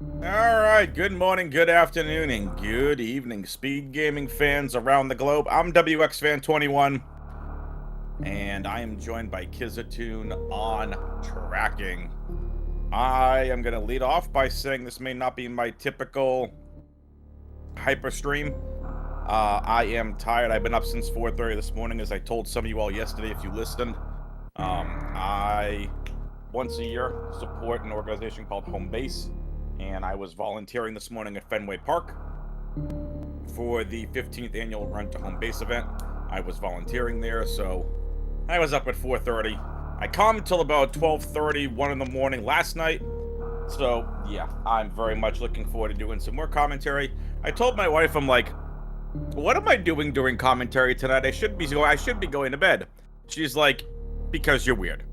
Alright, good morning, good afternoon, and good evening, Speed Gaming fans around the globe. I'm WXFan21, and I am joined by Kizatoon on tracking. I am going to lead off by saying this may not be my typical hyper stream. I am tired. I've been up since 4:30 this morning, as I told some of you all yesterday if you listened. I, once a year, support an organization called Home Base. And I was volunteering this morning at Fenway Park for the 15th annual Run to Home Base event. I was volunteering there, so I was up at 4:30. I calmed until about 12:30, 1 in the morning last night. So, yeah, I'm very much looking forward to doing some more commentary. I told my wife, I'm like, what am I doing during commentary tonight? I should be going to bed. She's like, because you're weird.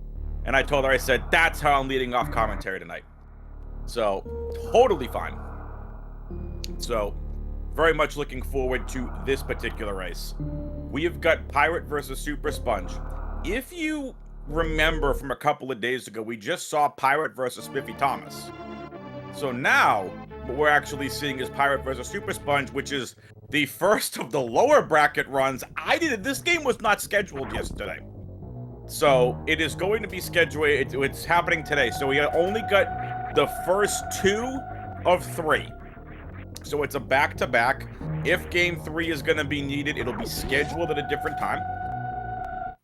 And I told her, I said, that's how I'm leading off commentary tonight. So, totally fine. So, very much looking forward to this particular race. We have got Pirate versus Super Sponge. If you remember from a couple of days ago, we just saw Pirate versus Spiffy Thomas. So now, what we're actually seeing is Pirate versus Super Sponge, which is the first of the lower bracket runs. This game was not scheduled yesterday. So, it is going to be scheduled, it's happening today. So we only got the first 2 of 3. So it's a back-to-back. If game 3 is going to be needed, it'll be scheduled at a different time.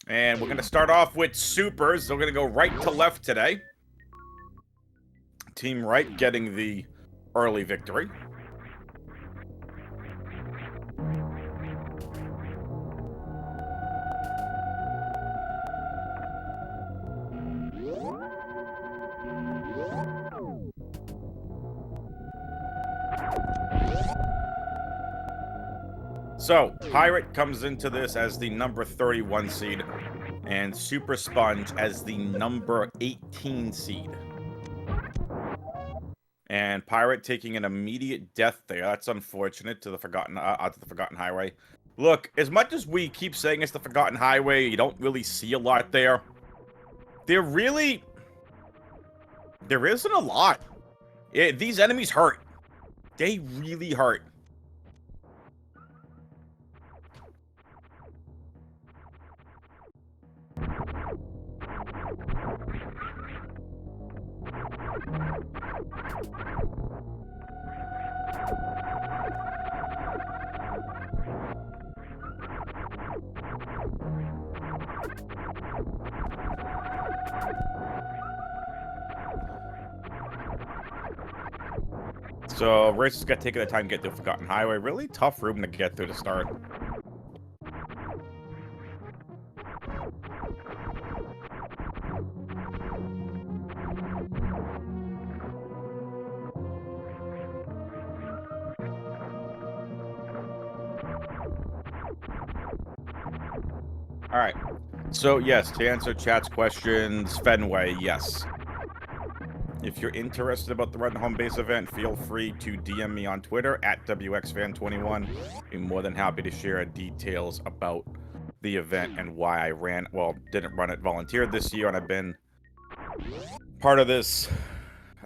And we're going to start off with supers. So we're going to go right to left today. Team right getting the early victory. So, Pirate comes into this as the number 31 seed, and Super Sponge as the number 18 seed. And Pirate taking an immediate death there. That's unfortunate to the Forgotten Highway. Look, as much as we keep saying it's the Forgotten Highway, you don't really see a lot there. There isn't a lot. These enemies hurt. They really hurt. So, racers got taking the time to get through Forgotten Highway. Really tough room to get through to start. Alright. So, yes, to answer chat's questions, Fenway, yes. If you're interested about the Run to Home Base event, feel free to DM me on Twitter at WXFan21. I'm more than happy to share details about the event and why I didn't run it, volunteered this year, and I've been part of this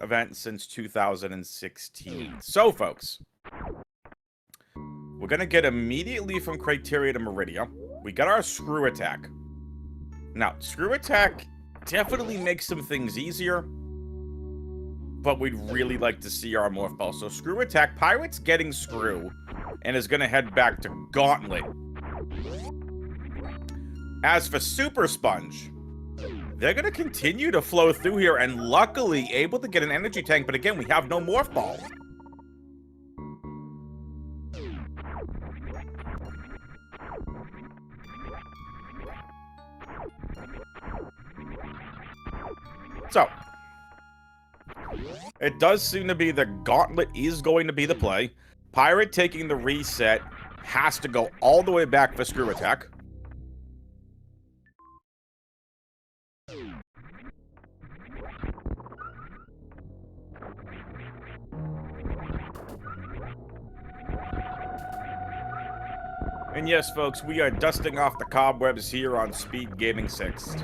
event since 2016. So, folks, we're going to get immediately from Criteria to Meridia. We got our Screw Attack. Now, Screw Attack definitely makes some things easier, but we'd really like to see our Morph Ball. So Screw Attack, Pirate's getting Screw, and is going to head back to Gauntlet. As for Super Sponge, they're going to continue to flow through here, and luckily able to get an energy tank, but again, we have no Morph Ball. So, it does seem to be the Gauntlet is going to be the play. Pirate taking the reset has to go all the way back for Screw Attack. And yes, folks, we are dusting off the cobwebs here on Speedgaming 6.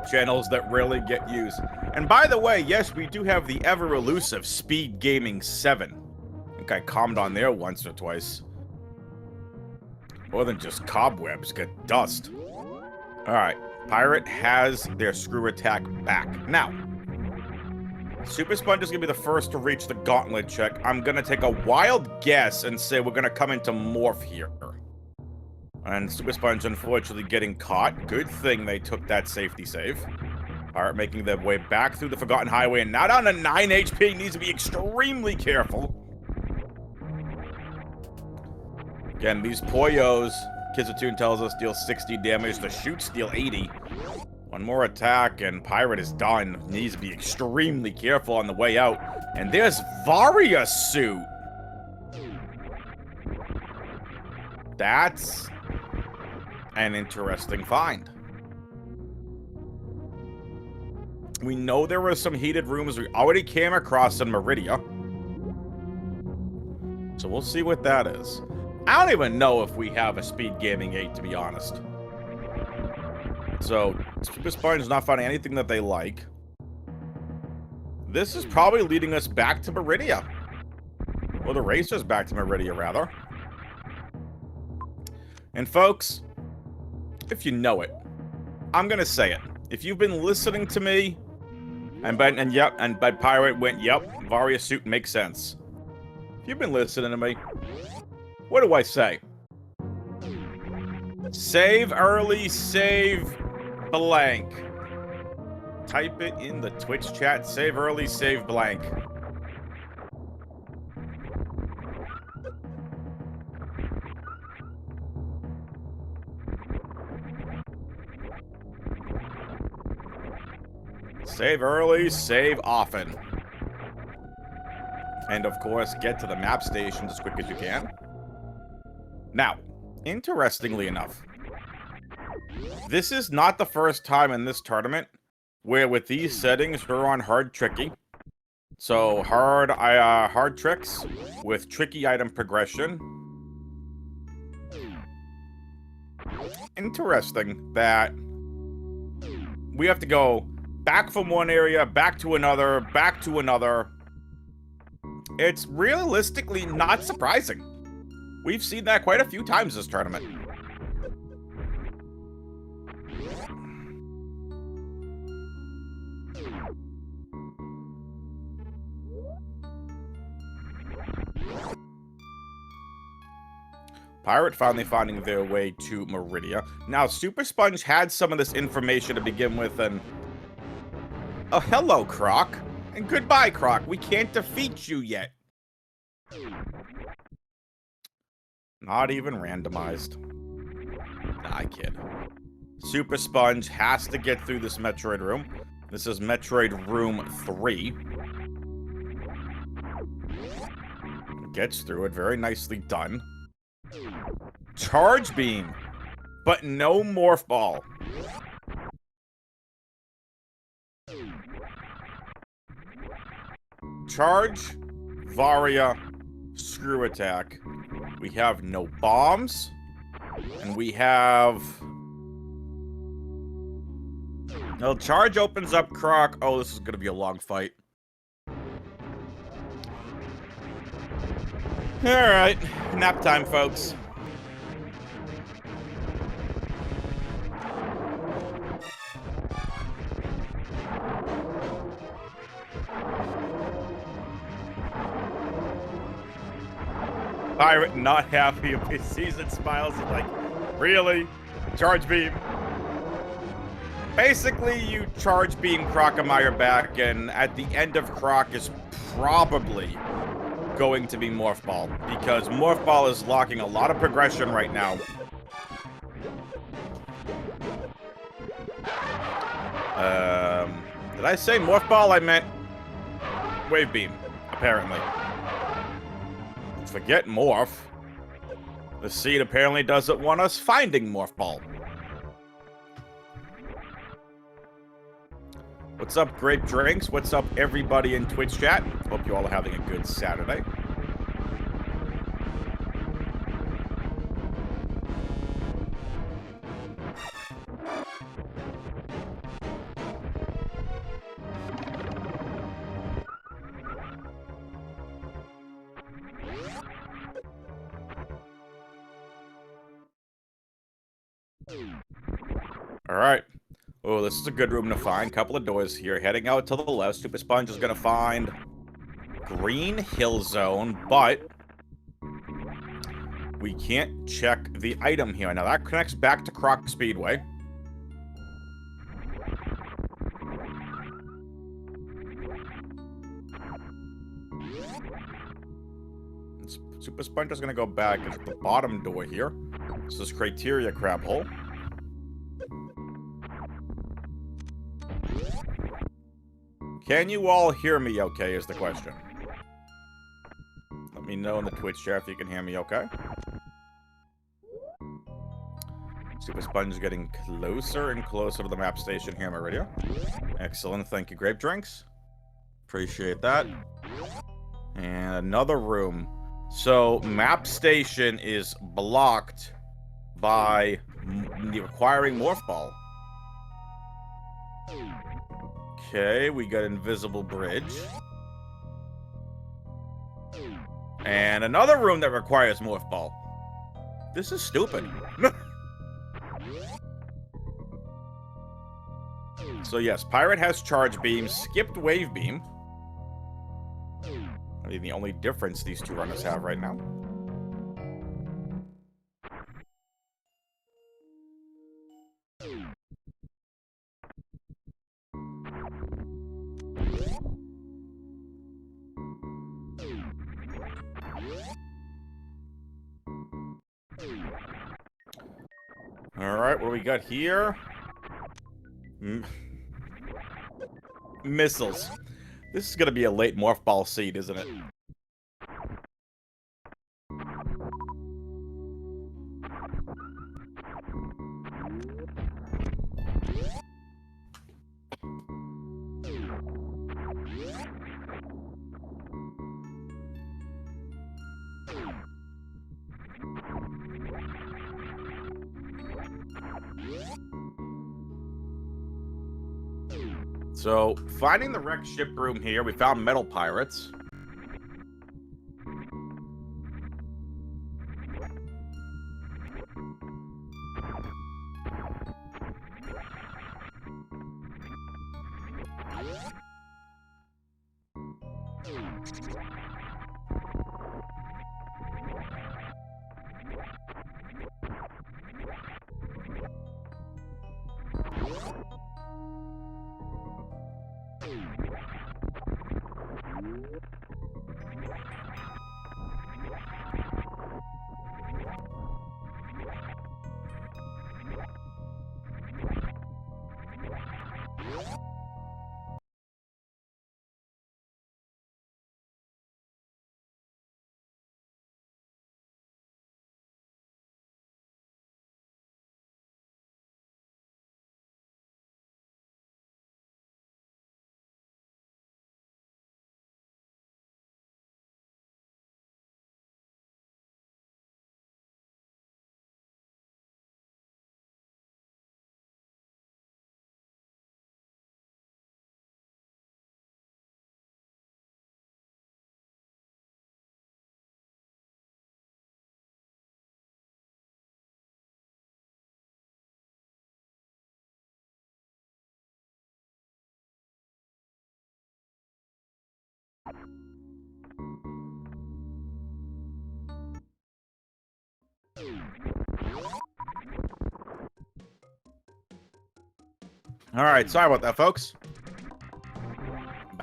Channels that rarely get used. And by the way, yes, we do have the ever-elusive Speedgaming 7. I think I commented on there once or twice. More than just cobwebs, get dust. Alright, Pirate has their screw attack back. Now, Super Sponge is going to be the first to reach the gauntlet check. I'm going to take a wild guess and say we're going to come into Morph here. And Super Sponge unfortunately getting caught. Good thing they took that safety save. Pirate making their way back through the Forgotten Highway and now down to 9 HP. Needs to be extremely careful. Again, these Poyos, Kizatoon tells us, deal 60 damage. The shoots deal 80. One more attack and Pirate is done. Needs to be extremely careful on the way out. And there's Varia's suit. That's an interesting find. We know there were some heated rooms we already came across in Meridia. So we'll see what that is. I don't even know if we have a Speedgaming 8, to be honest. So, Super Sponge's not finding anything that they like. This is probably leading us back to Meridia. Or the racers back to Meridia, rather. And folks, if you know it, I'm gonna say it. If you've been listening to me, and by Pirate went, yep, Varia suit makes sense. If you've been listening to me, what do I say? Save early, save blank. Type it in the Twitch chat. Save early, save blank. Save early, save often. And of course, get to the map station as quick as you can. Now, interestingly enough, this is not the first time in this tournament where with these settings we're on hard tricky. So hard tricks with tricky item progression. Interesting that we have to go back from one area, back to another, back to another. It's realistically not surprising. We've seen that quite a few times this tournament. Pirate finally finding their way to Meridia. Now, Super Sponge had some of this information to begin with, and... oh, hello, Croc. And goodbye, Croc. We can't defeat you yet. Not even randomized. I kid. Super Sponge has to get through this Metroid room. This is Metroid Room 3. Gets through it. Very nicely done. Charge Beam. But no Morph Ball. Charge. Varia. Screw Attack. We have no bombs. And we have... no, charge opens up Croc. Oh, this is going to be a long fight. Alright. Nap time, folks. Pirate not happy if he sees it, smiles and like, really? Charge Beam. Basically, you Charge Beam Crocomire back, and at the end of Croc is probably going to be Morph Ball, because Morph Ball is locking a lot of progression right now. Did I say Morph Ball? I meant Wave Beam, apparently. Forget Morph. The seed apparently doesn't want us finding Morph Ball. What's up, Grape Drinks? What's up, everybody in Twitch chat? Hope you all are having a good Saturday. Alright. Oh, this is a good room to find. Couple of doors here. Heading out to the left, Super Sponge is gonna find Green Hill Zone, but we can't check the item here. Now, that connects back to Croc Speedway. Super Sponge is going to go back into the bottom door here. This is Criteria Crab Hole. Can you all hear me okay is the question. Let me know in the Twitch chat if you can hear me okay. Super Sponge is getting closer and closer to the map station here, Meridia. Excellent, thank you, Grape Drinks. Appreciate that. And another room. So, map station is blocked by requiring Morph Ball. Okay, we got Invisible Bridge. And another room that requires Morph Ball. This is stupid. So yes, Pirate has Charge Beam, skipped Wave Beam. I mean, the only difference these two runners have right now. Alright, what do we got here? Missiles. This is gonna be a late Morph Ball seed, isn't it? So, finding the wrecked ship room here, we found metal pirates. Alright, sorry about that, folks.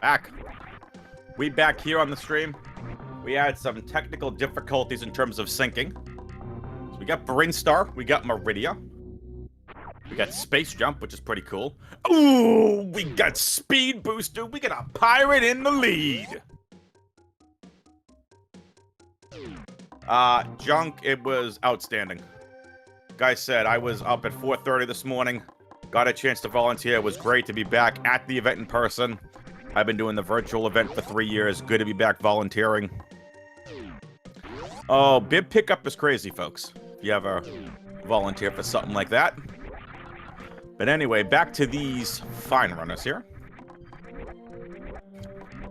Back. We back here on the stream. We had some technical difficulties in terms of syncing. So we got Brinstar, we got Meridia. We got Space Jump, which is pretty cool. Ooh, we got Speed Booster. We got a pirate in the lead. Junk, it was outstanding. Guy said, I was up at 4:30 this morning. Got a chance to volunteer. It was great to be back at the event in person. I've been doing the virtual event for 3 years. Good to be back volunteering. Oh, bib pickup is crazy, folks. If you ever volunteer for something like that. But anyway, back to these fine runners here.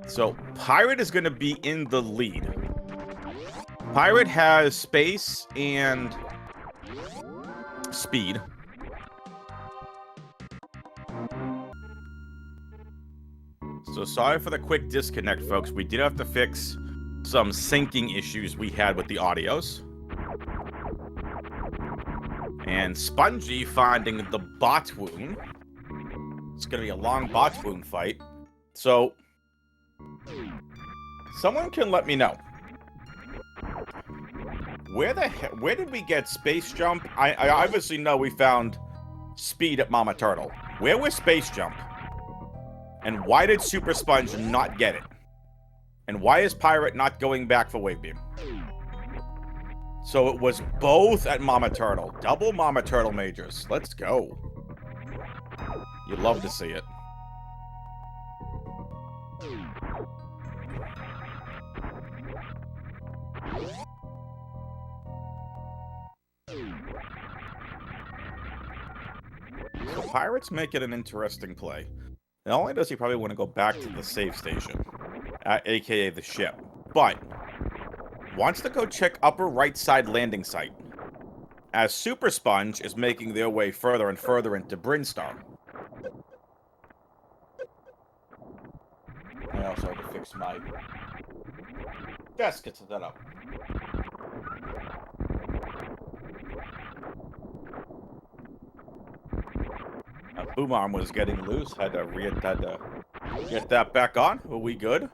So, Pirate is going to be in the lead. Pirate has space and speed. So sorry for the quick disconnect, folks. We did have to fix some syncing issues we had with the audios. And Spongy finding the bot wound. It's going to be a long bot wound fight. So, someone can let me know. Where did we get Space Jump? I obviously know we found Speed at Mama Turtle. Where was Space Jump? And why did Super Sponge not get it? And why is Pirate not going back for Wave Beam? So it was both at Mama Turtle. Double Mama Turtle majors. Let's go. You'd love to see it. So Pirate's making an interesting play. Not only does he probably want to go back to the save station, aka the ship, but wants to go check upper right side landing site, as Super Sponge is making their way further and further into Brinstar. I also had to fix my desk to set that up. Boom arm was getting loose. Had to get that back on. Are we good?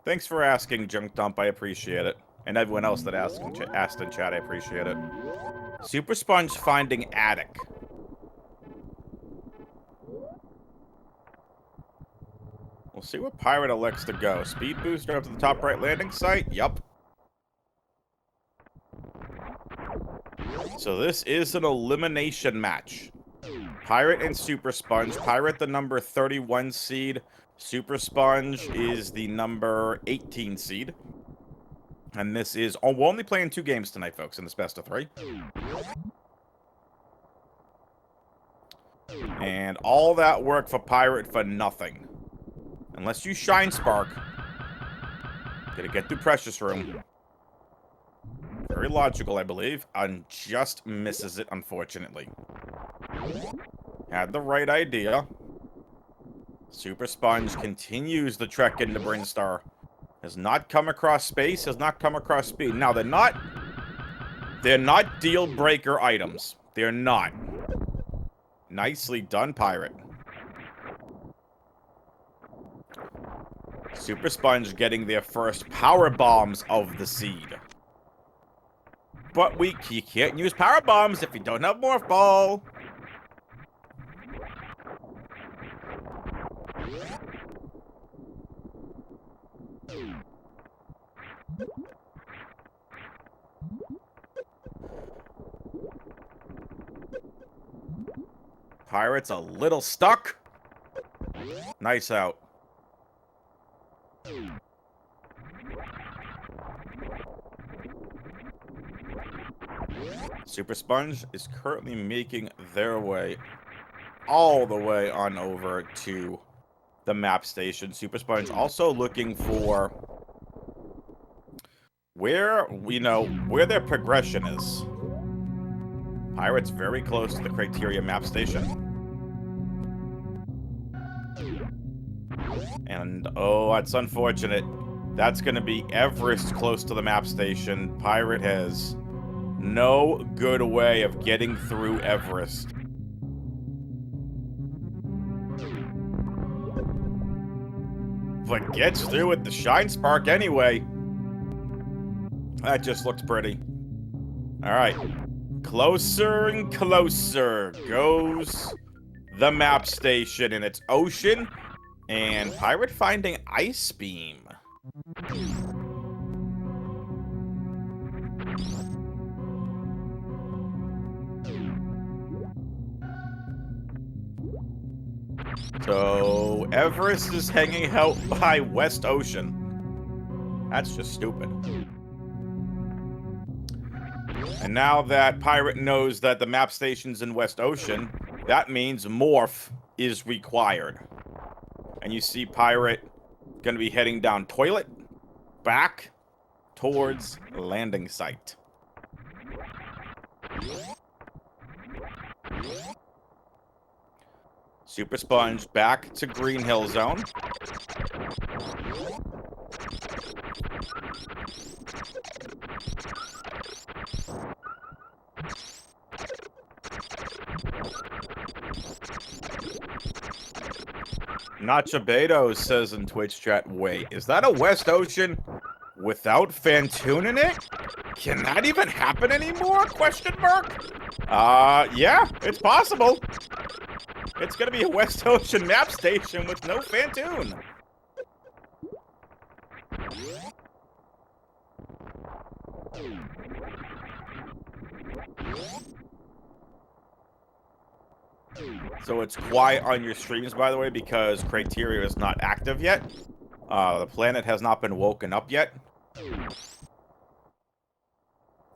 Thanks for asking, Junk Dump. I appreciate it. And everyone else that asked in chat, I appreciate it. Super Sponge finding attic. We'll see what Pirate elects to go. Speed booster up to the top right landing site? Yup. So this is an elimination match. Pirate and Super Sponge. Pirate the number 31 seed. Super Sponge is the number 18 seed. And this is... Oh, we're only playing 2 games tonight, folks, in this best of 3. And all that work for Pirate for nothing. Unless you Shine Spark. Gotta get through Precious Room. Very logical, I believe. And just misses it, unfortunately. Had the right idea. Super Sponge continues the trek into Brinstar. Has not come across space, has not come across speed. Now, they're not deal breaker items. They're not. Nicely done, Pirate. Super Sponge getting their first power bombs of the seed. But you can't use power bombs if you don't have Morph Ball. Pirate's a little stuck. Nice out. Super Sponge is currently making their way all the way on over to the map station. Super Sponge also looking for where their progression is. Pirate's very close to the Criteria map station. And, oh, that's unfortunate. That's going to be Everest close to the map station. Pirate has no good way of getting through Everest. But gets through with the Shine Spark anyway. That just looks pretty. Alright. Closer and closer goes the map station, and it's Ocean and Pirate finding Ice Beam. So Everest is hanging out by West Ocean. That's just stupid. And now that Pirate knows that the map station's in West Ocean, that means Morph is required. And you see Pirate gonna be heading down Toilet, back towards landing site. Super Sponge back to Green Hill Zone. Nachabedo says in Twitch chat, wait, is that a West Ocean without Fantoon in it? Can that even happen anymore? Question mark? Yeah, it's possible. It's gonna be a West Ocean map station with no Fantoon. So it's quiet on your streams, by the way, because Criteria is not active yet. The planet has not been woken up yet.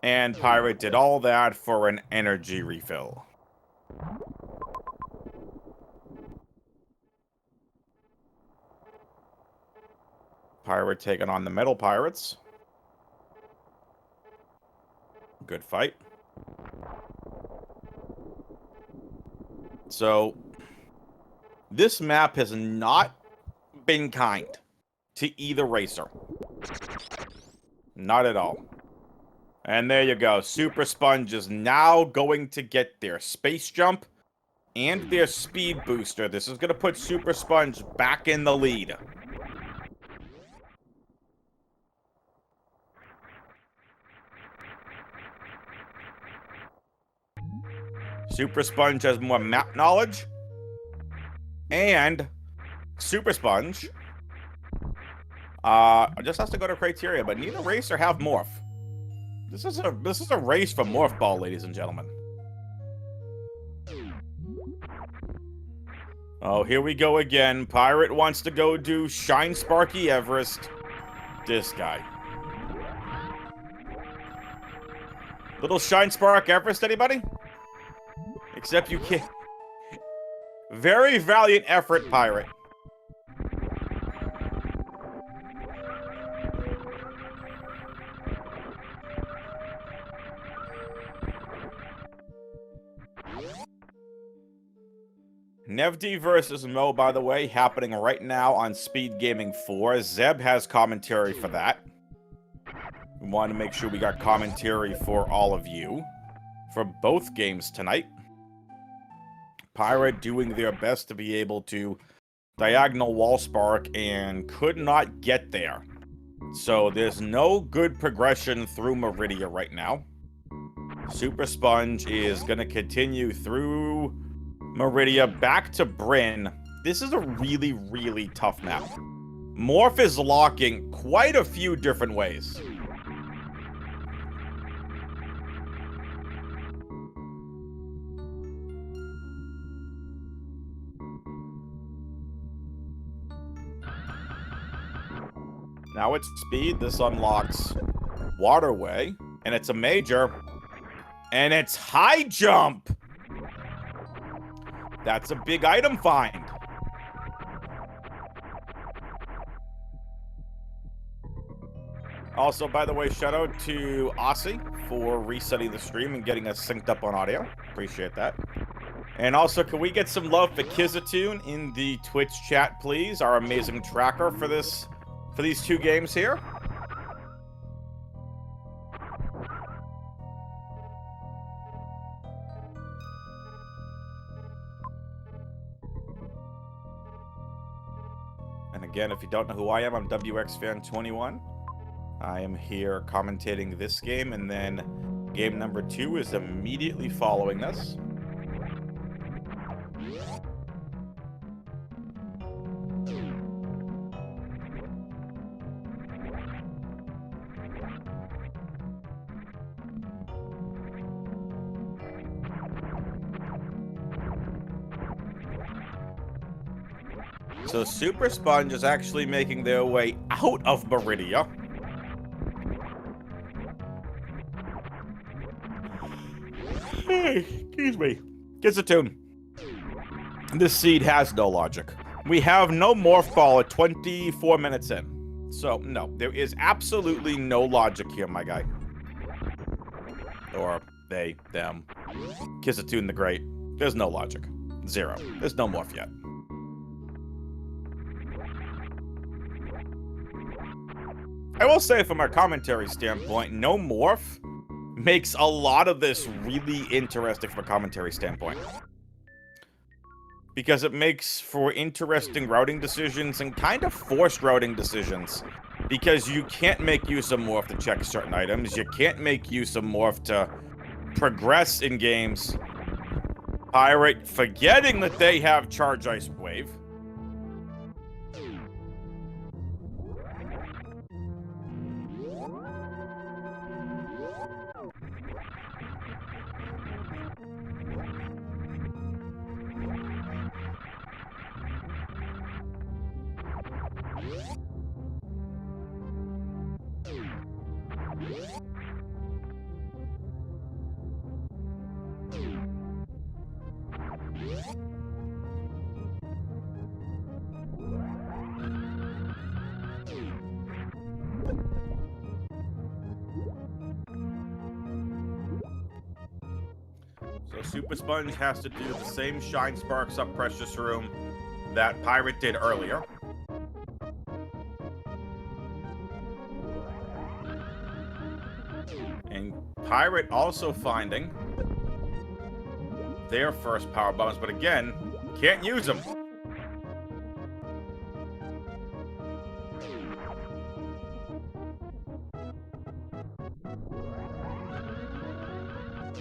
And Pirate did all that for an energy refill. Pirate taking on the Metal Pirates. Good fight. So, this map has not been kind to either racer. Not at all. And there you go. Super Sponge is now going to get their space jump and their speed booster. This is going to put Super Sponge back in the lead. Super Sponge has more map knowledge. And Super Sponge just has to go to Criteria, but neither racer have Morph. This is a race for Morph Ball, ladies and gentlemen. Oh, here we go again. Pirate wants to go do Shine Sparky Everest. This guy. Little Shine Spark Everest, anybody? Except you can't. Very valiant effort, Pirate. Nevd versus Mo, by the way, happening right now on Speedgaming 4. Zeb has commentary for that. We want to make sure we got commentary for all of you for both games tonight. Pirate doing their best to be able to diagonal wall spark and could not get there. So there's no good progression through Meridia right now. Super Sponge is going to continue through Meridia back to Bryn. This is a really, really tough map. Morph is locking quite a few different ways. Now it's speed. This unlocks waterway, and it's a major, and it's high jump. That's a big item find. Also, by the way, shout out to Aussie for resetting the stream and getting us synced up on audio. Appreciate that. And also, can we get some love for Kizatoon in the Twitch chat, please? Our amazing tracker for these two games here. And again, if you don't know who I am, I'm WXFan21. I am here commentating this game, and then game number 2 is immediately following this. So Super Sponge is actually making their way out of Meridia. Hey, excuse me. Kizatoon. This seed has no logic. We have no Morph Ball at 24 minutes in. So, no, there is absolutely no logic here, my guy. Or they, them. Kizatoon the Great. There's no logic. 0. There's no morph yet. I will say from a commentary standpoint, no morph makes a lot of this really interesting from a commentary standpoint. Because it makes for interesting routing decisions and kind of forced routing decisions. Because you can't make use of morph to check certain items. You can't make use of morph to progress in games. Pirate forgetting that they have Charge Ice Wave. So Super Sponge has to do the same Shine Sparks Up Precious Room that Pirate did earlier. And Pirate also finding their first power bombs, but again, can't use them.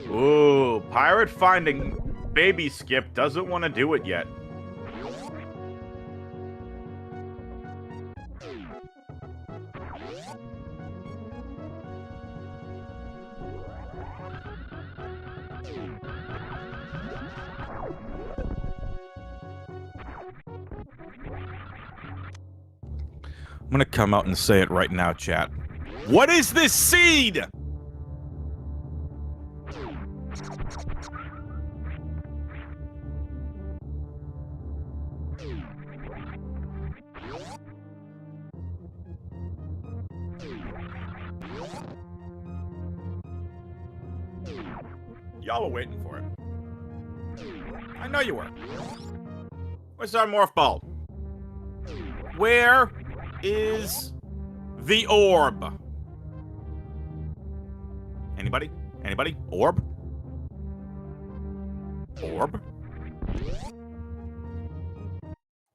Ooh, Pirate finding Baby Skip doesn't want to do it yet. I'm gonna come out and say it right now, chat. What is this seed? Y'all were waiting for it. I know you were. Where's our morph ball? Where is the orb? Anybody? Anybody? Orb? Orb?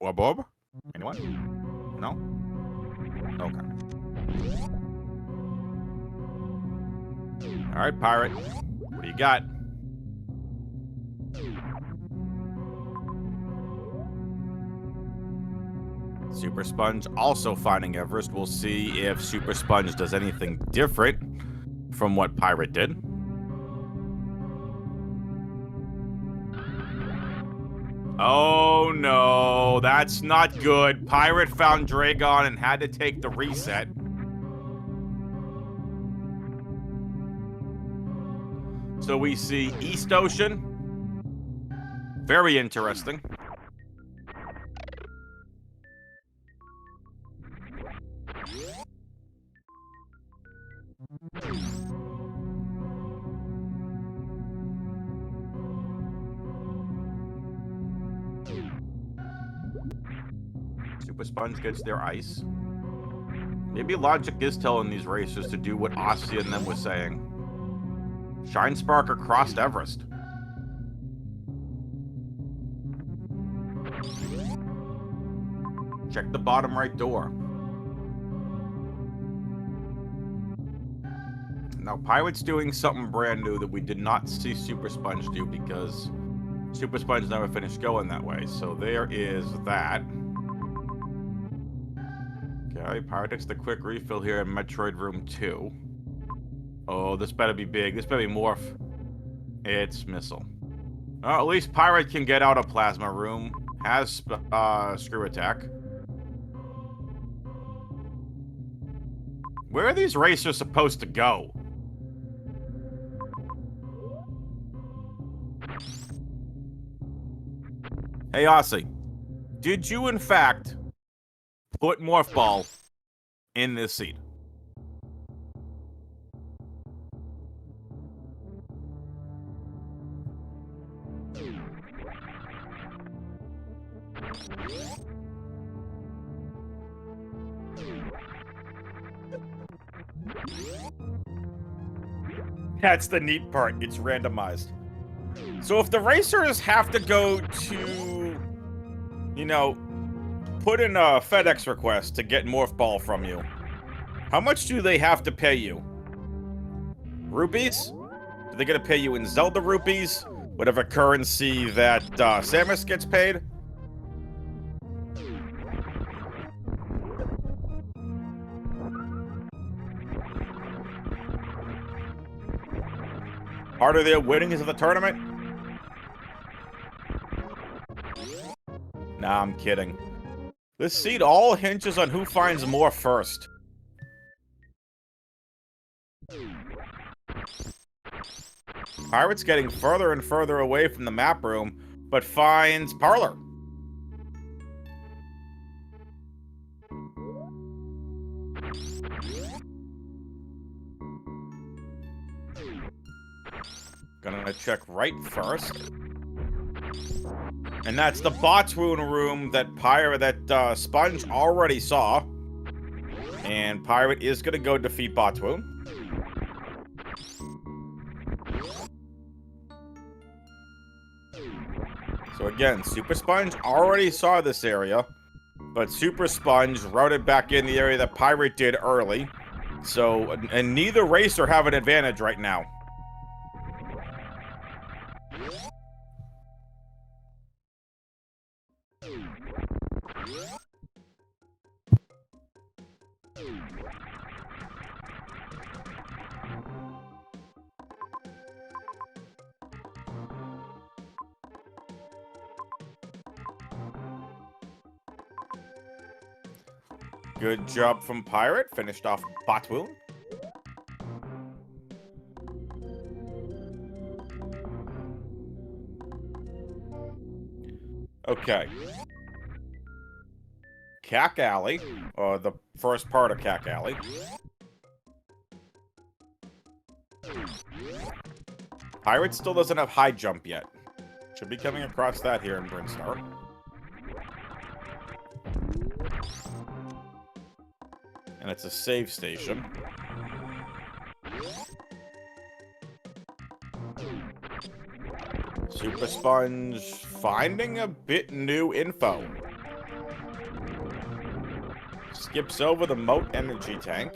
Orb? Anyone? No? Okay. Alright, Pirate. What do you got? Super Sponge also finding Everest. We'll see if Super Sponge does anything different from what Pirate did. Oh no, that's not good. Pirate found Dragon and had to take the reset. So we see East Ocean. Very interesting. Super Sponge gets their ice. Maybe logic is telling these racers to do what Ossia and them was saying. Shine Spark across Everest. Check the bottom right door. Now, Pirate's doing something brand new that we did not see Super Sponge do because Super Sponge never finished going that way. So there is that. Okay, Pirate takes the quick refill here in Metroid Room 2. Oh, this better be big. This better be morph. It's missile. At least Pirate can get out of Plasma Room. Has Screw Attack. Where are these racers supposed to go? Hey, Aussie. Did you, in fact, put Morph Ball in this seat? That's the neat part. It's randomized. So if the racers have to go to, you know, put in a FedEx request to get Morph Ball from you, how much do they have to pay you? Rupees? Are they gonna pay you in Zelda rupees? Whatever currency that Samus gets paid? Part of their winnings of the tournament? Nah, I'm kidding. This seed all hinges on who finds more first. Pirate's getting further and further away from the map room, but finds Parlor. Gonna check right first. And that's the Botwoon room that Sponge already saw. And Pirate is gonna go defeat Botwoon. So again, Super Sponge already saw this area, but Super Sponge routed back in the area that Pirate did early. So, and neither racer have an advantage right now. Good job from Pirate. Finished off Botwoon. Okay. Cack Alley, or the first part of Cack Alley. Pirate still doesn't have high jump yet. Should be coming across that here in Brinstar. And it's a save station. Super Sponge finding a bit new info. Skips over the Moat Energy Tank.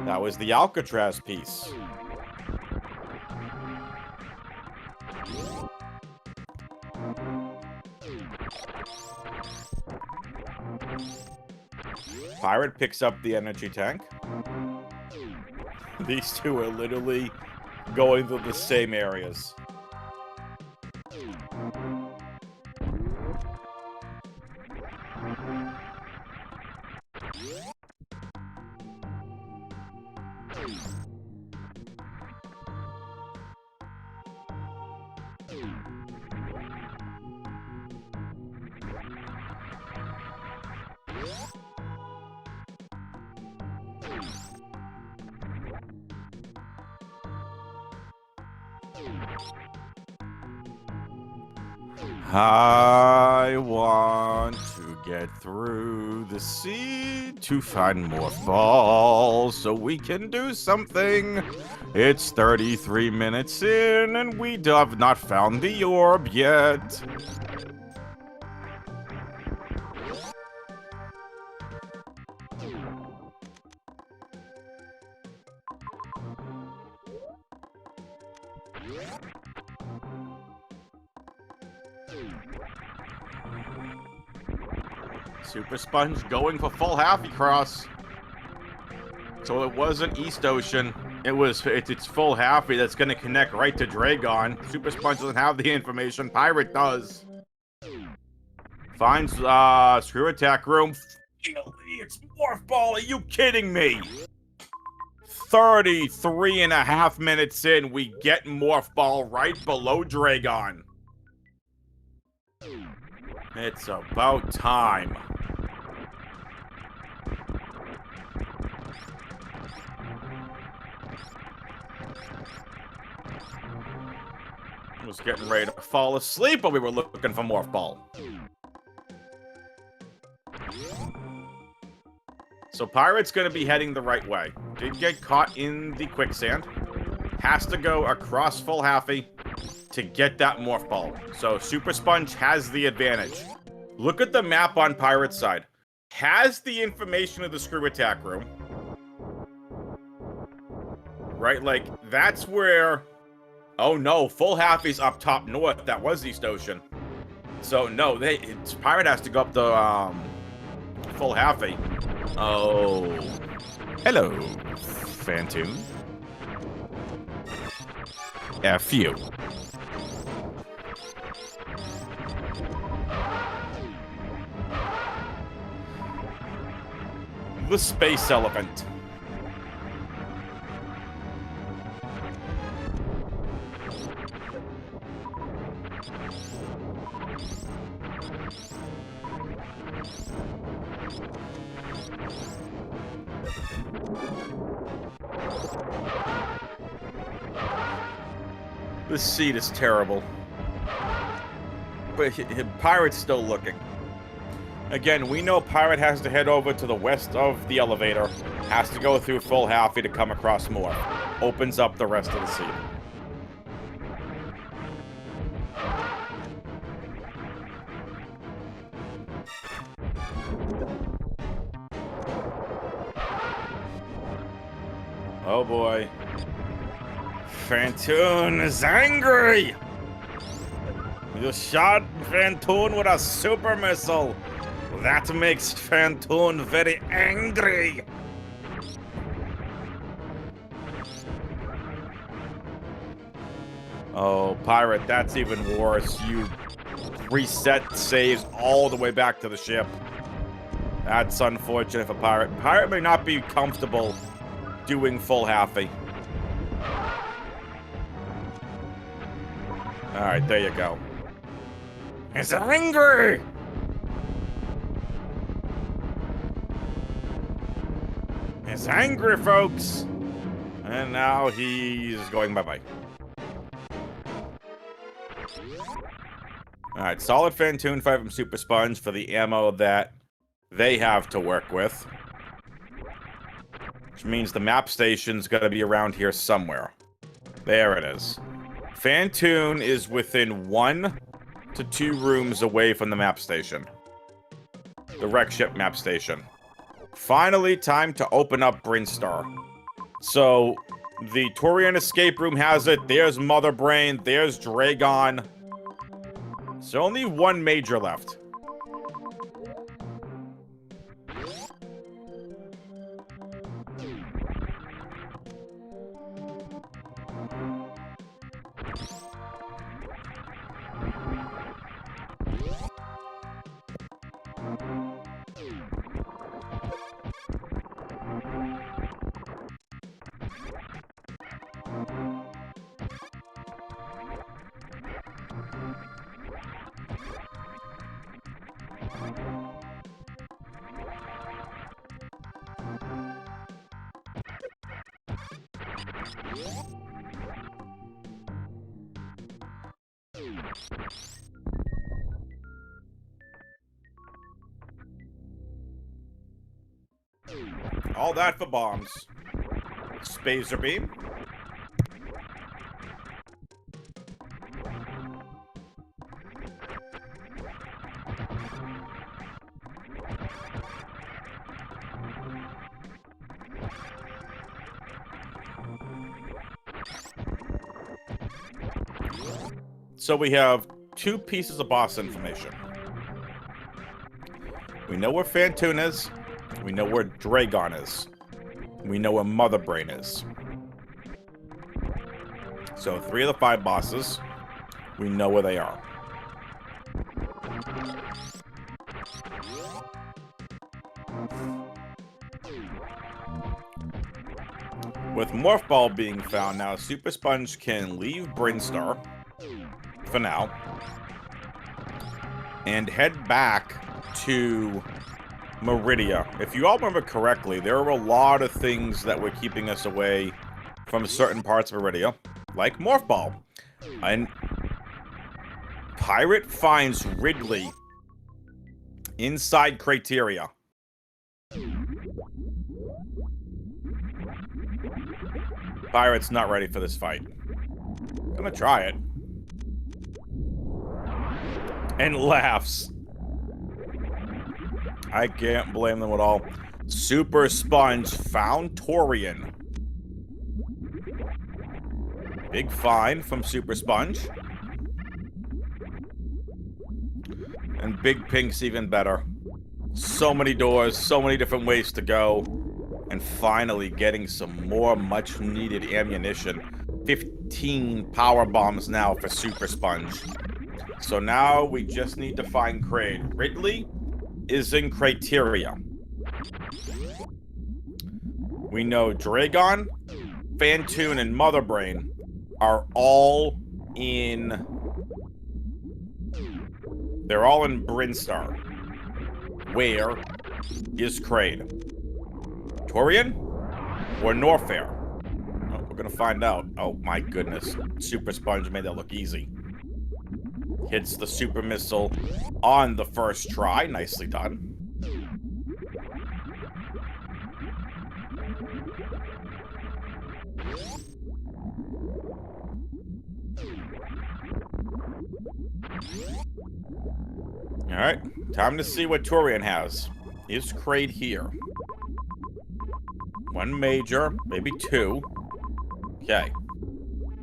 That was the Alcatraz piece. Pirate picks up the energy tank. These two are literally going to the same areas. I want to get through the sea to find more balls so we can do something. It's 33 minutes in and we have not found the orb yet. Super Sponge going for full halfy cross. So it wasn't East Ocean. It's full halfy that's going to connect right to Dragon. Super Sponge doesn't have the information. Pirate does. Finds Screw Attack Room. It's Morph Ball. Are you kidding me? 33.5 minutes in, we get Morph Ball right below Dragon. It's about time. Was getting ready to fall asleep, but we were looking for Morph Ball. So Pirate's going to be heading the right way. Did get caught in the quicksand. Has to go across Full Halfy to get that Morph Ball. So Super Sponge has the advantage. Look at the map on Pirate's side. Has the information of the Screw Attack Room. Right, like, that's where... Oh no, Full Halfy's up top north. That was East Ocean. So no, Pirate has to go up the Full Halfy. Oh, hello, Phantom. F you. The Space Elephant. This seat is terrible. But Pirate's still looking. Again, we know Pirate has to head over to the west of the elevator. Has to go through Full Halfy to come across more. Opens up the rest of the seat. Oh boy. Phantoon is angry! You shot Phantoon with a super missile. That makes Phantoon very angry. Oh, Pirate, that's even worse. You reset saves all the way back to the ship. That's unfortunate for Pirate. Pirate may not be comfortable doing Full Halfy. Alright, there you go. He's angry! He's angry, folks! And now he's going bye-bye. Alright, solid Phantoon fight from Super Sponge for the ammo that they have to work with. Which means the map station's gotta be around here somewhere. There it is. Phantoon is within 1 to 2 rooms away from the map station. The wreck ship map station. Finally, time to open up Brinstar. So, the Torian escape room has it. There's Mother Brain. There's Dragon. So only 1 major left. All that for bombs. Spazer beam. So we have 2 pieces of boss information. We know where Phantoon is. We know where Dragon is. We know where Mother Brain is. So 3 of the 5 bosses, we know where they are. With Morph Ball being found now, Super Sponge can leave Brinstar for now and head back to Meridia. If you all remember correctly, there were a lot of things that were keeping us away from certain parts of Meridia, like Morph Ball. And Pirate finds Ridley inside Criteria. Pirate's not ready for this fight. Gonna try it. And laughs. I can't blame them at all. Super Sponge found Torian. Big find from Super Sponge. And Big Pink's even better. So many doors, so many different ways to go. And finally getting some more much needed ammunition. 15 power bombs now for Super Sponge. So now we just need to find Kraid. Ridley is in Criteria. We know Dragon, Phantoon, and Motherbrain are all in... They're all in Brinstar. Where is Kraid? Torian or Norfair? Oh, we're gonna find out. Oh my goodness. Super Sponge made that look easy. Hits the super missile on the first try. Nicely done. Alright, time to see what Torian has. Is Kraid here? One major, maybe two. Okay.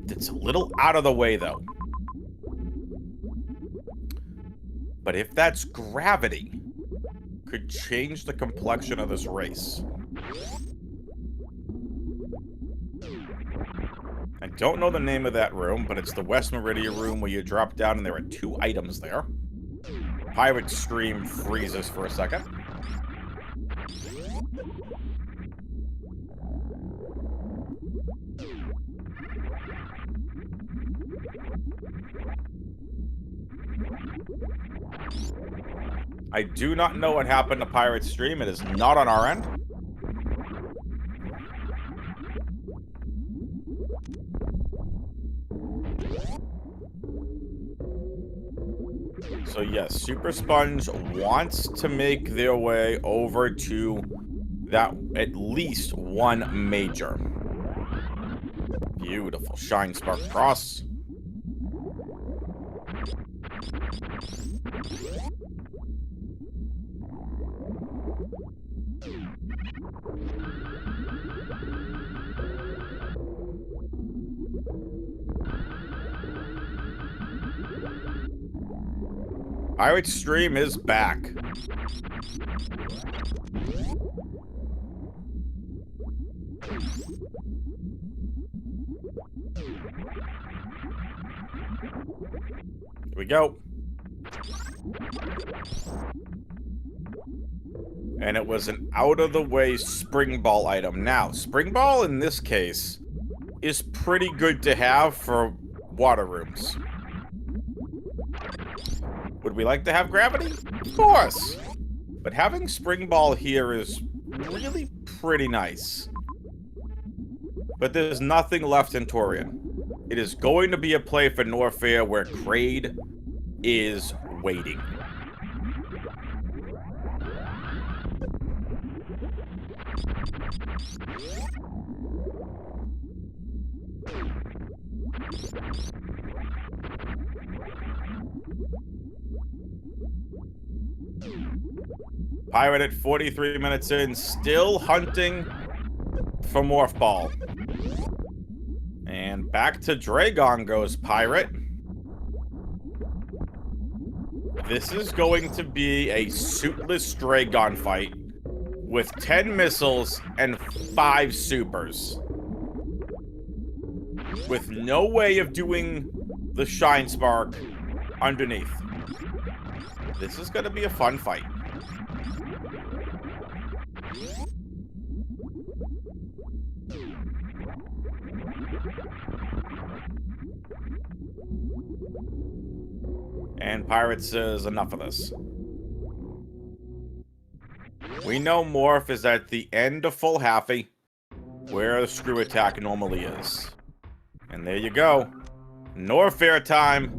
It's a little out of the way, though. But if that's gravity, could change the complexion of this race. I don't know the name of that room, but it's the West Meridian room where you drop down and there are 2 items there. Pirate stream freezes for a second. I do not know what happened to Pirate Stream. It is not on our end. So yes, Super Sponge wants to make their way over to that at least one major. Beautiful. Shine Spark Cross. Pirate Stream is back. Here we go. And it was an out-of-the-way spring ball item. Now, spring ball in this case is pretty good to have for water rooms. Would we like to have gravity? Of course. But having spring ball here is really pretty nice. But there's nothing left in Torian. It is going to be a play for Norfair where Kraid is waiting. Pirate at 43 minutes in, still hunting for Morph Ball. And back to Dragon goes Pirate. This is going to be a suitless Dragon fight with 10 missiles and 5 supers. With no way of doing the Shine Spark underneath. This is going to be a fun fight. And Pirate says, enough of this. We know Morph is at the end of full halfy, where the screw attack normally is. And there you go. Norfair time.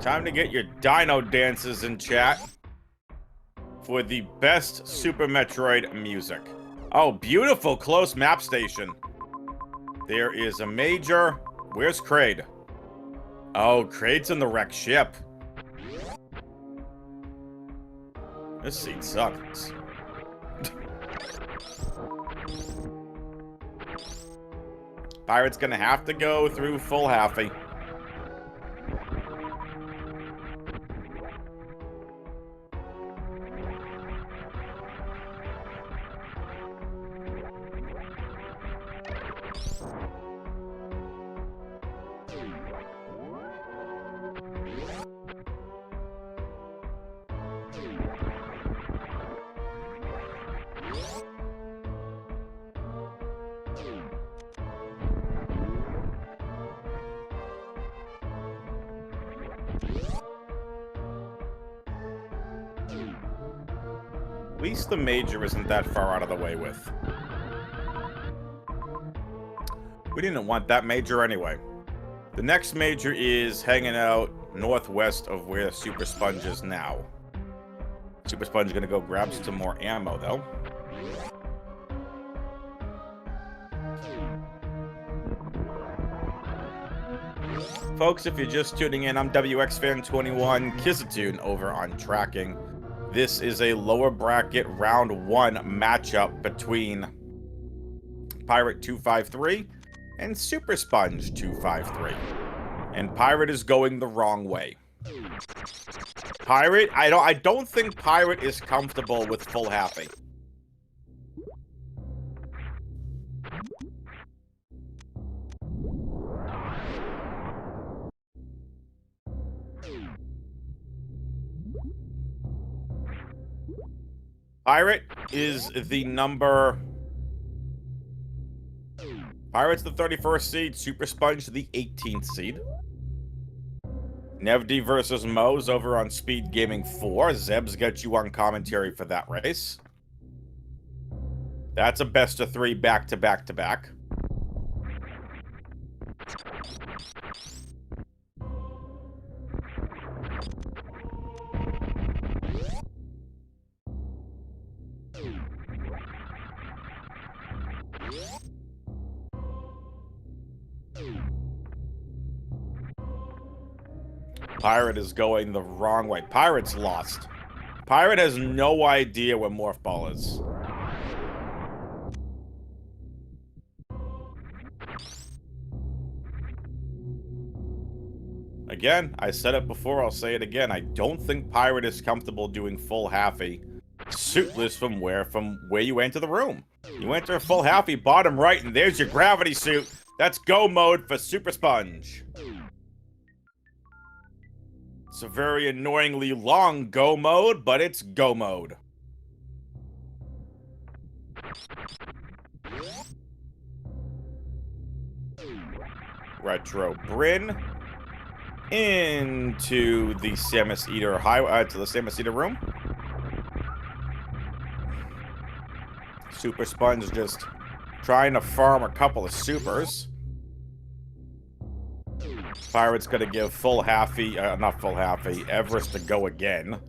Time to get your dino dances in chat for the best Super Metroid music. Oh, beautiful close map station. There is a major. Where's Kraid? Oh, Kraid's in the wrecked ship. This seat sucks. Pirate's gonna have to go through full halfie. At least the major isn't that far out of the way with. We didn't want that major anyway. The next major is hanging out northwest of where Super Sponge is now. Super Sponge is gonna go grab some more ammo though. Folks, if you're just tuning in, I'm WXFan21, Kizatoon over on tracking. This is a lower bracket round 1 matchup between pirate253 and supersponge253. And Pirate is going the wrong way. Pirate, I don't think Pirate is comfortable with full halfing. Pirate is the number... Pirate's the 31st seed, Super Sponge the 18th seed. Nevd versus Moe's over on Speedgaming 4. Zeb's got you on commentary for that race. That's a best of 3 back-to-back-to-back. Pirate is going the wrong way. Pirate's lost. Pirate has no idea where Morph Ball is. Again, I said it before, I'll say it again. I don't think Pirate is comfortable doing full halfie suitless from where you enter the room. You enter full halfie bottom right, and there's your gravity suit. That's go mode for Super Sponge. It's a very annoyingly long go mode, but it's go mode. Retro Bryn into the Samus Eater to the Samus Eater room. Super Sponge just trying to farm a couple of supers. Pirate's gonna give full halfie, not full halfie, Everest a go again.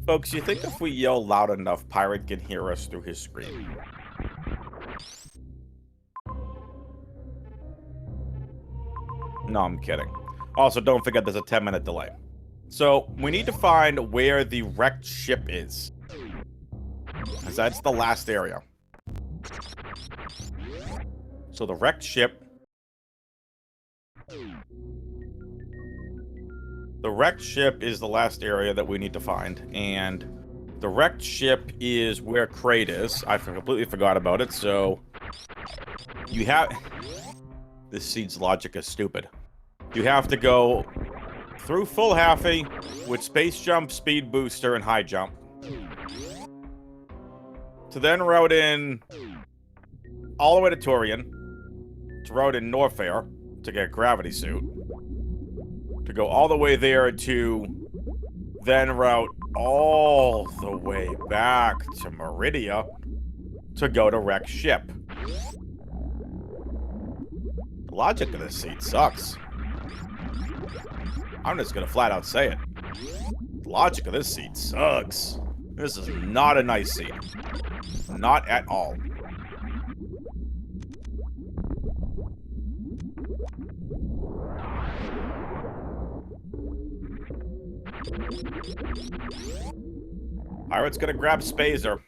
Folks, you think if we yell loud enough, Pirate can hear us through his screen? No, I'm kidding. Also, don't forget there's a 10-minute delay. So, we need to find where the wrecked ship is. Because that's the last area. So the wrecked ship... The wrecked ship is the last area that we need to find. And the wrecked ship is where Kraid is. I completely forgot about it, so... You have... This seed's logic is stupid. You have to go through full halfie with space jump, speed booster, and high jump. To then route in all the way to Torian, to route in Norfair to get gravity suit, to go all the way there to then route all the way back to Meridia to go to wreck ship. Logic of this seat sucks. I'm just gonna flat out say it. Logic of this seat sucks. This is not a nice seat. Not at all. Pirate's gonna grab Spazer.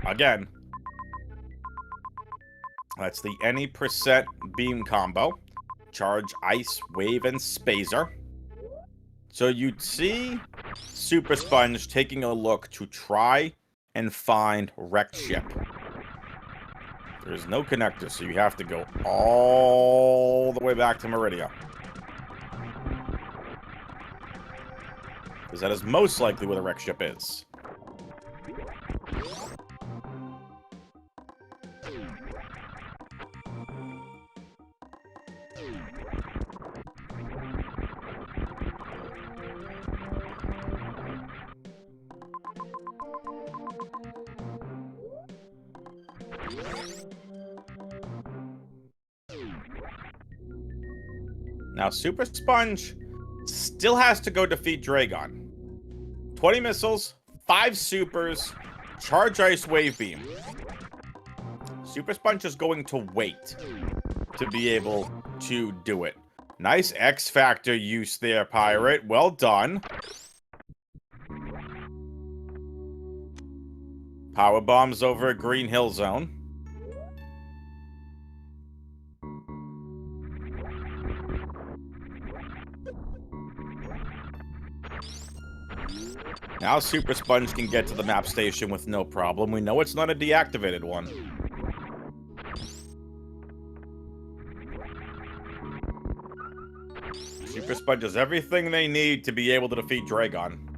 Again. That's the any percent beam combo. Charge, ice, wave, and Spazer. So you'd see Super Sponge taking a look to try and find wrecked ship. There's no connector, so you have to go all the way back to Meridia. Because that is most likely where the wrecked ship is. Now, Super Sponge still has to go defeat Dragon. 20 missiles, 5 supers, charge ice wave beam. Super Sponge is going to wait to be able to do it. Nice X Factor use there, Pirate. Well done. Power bombs over at Green Hill Zone. Now Super Sponge can get to the map station with no problem. We know it's not a deactivated one. Super Sponge has everything they need to be able to defeat Dragon.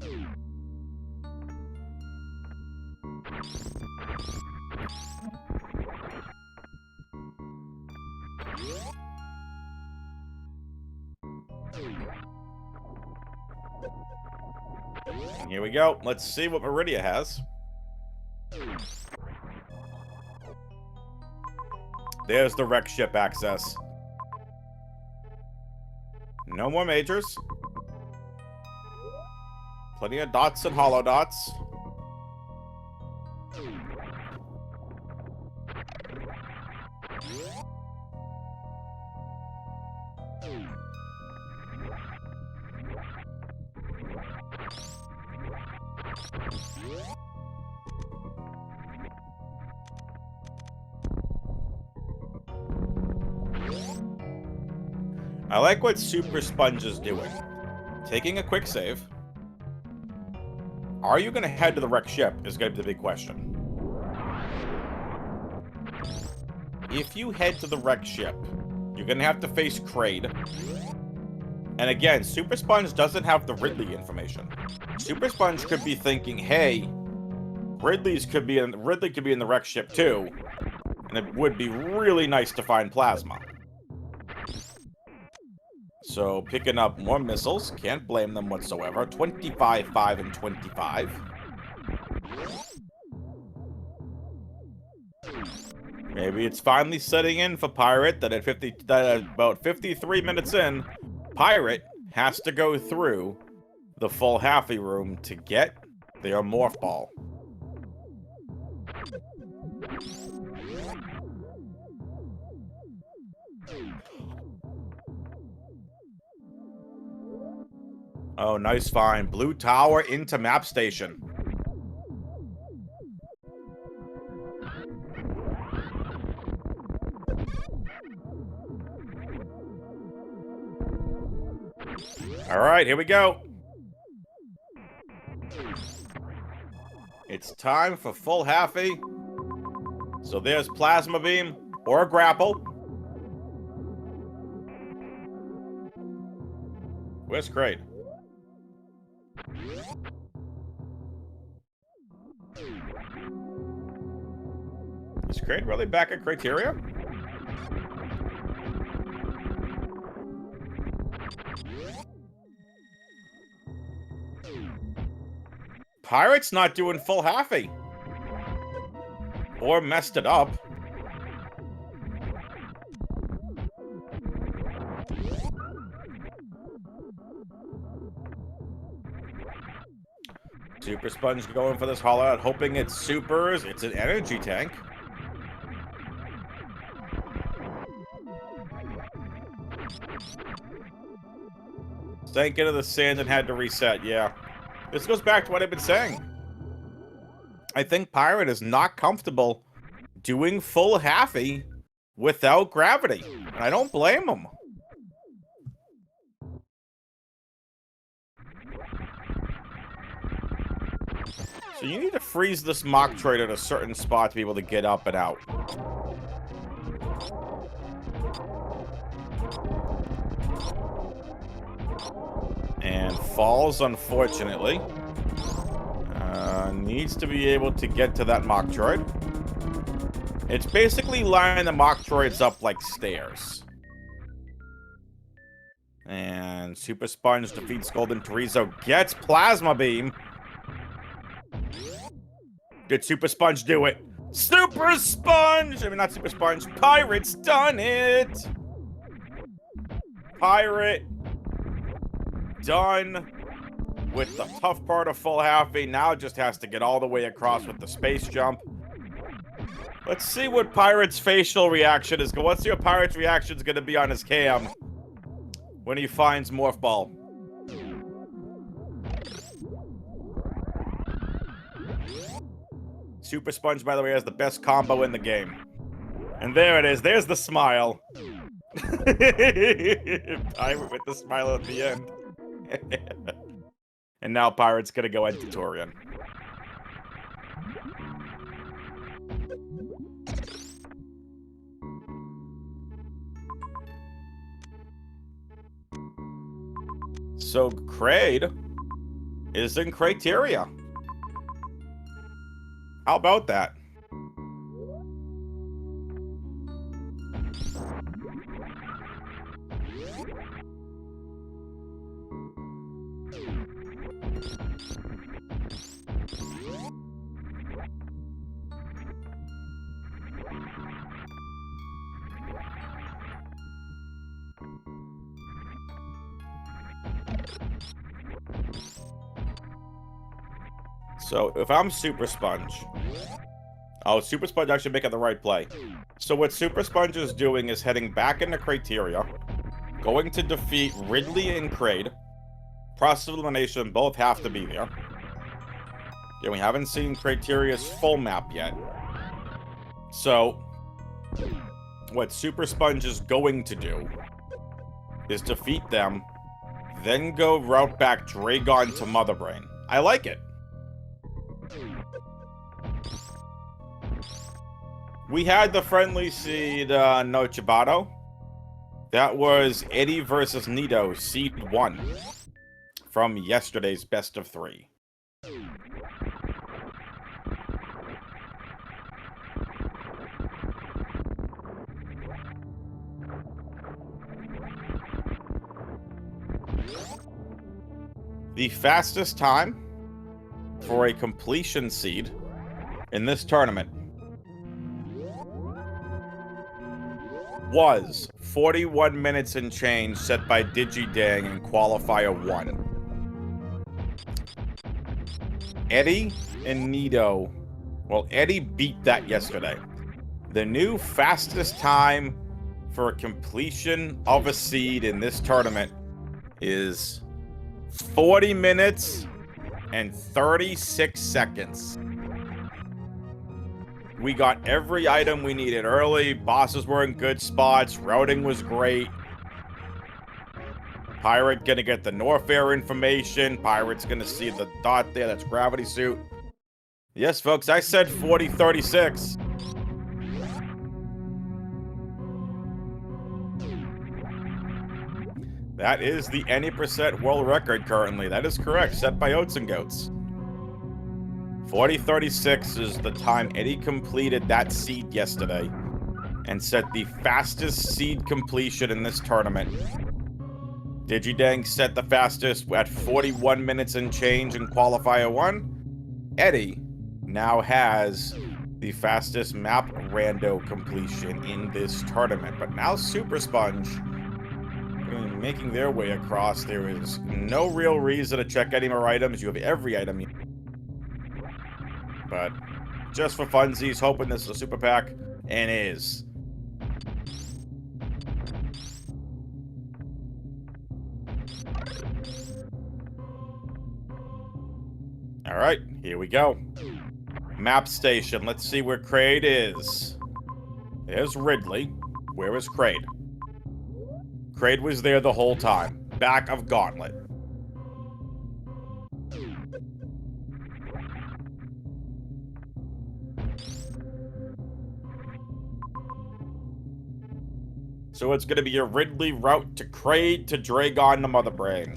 And here we go. Let's see what Meridia has. There's the wreck ship access. No more majors. Plenty of dots and hollow dots. I like what Super Sponge is doing. Taking a quick save. Are you going to head to the wrecked ship is going to be the big question. If you head to the wrecked ship, you're going to have to face Kraid. And again, Super Sponge doesn't have the Ridley information. Super Sponge could be thinking, hey, Ridley could be in the wrecked ship too. And it would be really nice to find plasma. So, picking up more missiles. Can't blame them whatsoever. 25, 5, and 25. Maybe it's finally setting in for Pirate that at about 53 minutes in, Pirate has to go through the full halfy room to get their morph ball. Oh, nice find. Blue tower into map station. All right, here we go. It's time for full halfy. So there's plasma beam or a grapple. Where's Kraid? Is Kraid really back at criteria? Pirate's not doing full halfy. Or messed it up. Super Sponge going for this haul out, hoping it's supers. It's an energy tank. Sank into the sand and had to reset, yeah. This goes back to what I've been saying. I think Pirate is not comfortable doing full halfy without gravity. And I don't blame him. So you need to freeze this mock trade at a certain spot to be able to get up and out. And falls, unfortunately. Needs to be able to get to that mock droid. It's basically lining the mock droids up like stairs. And Super Sponge defeats Golden Chorizo, gets Plasma Beam. Did Super Sponge do it? Super Sponge! I mean, not Super Sponge. Pirate's done it! Pirate done with the tough part of full halfy. Now just has to get all the way across with the space jump. Let's see what Pirate's facial reaction is. Let's see what Pirate's reaction is going to be on his cam when he finds Morph Ball. Super Sponge, by the way, has the best combo in the game. And there it is. There's the smile. Pirate with the smile at the end. And now Pirate's gonna go into Torian. So Kraid is in Criteria. How about that? So, if I'm Super Sponge... Oh, Super Sponge actually making the right play. So what Super Sponge is doing is heading back into Criteria, going to defeat Ridley and Kraid. Process of elimination, both have to be there. Yeah, we haven't seen Criteria's full map yet. So, what Super Sponge is going to do is defeat them, then go route back Dragon to Mother Brain. I like it. We had the friendly seed no Chibato. That was Eddie versus Nito, seed 1 from yesterday's best of 3. The fastest time for a completion seed in this tournament was 41 minutes and change, set by DigiDang in Qualifier 1. Eddie and Nito, well, Eddie beat that yesterday. The new fastest time for a completion of a seed in this tournament is 40 minutes and 36 seconds. We got every item we needed early. Bosses were in good spots. Routing was great. Pirate gonna get the Norfair information. Pirate's gonna see the dot there. That's Gravity Suit. Yes, folks, I said 40-36. That is the any percent world record currently. That is correct, set by Oats and Goats. 40-36 is the time Eddie completed that seed yesterday and set the fastest seed completion in this tournament. DigiDang set the fastest at 41 minutes and change in Qualifier 1. Eddie now has the fastest map rando completion in this tournament. But now Super Sponge making their way across. There is no real reason to check any more items. You have every item. But just for funsies, hoping this is a super pack, and is. All right, here we go. Map station. Let's see where Kraid is. There's Ridley. Where is Kraid? Kraid was there the whole time. Back of Gauntlet. So it's going to be a Ridley route to Kraid to Dragon the Mother Brain.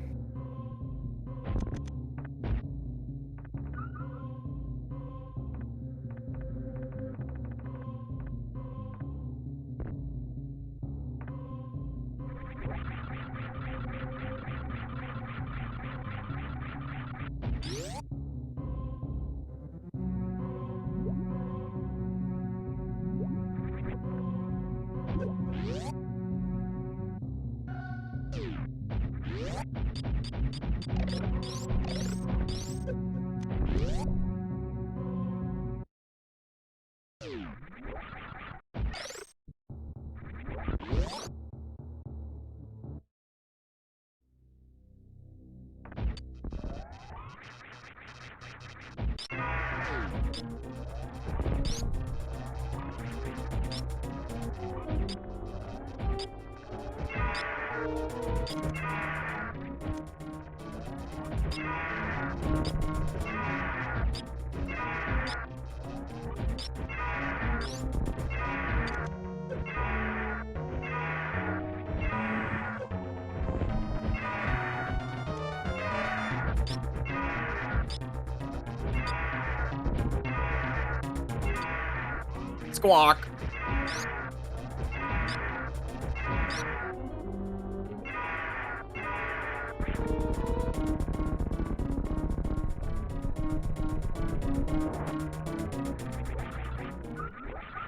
Squawk.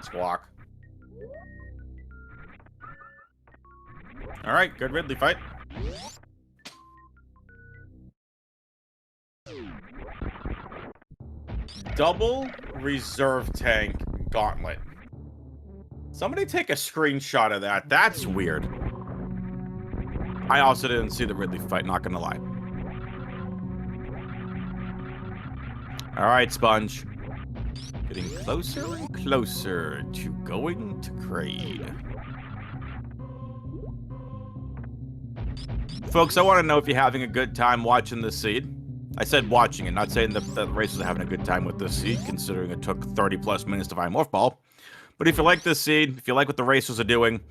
Squawk. All right, good Ridley fight. Double reserve tank gauntlet. Somebody take a screenshot of that. That's weird. I also didn't see the Ridley fight, not gonna lie. All right, Sponge. Getting closer and closer to going to Kraid. Folks, I want to know if you're having a good time watching this seed. I said watching it, not saying that the racers are having a good time with this seed, considering it took 30 plus minutes to find Morph Ball. But if you like this seed, if you like what the racers are doing,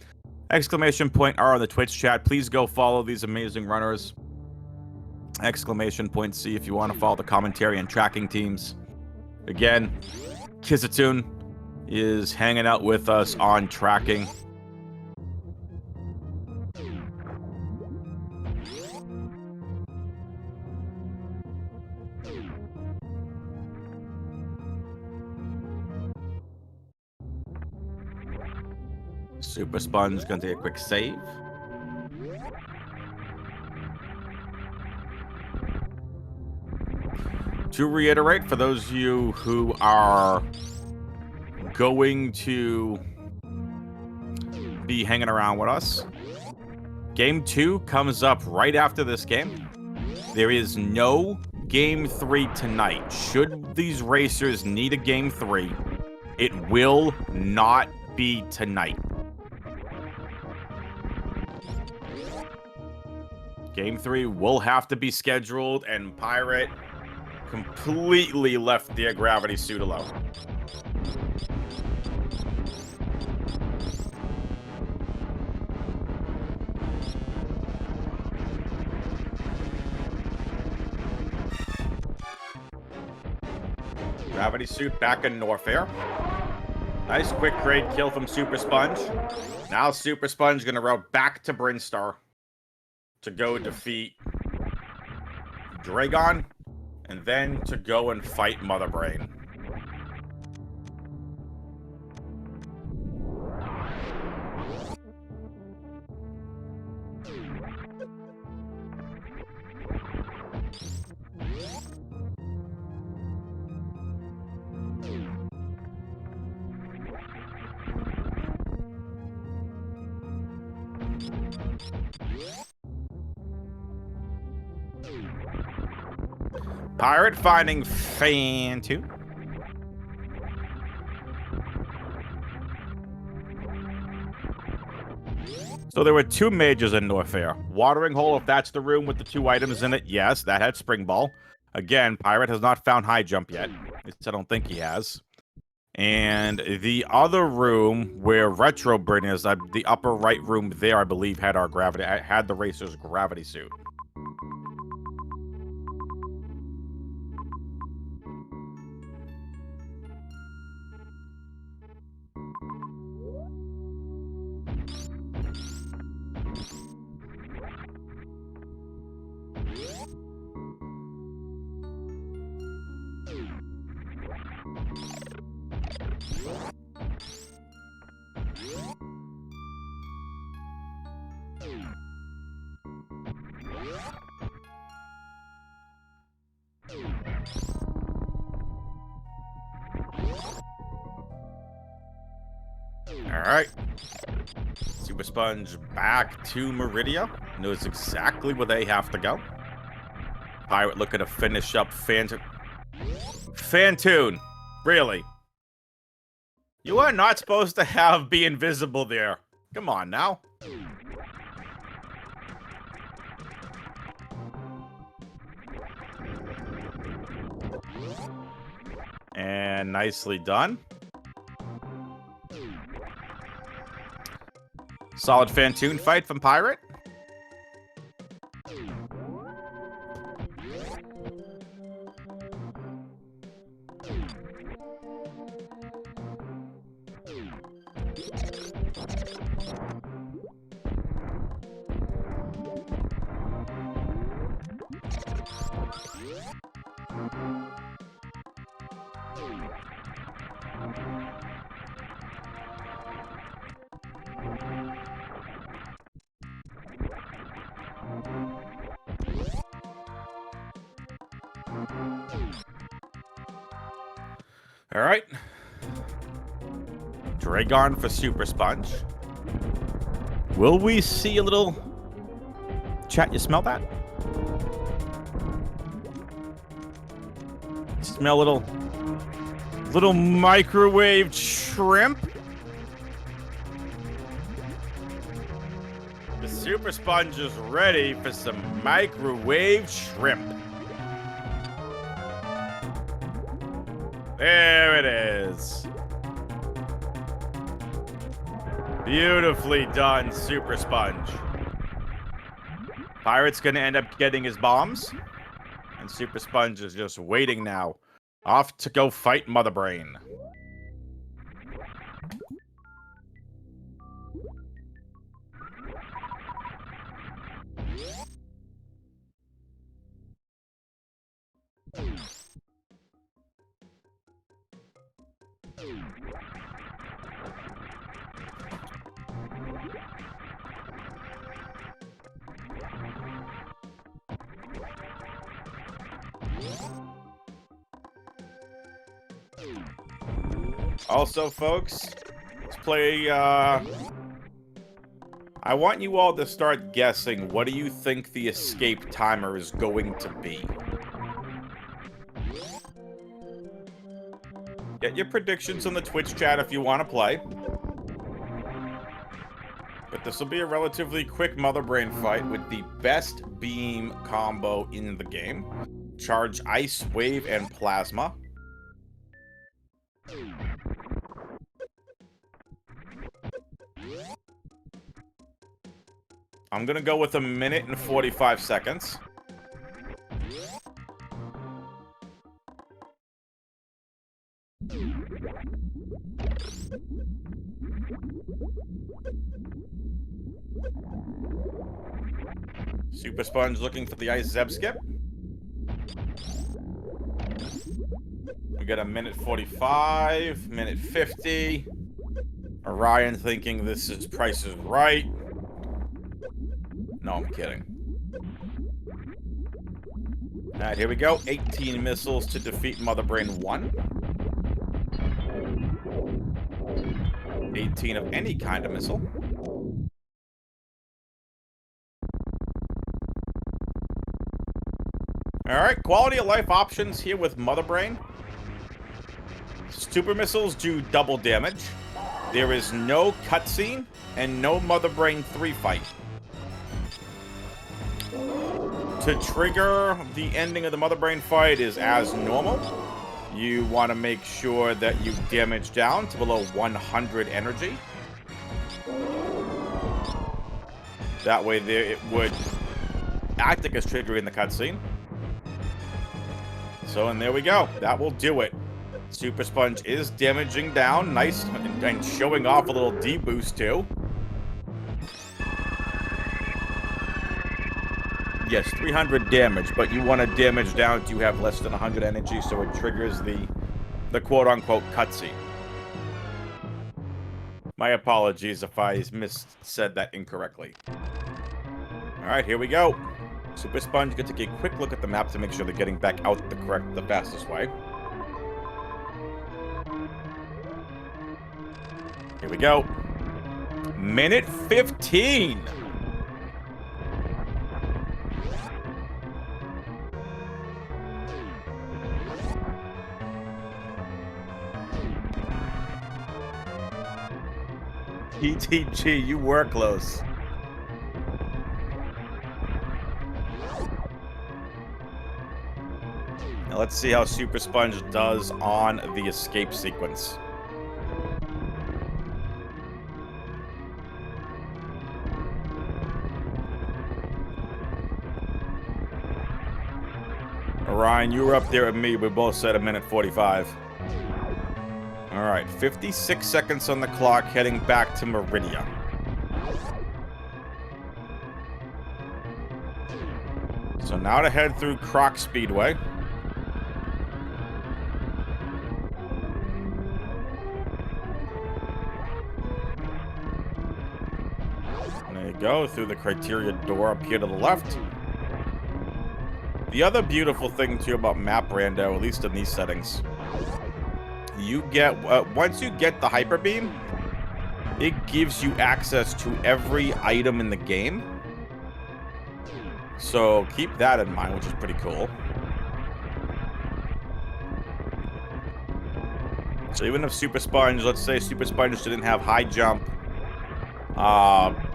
exclamation point R on the Twitch chat. Please go follow these amazing runners. Exclamation point C if you want to follow the commentary and tracking teams. Again, Kizatoon is hanging out with us on tracking. Super Sponge is going to take a quick save. To reiterate, for those of you who are going to be hanging around with us, Game 2 comes up right after this game. There is no Game 3 tonight. Should these racers need a Game 3, it will not be tonight. Game 3 will have to be scheduled, and Pirate completely left their gravity suit alone. Gravity suit back in Norfair. Nice quick Kraid kill from Super Sponge. Now Super Sponge gonna route back to Brinstar to go defeat Dragon, and then to go and fight Mother Brain. Pirate finding Fan 2. So there were 2 majors in Norfair. Watering hole, if that's the room with the 2 items in it, yes, that had spring ball. Again, Pirate has not found high jump yet. At least I don't think he has. And the other room where Retrobrin is, the upper right room there, I believe, had the racer's gravity suit. Alright. Super Sponge back to Meridia. Knows exactly where they have to go. Pirate looking to finish up Fantoon. Really? You are not supposed to be invisible there. Come on now. And nicely done. Solid Fantoon fight from Pirate. All right. Dragon for Super Sponge. Will we see a little... Chat, you smell that? Smell a little microwave shrimp? The Super Sponge is ready for some microwave shrimp. There it is. Beautifully done, Super Sponge. Pirate's gonna end up getting his bombs. And Super Sponge is just waiting now. Off to go fight Mother Brain. Also, folks, let's play, I want you all to start guessing, what do you think the escape timer is going to be? Get your predictions on the Twitch chat if you want to play. But this will be a relatively quick Mother Brain fight with the best beam combo in the game. Charge Ice, Wave, and Plasma. I'm gonna go with 1 minute and 45 seconds. Super Sponge looking for the Ice Zeb Skip. We got 1 minute 45, minute 50. Orion thinking this is Price is Right. No, I'm kidding. Alright, here we go. 18 missiles to defeat Mother Brain 1. 18 of any kind of missile. Alright, quality of life options here with Mother Brain. Super missiles do double damage. There is no cutscene and no Mother Brain 3 fight. To trigger the ending of the Mother Brain fight is as normal. You want to make sure that you damage down to below 100 energy. That way it would act like it's triggering the cutscene. So, and there we go. That will do it. Super Sponge is damaging down. Nice. And showing off a little D-boost, too. Yes, 300 damage, but you want to damage down to have less than 100 energy, so it triggers the quote-unquote cutscene. My apologies if I said that incorrectly. Alright, here we go. Super Sponge can take a quick look at the map to make sure they're getting back out the fastest way. Here we go. Minute 15. PTG, you were close. Now let's see how Super Sponge does on the escape sequence. Ryan, you were up there with me. We both said 1:45. Alright, 56 seconds on the clock, heading back to Meridia. So now to head through Croc Speedway. There you go, through the criteria door up here to the left. The other beautiful thing, too, about Map Rando, at least in these settings, you get, once you get the Hyper Beam, it gives you access to every item in the game. So keep that in mind, which is pretty cool. So even if Super Sponge, let's say Super Sponge didn't have high jump,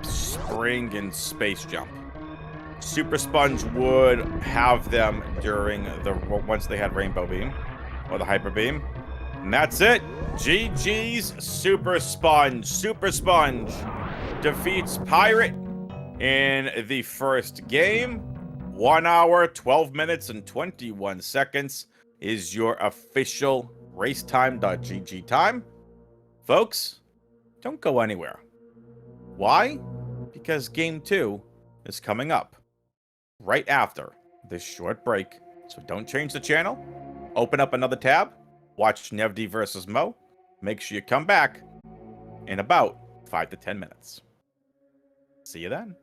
spring, and space jump, Super Sponge would have them during once they had Rainbow Beam or the Hyper Beam. And that's it. GG's Super Sponge. Super Sponge defeats Pirate in the first game. 1 hour, 12 minutes, and 21 seconds is your official racetime.gg time. Folks, don't go anywhere. Why? Because Game 2 is coming up right after this short break. So don't change the channel. Open up another tab. Watch Nevd versus Mo. Make sure you come back in about 5 to 10 minutes. See you then.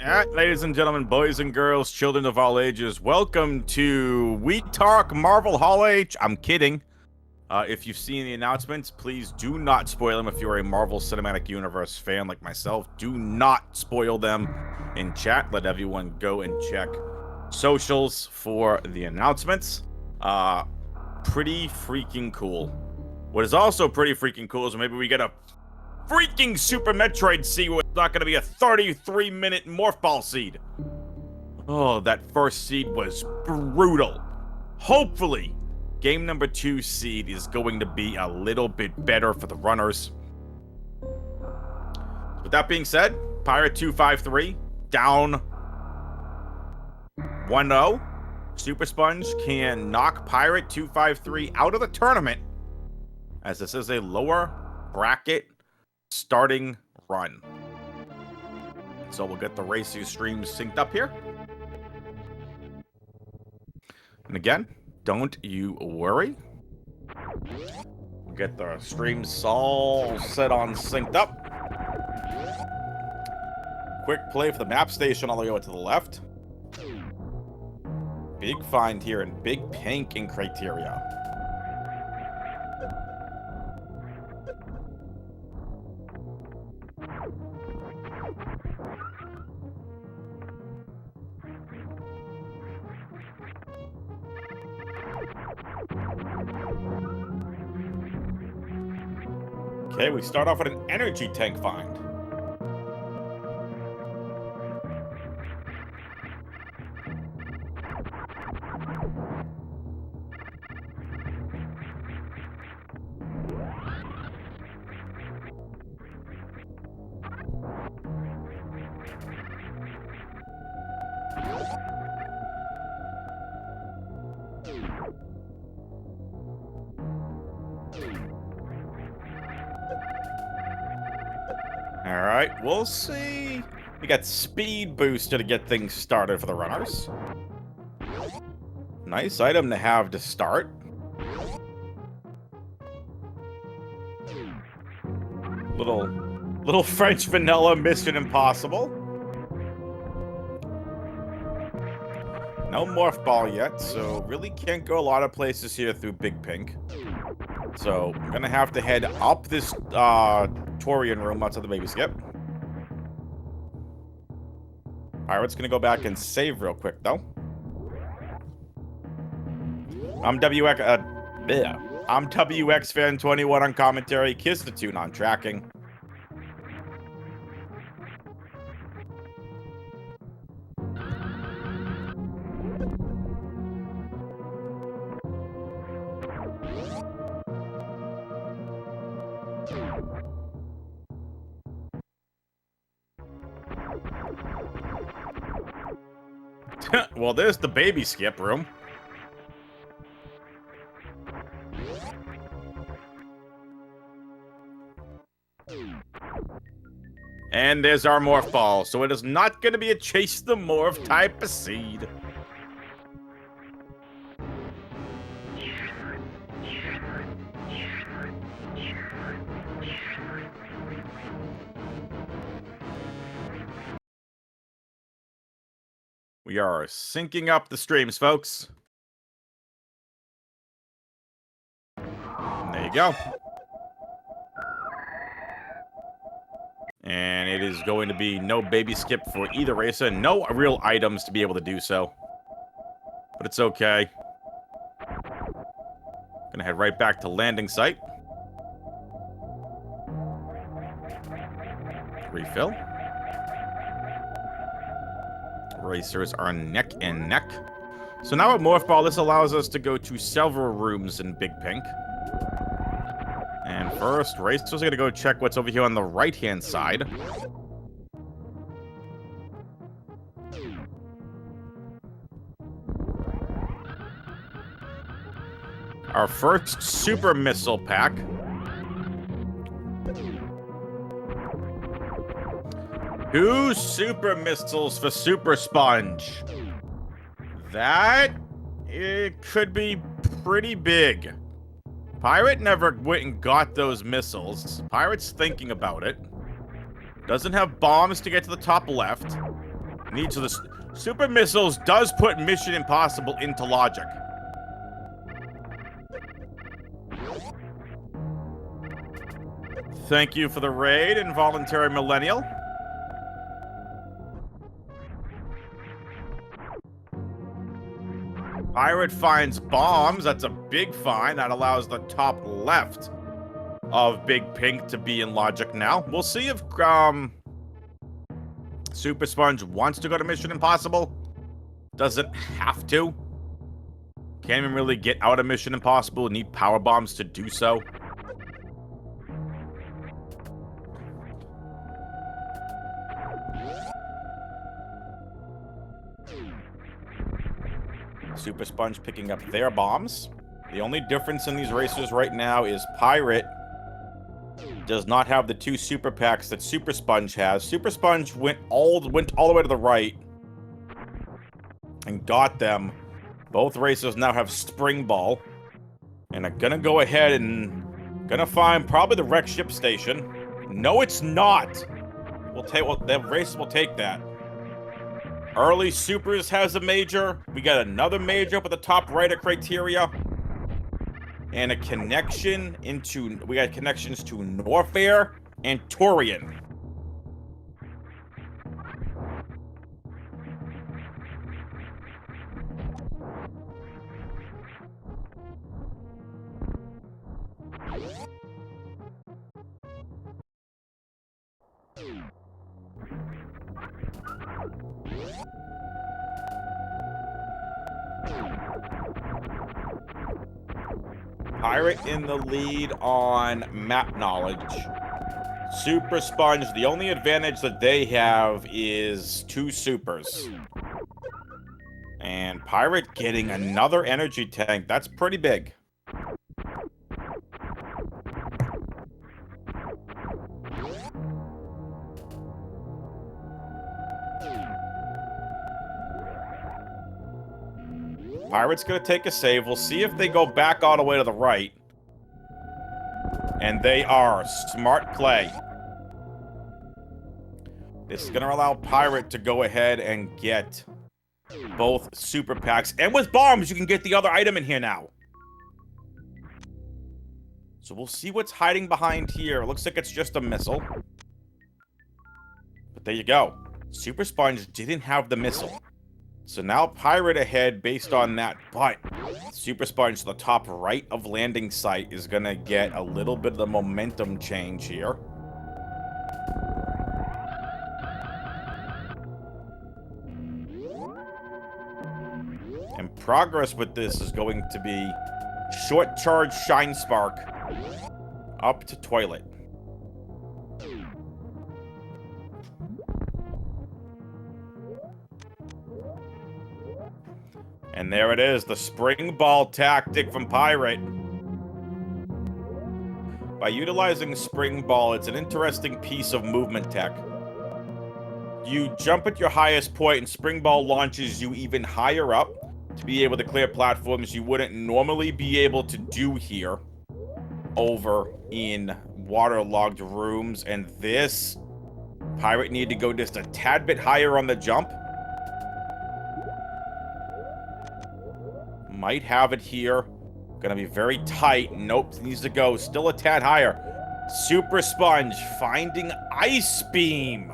Alright, ladies and gentlemen, boys and girls, children of all ages, welcome to We Talk Marvel Hall H. I'm kidding. If you've seen the announcements, please do not spoil them if you're a Marvel Cinematic Universe fan like myself. Do not spoil them in chat. Let everyone go and check socials for the announcements. Pretty freaking cool. What is also pretty freaking cool is maybe we get a freaking Super Metroid seed where it's not going to be a 33-minute Morph Ball seed. Oh, that first seed was brutal. Hopefully, game number 2 seed is going to be a little bit better for the runners. With that being said, pirate253 down 1-0. Super Sponge can knock pirate253 out of the tournament, as this is a lower bracket starting run. So we'll get the racing streams synced up here. And again, don't you worry. We'll get the streams all set on synced up. Quick play for the map station all the way over to the left. Big find here and big pink in criteria. Okay, we start off with an energy tank find. Alright, we'll see. We got speed booster to get things started for the runners. Nice item to have to start. Little French vanilla Mission Impossible. No morph ball yet, so really can't go a lot of places here through Big Pink. So I'm gonna have to head up this Torian room outside the baby skip. Pirate's gonna go back and save real quick though. I'm WX Fan 21 on commentary, Kiss the Tune on tracking. Well, there's the baby skip room. And there's our morph ball, so it is not going to be a chase the morph type of seed. We are syncing up the streams, folks. There you go. And it is going to be no baby skip for either racer. No real items to be able to do so. But it's okay. Gonna head right back to landing site. Refill. Racers are neck and neck. So now with Morph Ball, this allows us to go to several rooms in Big Pink. And first, Racers are going to go check what's over here on the right-hand side. Our first super missile pack. Two super missiles for Super Sponge. That, it could be pretty big. Pirate never went and got those missiles. Pirate's thinking about it. Doesn't have bombs to get to the top left. Needs to the super missiles does put Mission Impossible into logic. Thank you for the raid, Involuntary Millennial. Pirate finds bombs. That's a big find. That allows the top left of Big Pink to be in logic now. We'll see if Super Sponge wants to go to Mission Impossible. Doesn't have to. Can't even really get out of Mission Impossible. Need power bombs to do so. Super Sponge picking up their bombs. The only difference in these racers right now is Pirate does not have the two super packs that Super Sponge has. Super Sponge went all the way to the right and got them. Both racers now have Spring Ball and are gonna go ahead and gonna find probably the wreck ship station. No, it's not. The race will take that. Early Supers has a major. We got another major up at the top right of criteria. And a connection into... We got connections to Norfair and Torian. Pirate in the lead on map knowledge. Super Sponge, the only advantage that they have is 2 supers. And Pirate getting another energy tank. That's pretty big. Pirate's gonna take a save. We'll see if they go back all the way to the right. And they are. Smart play. This is gonna allow Pirate to go ahead and get both super packs. And with bombs, you can get the other item in here now. So we'll see what's hiding behind here. It looks like it's just a missile. But there you go. Super Sponge didn't have the missile. So now Pirate ahead based on that, but Super Sponge, the top right of landing site, is going to get a little bit of the momentum change here. And progress with this is going to be short charge Shine Spark up to toilet. And there it is, the spring ball tactic from Pirate. By utilizing spring ball, it's an interesting piece of movement tech. You jump at your highest point and spring ball launches you even higher up to be able to clear platforms you wouldn't normally be able to do here over in waterlogged rooms. And this, Pirate needed to go just a tad bit higher on the jump. Might have it here. Gonna be very tight. Nope, needs to go still a tad higher. Super Sponge finding Ice Beam.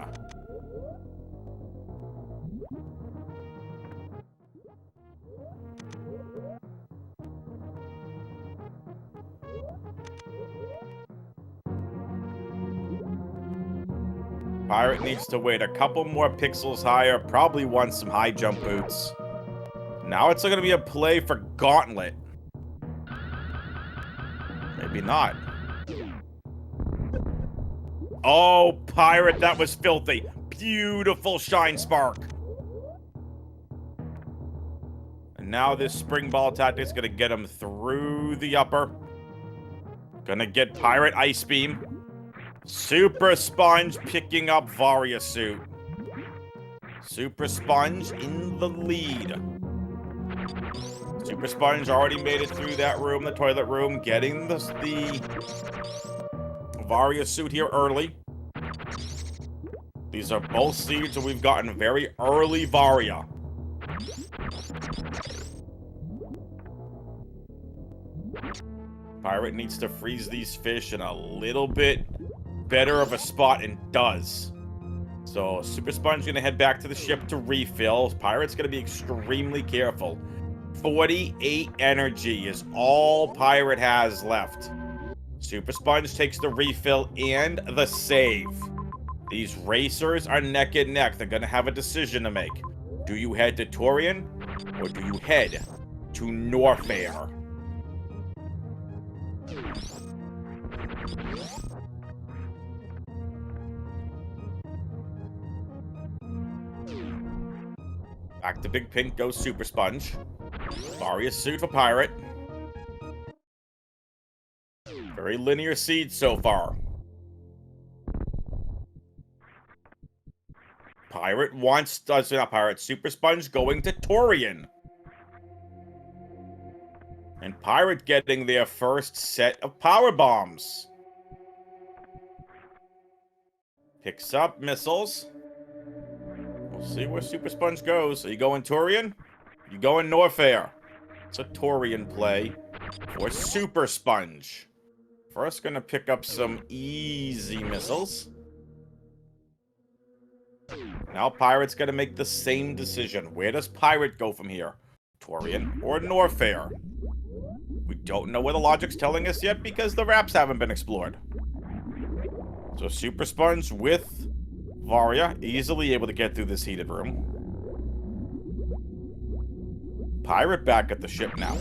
Pirate needs to wait a couple more pixels higher. Probably wants some high jump boots. Now it's going to be a play for Gauntlet. Maybe not. Oh, Pirate, that was filthy. Beautiful Shine Spark. And now this spring ball tactic is going to get him through the upper. Gonna get Pirate Ice Beam. Super Sponge picking up Varia Suit. Super Sponge in the lead. Super Sponge already made it through that room, the toilet room, getting the Varia Suit here early. These are both seeds, and we've gotten very early Varia. Pirate needs to freeze these fish in a little bit better of a spot, and does. So Super Sponge gonna head back to the ship to refill. Pirate's gonna be extremely careful. 48 energy is all Pirate has left. Super Sponge takes the refill and the save. These racers are neck and neck. They're gonna have a decision to make. Do you head to Torian, or do you head to Norfair? Back to Big Pink goes Super Sponge. Varia Suit for Pirate. Very linear seed so far. Pirate wants, not Pirate, Super Sponge going to Torian. And Pirate getting their first set of power bombs. Picks up missiles. We'll see where Super Sponge goes. Are you going Torian? You going Norfair? It's a Torian play for Super Sponge. First, gonna pick up some easy missiles. Now Pirate's gonna make the same decision. Where does Pirate go from here? Torian or Norfair? We don't know where the logic's telling us yet because the wraps haven't been explored. So Super Sponge with Varya, easily able to get through this heated room. Pirate back at the ship now.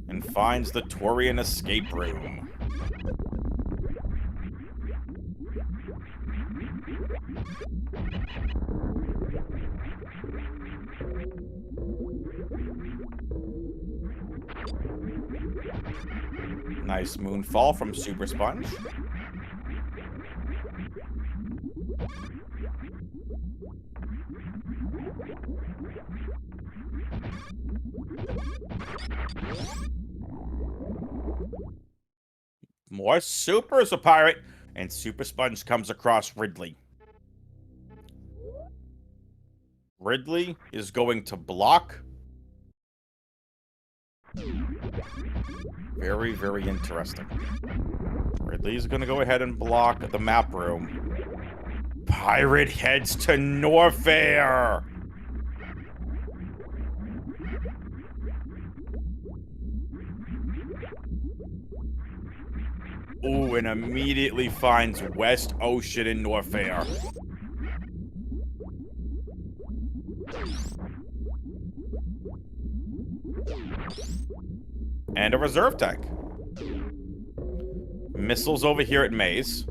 And finds the Torian escape room. Nice moonfall from Super Sponge. More supers, a pirate, and Super Sponge comes across Ridley. Ridley is going to block. Very, very interesting. Ridley's going to go ahead and block the map room. Pirate heads to Norfair. Ooh, and immediately finds West Ocean in Norfair. And a reserve tank. Missiles over here at Maze.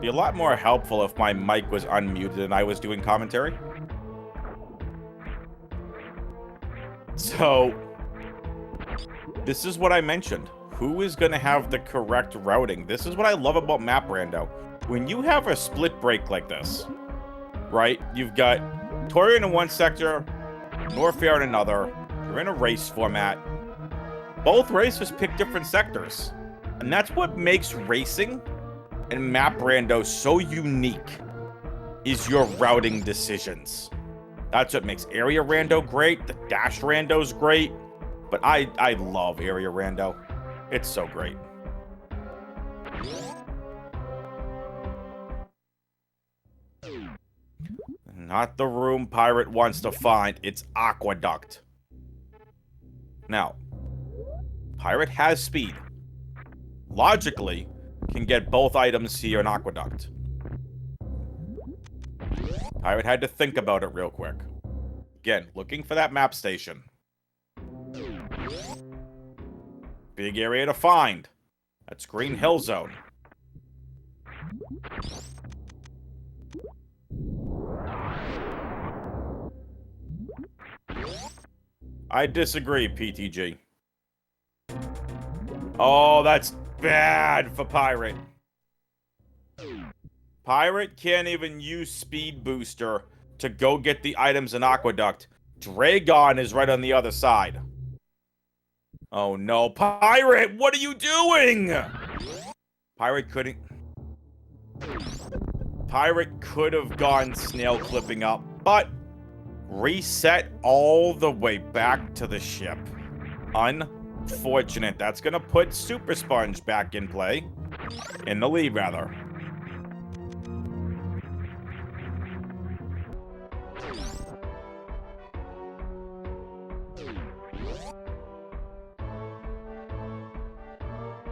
Be a lot more helpful if my mic was unmuted and I was doing commentary. So, this is what I mentioned. Who is going to have the correct routing? This is what I love about Map Rando. When you have a split break like this, right? You've got Torian in one sector, Norfair in another. You're in a race format. Both races pick different sectors. And that's what makes racing and Map Rando so unique, is your routing decisions. That's what makes Area Rando great. The Dash Rando's great. But I love Area Rando. It's so great. Not the room Pirate wants to find. It's Aqueduct. Now, Pirate has speed. Logically, can get both items here in Aqueduct. Pirate had to think about it real quick. Again, looking for that map station. Big area to find. That's Green Hill Zone. I disagree, PTG. Oh, that's bad for Pirate. Pirate can't even use Speed Booster to go get the items in Aqueduct. Dragon is right on the other side. Oh no, Pirate, what are you doing? Pirate could have gone snail clipping up, but reset all the way back to the ship. Unfortunate. That's gonna put Super Sponge back in play. In the lead, rather.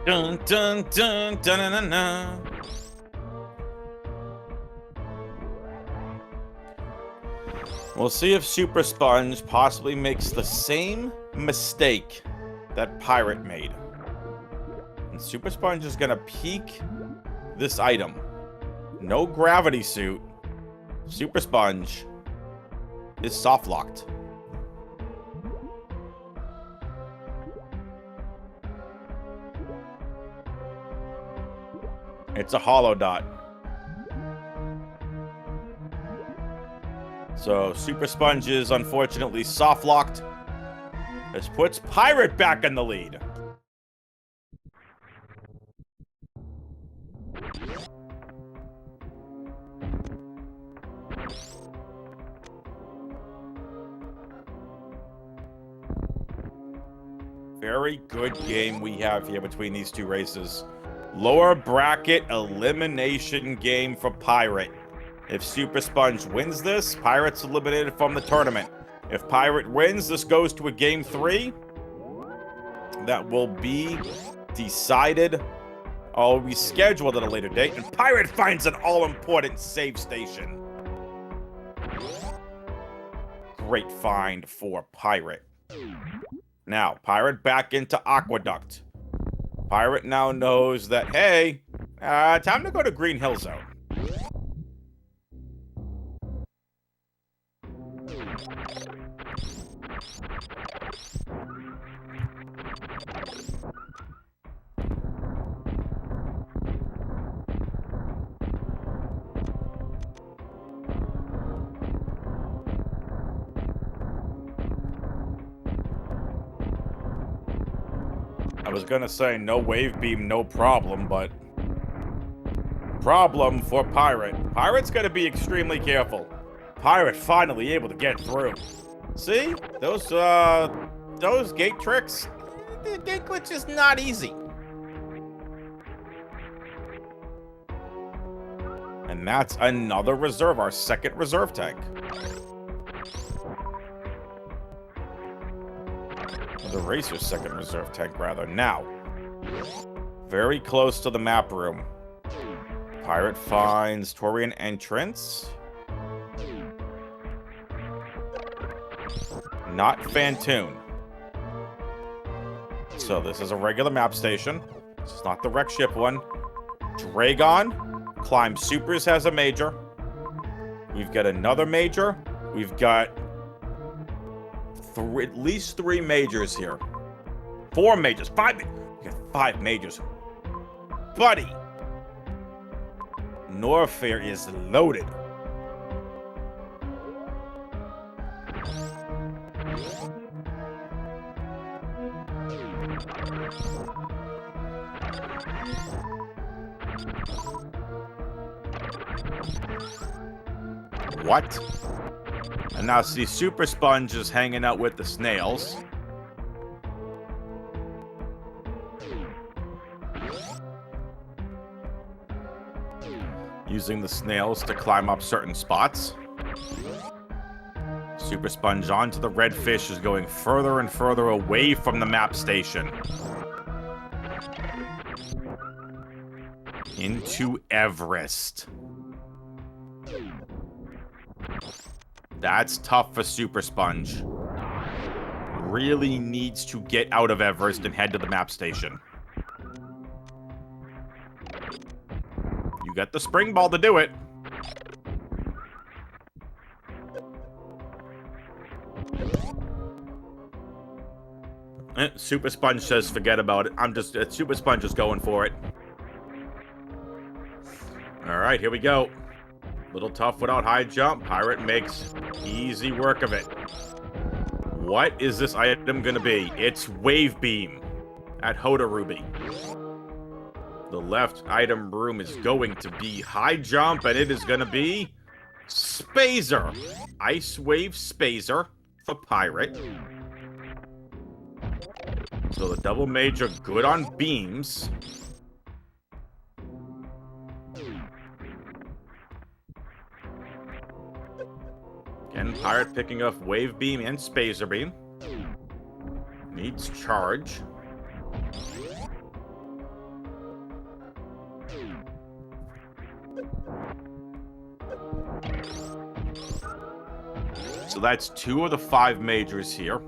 Dun dun dun dun dun dun dun. We'll see if Super Sponge possibly makes the same mistake that Pirate made. And Super Sponge is gonna peek this item. No gravity suit. Super Sponge is soft locked. It's a hollow dot. So Super Sponge is unfortunately soft locked. This puts Pirate back in the lead. Very good game we have here between these two races. Lower bracket elimination game for Pirate. If Super Sponge wins this, Pirate's eliminated from the tournament. If Pirate wins, this goes to a game 3 that will be decided or rescheduled at a later date, and Pirate finds an all-important save station. Great find for Pirate. Now, Pirate back into Aqueduct. Pirate now knows that, hey, time to go to Green Hill Zone. I was gonna say no wave beam, no problem, but problem for Pirate. Pirate's gonna be extremely careful. Pirate finally able to get through. See? Those gate tricks, the gate glitch is not easy. And that's another reserve, our second reserve tank. The racer's second reserve tank, rather. Now, very close to the map room. Pirate finds Torian entrance. Not Fantoon. So this is a regular map station. This is not the wreck ship one. Dragon. Climb Supers has a major. We've got another major. We've got at least 3 majors here. 4 majors. 5. We got 5 majors. Buddy. Norfair is loaded. What? And now see, Super Sponge is hanging out with the snails. Using the snails to climb up certain spots. Super Sponge onto the red fish is going further and further away from the map station. Into Everest. That's tough for Super Sponge. Really needs to get out of Everest and head to the map station. You got the spring ball to do it. Super Sponge says forget about it. Super Sponge is going for it. Alright, here we go. Little tough without high jump. Pirate makes easy work of it. What is this item gonna be? It's Wave Beam at Hoda Ruby. The left item room is going to be high jump, and it is gonna be Spazer. Ice Wave Spazer for Pirate. So the double major good on beams. Again, Pirate picking up Wave Beam and Spazer Beam. Needs charge. So that's 2 of the 5 majors here.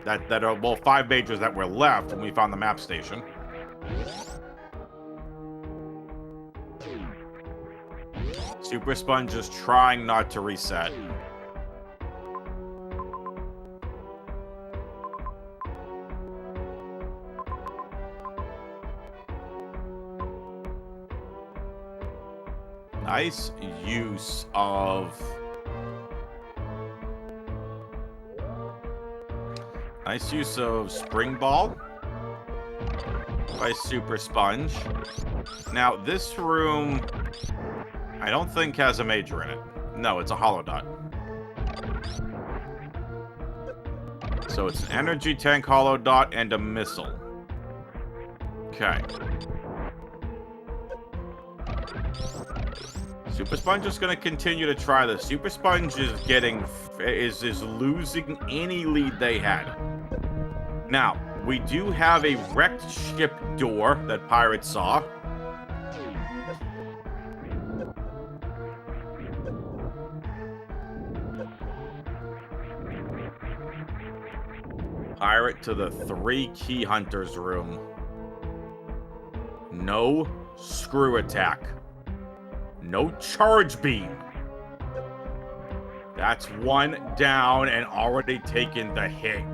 That are, well, 5 majors that were left when we found the map station. Super Sponge is trying not to reset. Nice use of... Nice use of Spring Ball by Super Sponge. Now, this room, I don't think has a major in it. No, it's a hollow dot. So it's an energy tank hollow dot and a missile. Okay. Super Sponge is going to continue to try this. Super Sponge is losing any lead they had. Now, we do have a wrecked ship door that Pirate saw. Pirate to the 3 key hunters room. No screw attack. No charge beam. That's 1 down and already taken the hit.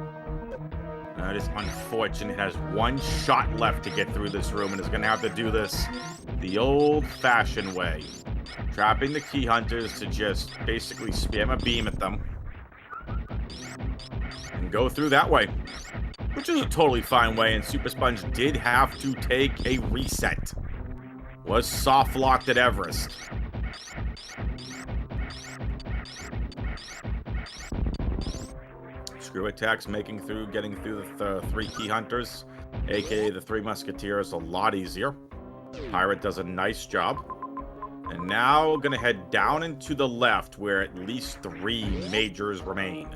That is unfortunate. It has 1 shot left to get through this room and is going to have to do this the old-fashioned way. Trapping the key hunters to just basically spam a beam at them. And go through that way. Which is a totally fine way, and Super Sponge did have to take a reset. Was soft-locked at Everest. Screw attacks getting through the 3 key hunters, aka the 3 musketeers, a lot easier. Pirate does a nice job. And now gonna head down and to the left where at least 3 majors remain.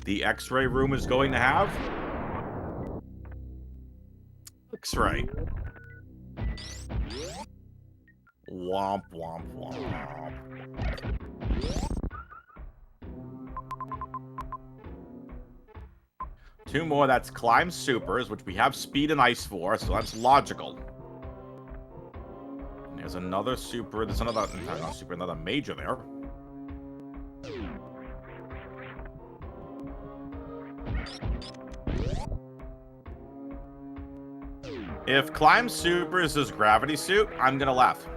The X-ray room is going to have X-ray. Womp, womp, womp. Two more, that's Climb Supers, which we have Speed and Ice for, so that's logical. And there's another super, another major there. If Climb Supers is Gravity Suit, I'm gonna laugh.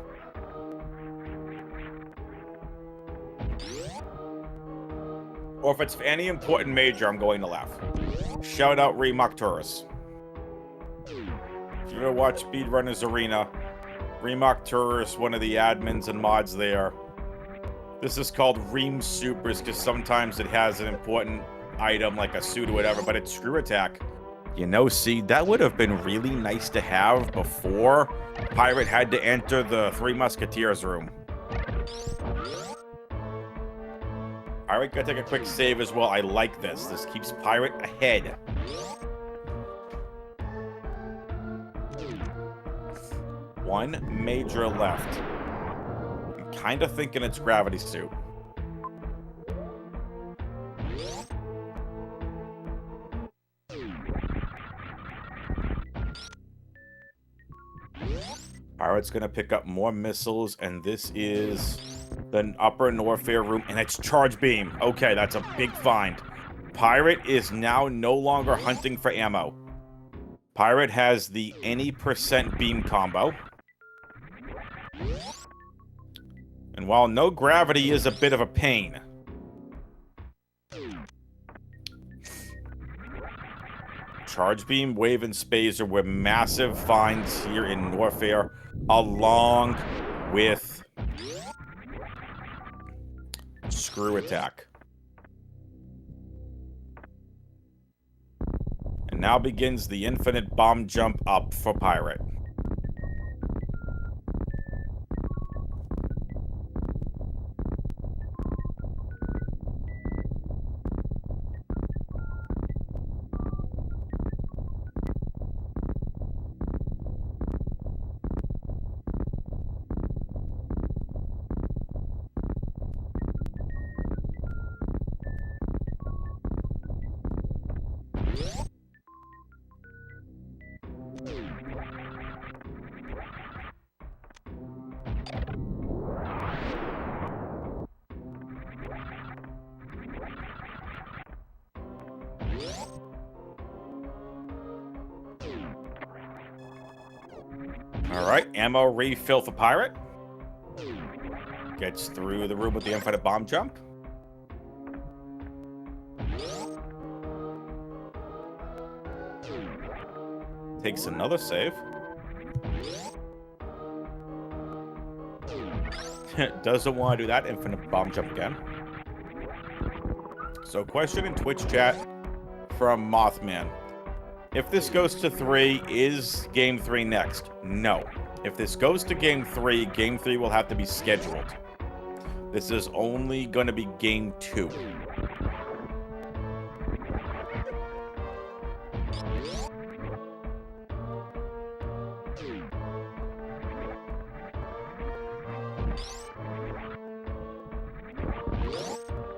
Or if it's any important major, I'm going to laugh. Shout out Remock Tourist. If you ever watch Speedrunners Arena, Remock Tourist, one of the admins and mods there. This is called Ream Supers because sometimes it has an important item like a suit or whatever, but it's Screw Attack. You know, see, that would have been really nice to have before Pirate had to enter the 3 Musketeers room. Pirate gonna take a quick save as well. I like this. This keeps Pirate ahead. One major left. I'm kind of thinking it's Gravity Suit. Pirate's gonna pick up more missiles, and this is the upper Norfair room, and it's Charge Beam. Okay, that's a big find. Pirate is now no longer hunting for ammo. Pirate has the any % beam combo. And while no gravity is a bit of a pain, Charge Beam, Wave, and Spazer were massive finds here in Norfair, along with Screw Attack. And now begins the infinite bomb jump up for Pirate. All right, ammo refill for pirate. Gets through the room with the infinite bomb jump. Takes another save. Doesn't want to do that infinite bomb jump again. So question in Twitch chat from Mothman. If this goes to 3, is Game 3 next? No. If this goes to Game 3, Game 3 will have to be scheduled. This is only going to be Game 2.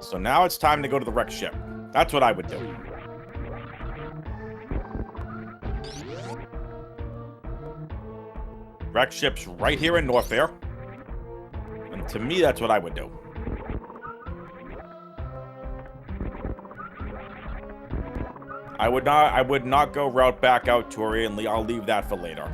So now it's time to go to the wreck ship. That's what I would do. Wreck ship's right here in Norfair. And to me, that's what I would do. I would not go route back out to her, and I'll leave that for later.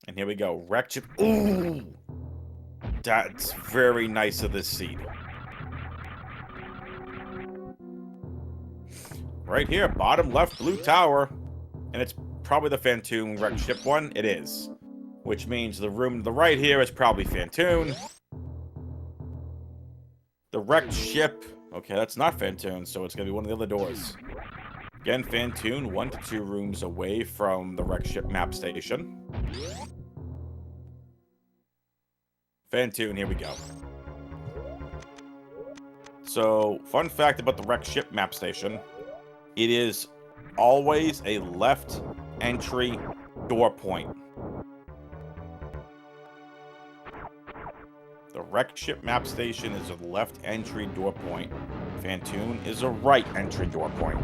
And here we go. Wreck ship. Ooh! That's very nice of this seat. Right here, bottom left blue tower. And it's probably the Fantoon wreck ship one. It is. Which means the room to the right here is probably Fantoon. The wrecked ship. Okay, that's not Fantoon, so it's going to be one of the other doors. Again, Fantoon, 1 to 2 rooms away from the wreck ship map station. Fantoon, here we go. So, fun fact about the wreck ship map station. It is always a left entry door point. The wreck ship map station is a left entry door point. Fantoon is a right entry door point.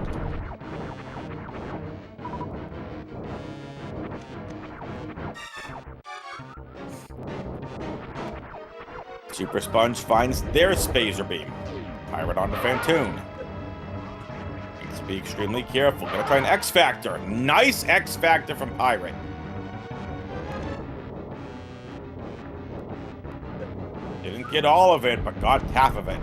Super Sponge finds their Spazer Beam. Pirate on the Fantoon. Needs to be extremely careful. Gonna try an X Factor. Nice X Factor from Pirate. Didn't get all of it, but got half of it.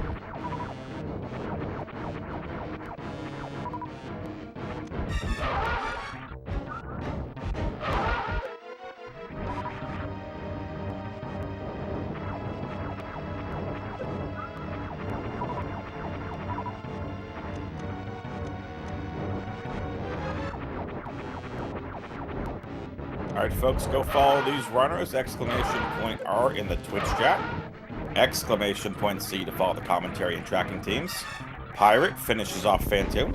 Alright, folks, go follow these runners. Exclamation point R in the Twitch chat. Exclamation point C to follow the commentary and tracking teams. Pirate finishes off Fantoon.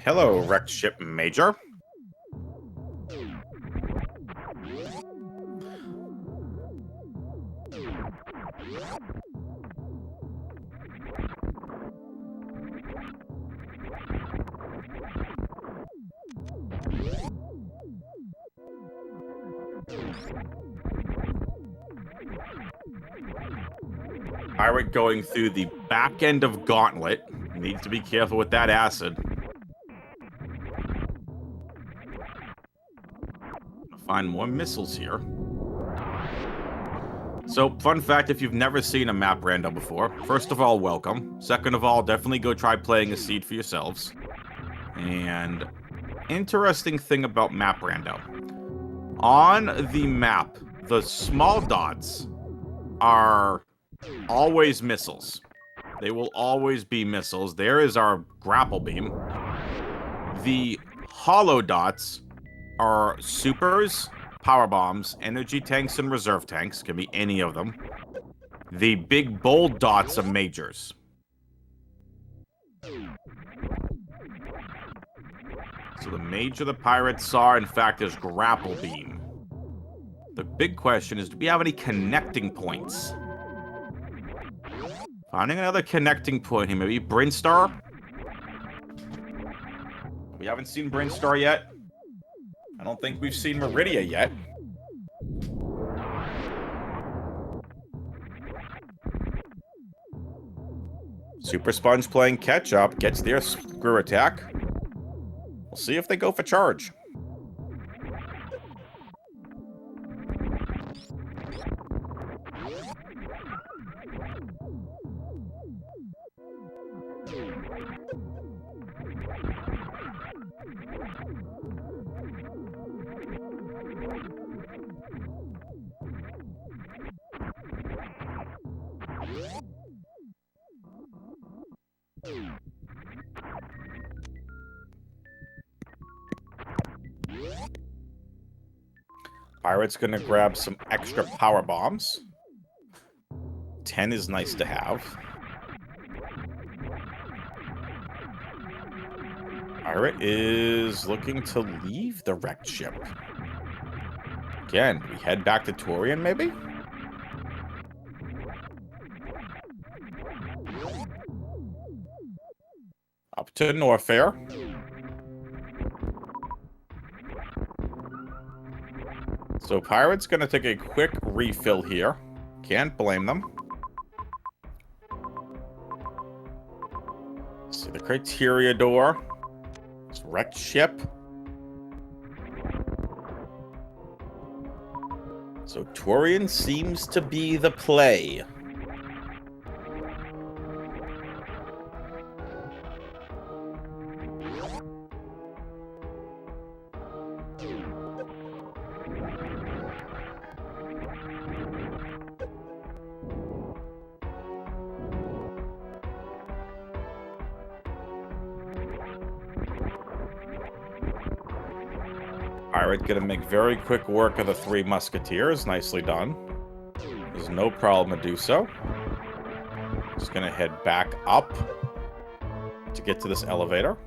Hello, wrecked ship Major. Pirate going through the back end of Gauntlet. Needs to be careful with that acid. Find more missiles here. So, fun fact, if you've never seen a map rando before, first of all, welcome. Second of all, definitely go try playing a seed for yourselves. And interesting thing about map rando. On the map, the small dots are always missiles. They will always be missiles. There is our grapple beam. The hollow dots are supers, power bombs, energy tanks, and reserve tanks. Can be any of them. The big bold dots are majors. So the major the pirates are, in fact, is grapple beam. The big question is, do we have any connecting points? Finding another connecting point here. Maybe Brinstar? We haven't seen Brinstar yet. I don't think we've seen Meridia yet. Super Sponge playing catch-up. Gets their screw attack. We'll see if they go for charge. Pirate's gonna grab some extra power bombs. 10 is nice to have. Pirate is looking to leave the wrecked ship. Again, we head back to Torian, maybe? Up to Norfair. So Pirate's gonna take a quick refill here. Can't blame them. See the criteria door. It's wrecked ship. So Torian seems to be the play. Pirate gonna make very quick work of the three musketeers. Nicely done. There's no problem to do so. Just gonna head back up to get to this elevator.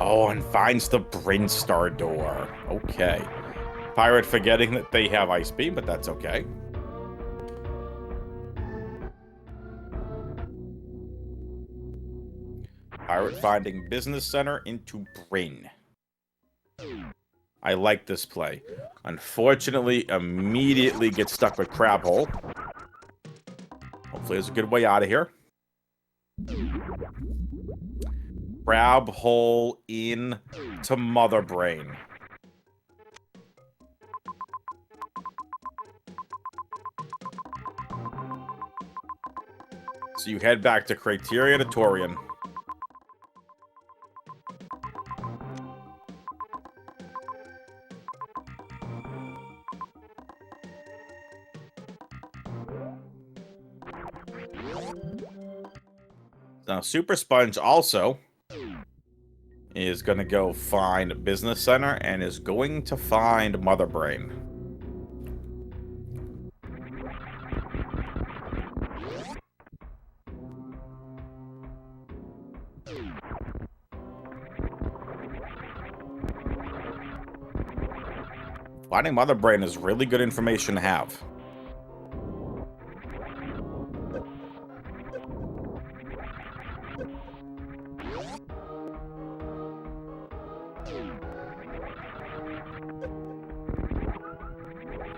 Oh, and finds the Brinstar door. Okay. Pirate forgetting that they have Ice Beam, but that's okay. Pirate finding Business Center into Bryn. I like this play. Unfortunately, immediately gets stuck with Crab Hole. Hopefully there's a good way out of here. Crab Hole in to Mother Brain. So you head back to Criteria to Torian. Now, Super Sponge also is going to go find Business Center and is going to find Mother Brain. Finding Mother Brain is really good information to have.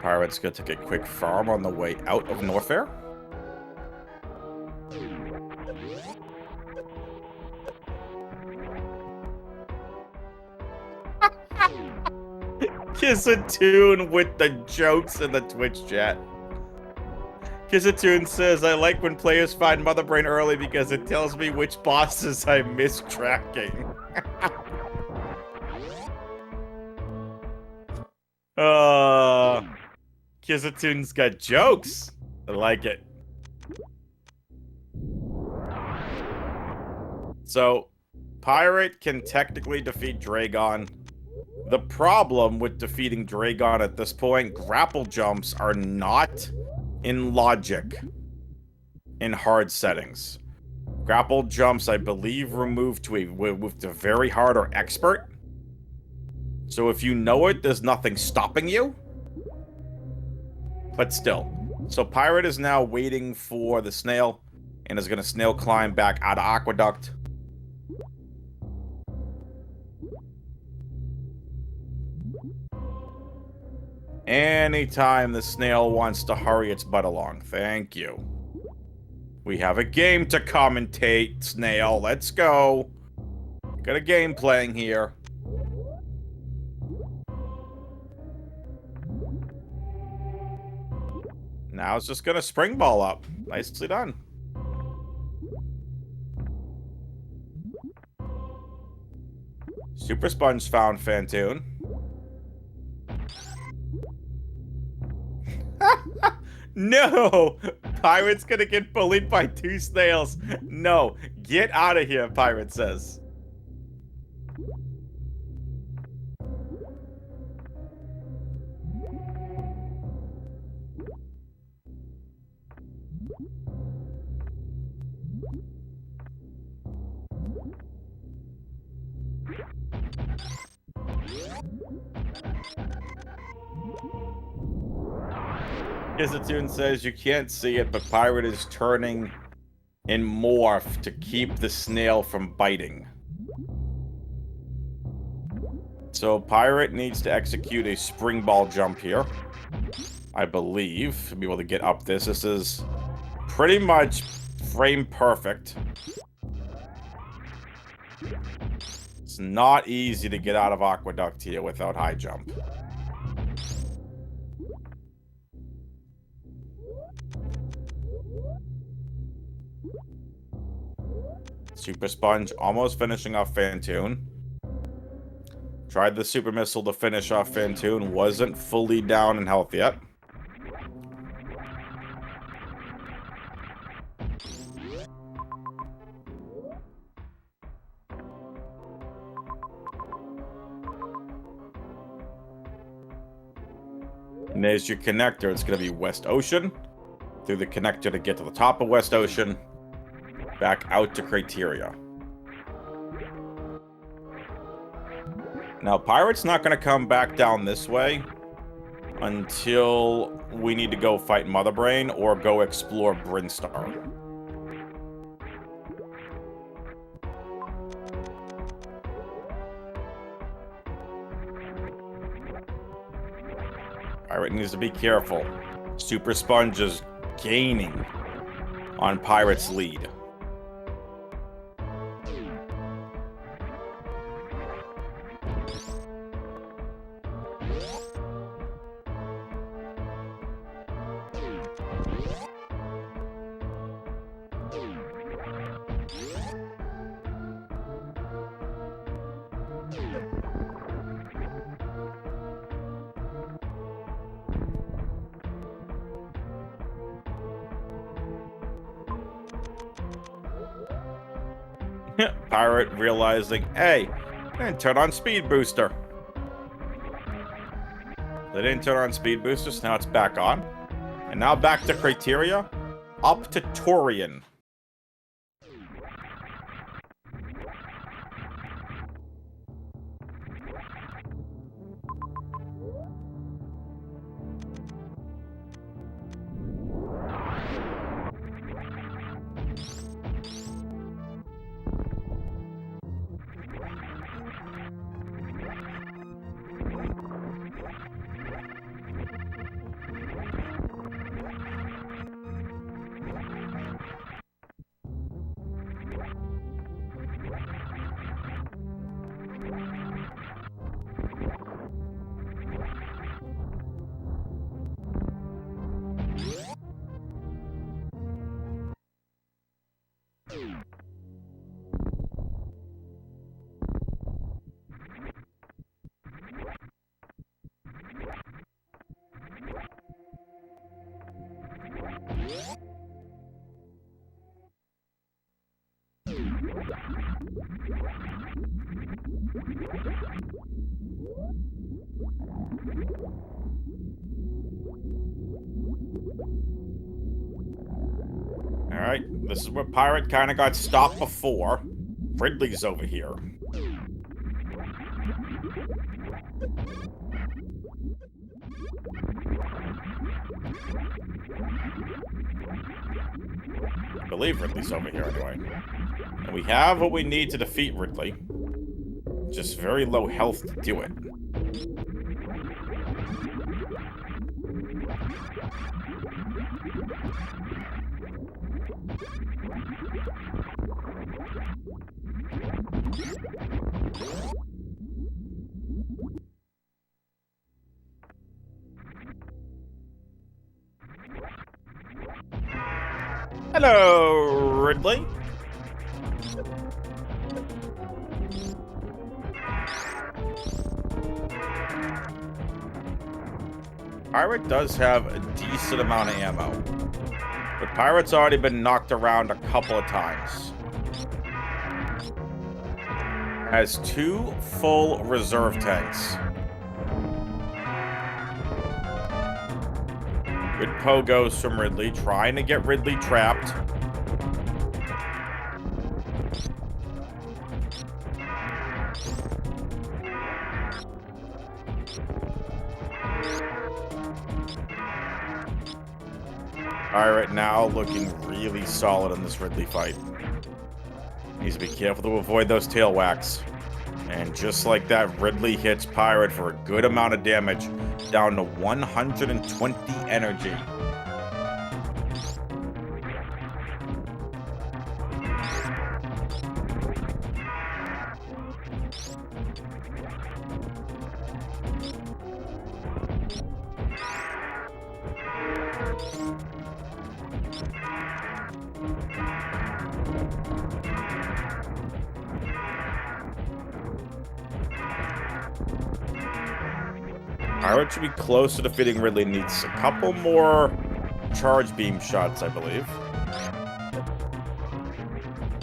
Pirate's gonna take a quick farm on the way out of Norfair. Kiss a tune with the jokes in the Twitch chat. Kizatoon says, I like when players find Mother Brain early because it tells me which bosses I missed tracking. Kizatoon's got jokes. I like it. So, Pirate can technically defeat Dragon. The problem with defeating Dragon at this point, grapple jumps are not in logic in hard settings. Grapple jumps, I believe, move to very hard or expert. So if you know it, there's nothing stopping you. But still. So Pirate is now waiting for the snail and is going to snail climb back out of Aqueduct. Anytime the snail wants to hurry its butt along. Thank you. We have a game to commentate, snail. Let's go. Got a game playing here. Now it's just gonna spring ball up. Nicely done. Super Sponge found Fantoon. No! Pirate's gonna get bullied by 2 snails. No, get out of here, Pirate says. Kizatoon says you can't see it, but Pirate is turning in morph to keep the snail from biting. So Pirate needs to execute a spring ball jump here, I believe, to be able to get up this. This is pretty much frame perfect. It's not easy to get out of Aqueduct here without high jump. Super Sponge almost finishing off Fantoon. Tried the Super Missile to finish off Fantoon. Wasn't fully down in health yet. And there's your connector. It's going to be West Ocean. Through the connector to get to the top of West Ocean. Back out to Criteria. Now, Pirate's not going to come back down this way until we need to go fight Mother Brain or go explore Brinstar. Pirate needs to be careful. Super Sponge is gaining on Pirate's lead. Pirate realizing, hey, I didn't turn on Speed Booster. They didn't turn on Speed Booster, so now it's back on. And now back to Criteria, up to Torian. Alright, this is where Pirate kind of got stopped before. Ridley's over here. I believe Ridley's over here anyway. And we have what we need to defeat Ridley. Just very low health to do it. Hello, Ridley. Pirate does have a decent amount of ammo, but Pirate's already been knocked around a couple of times. Has 2 full reserve tanks. Good pogos from Ridley, trying to get Ridley trapped. Pirate now looking really solid in this Ridley fight. Needs to be careful to avoid those tail whacks. And just like that, Ridley hits Pirate for a good amount of damage, down to 120 energy. Pirate should be close to defeating Ridley. Needs a couple more charge beam shots, I believe.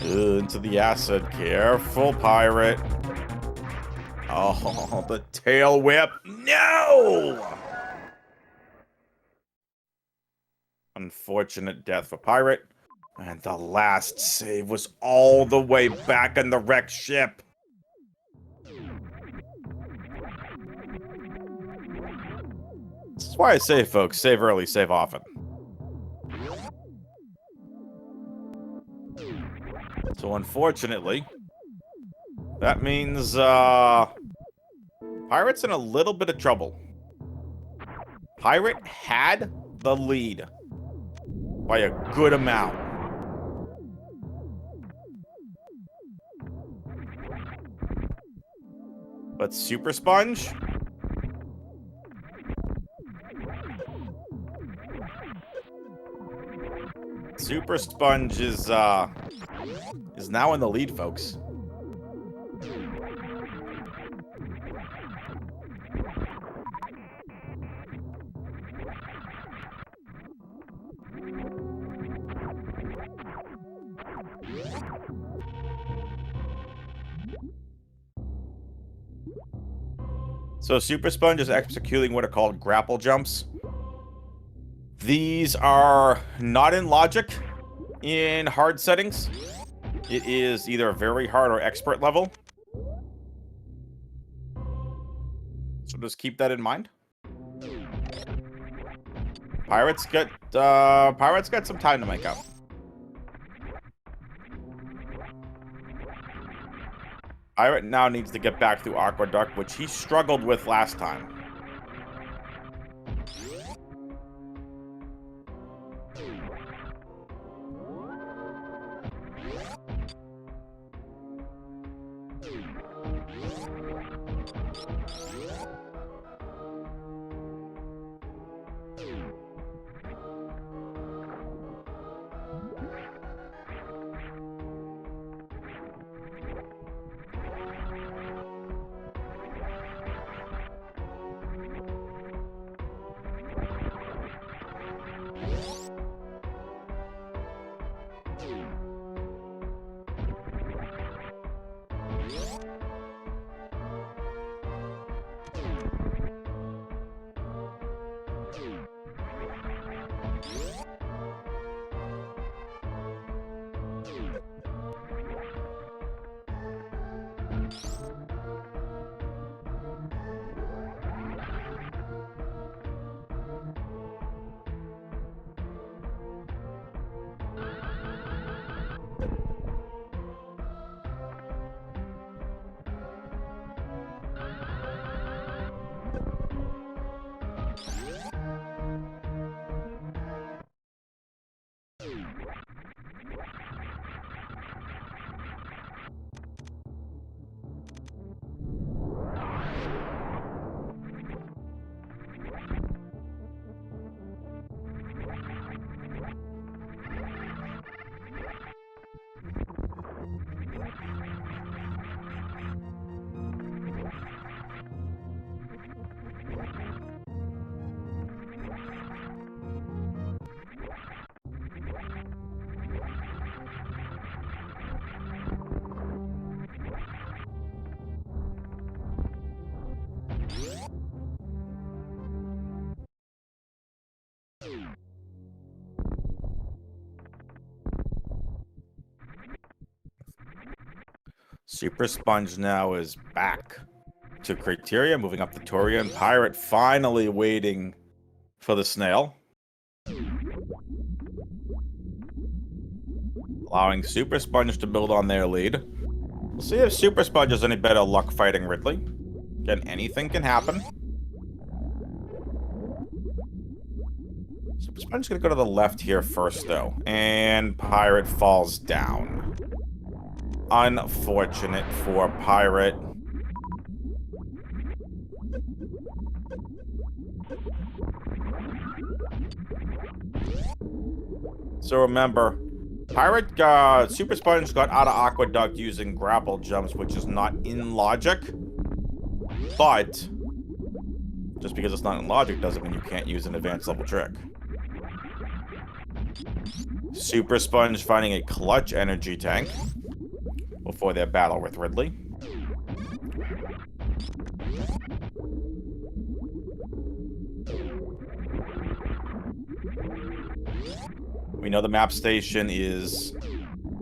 Into the acid. Careful, Pirate. Oh, the tail whip. No! Unfortunate death for Pirate. And the last save was all the way back in the wrecked ship. This is why I say, folks, save early, save often. So unfortunately, that means Pirate's in a little bit of trouble. Pirate had the lead by a good amount. But Super Sponge? Super Sponge is now in the lead, folks. So Super Sponge is executing what are called grapple jumps. These are not in logic in hard settings. It is either very hard or expert level. So just keep that in mind. Pirate's got some time to make up. Pirate now needs to get back through Aqueduct, which he struggled with last time. Super Sponge now is back to Criteria, moving up the Torian. Pirate finally waiting for the snail. Allowing Super Sponge to build on their lead. We'll see if Super Sponge has any better luck fighting Ridley. Again, anything can happen. Super Sponge is going to go to the left here first, though. And Pirate falls down. Unfortunate for Pirate. So remember, Super Sponge got out of Aqueduct using grapple jumps, which is not in logic. But just because it's not in logic doesn't mean you can't use an advanced level trick. Super Sponge finding a clutch energy tank before their battle with Ridley. We know the map station is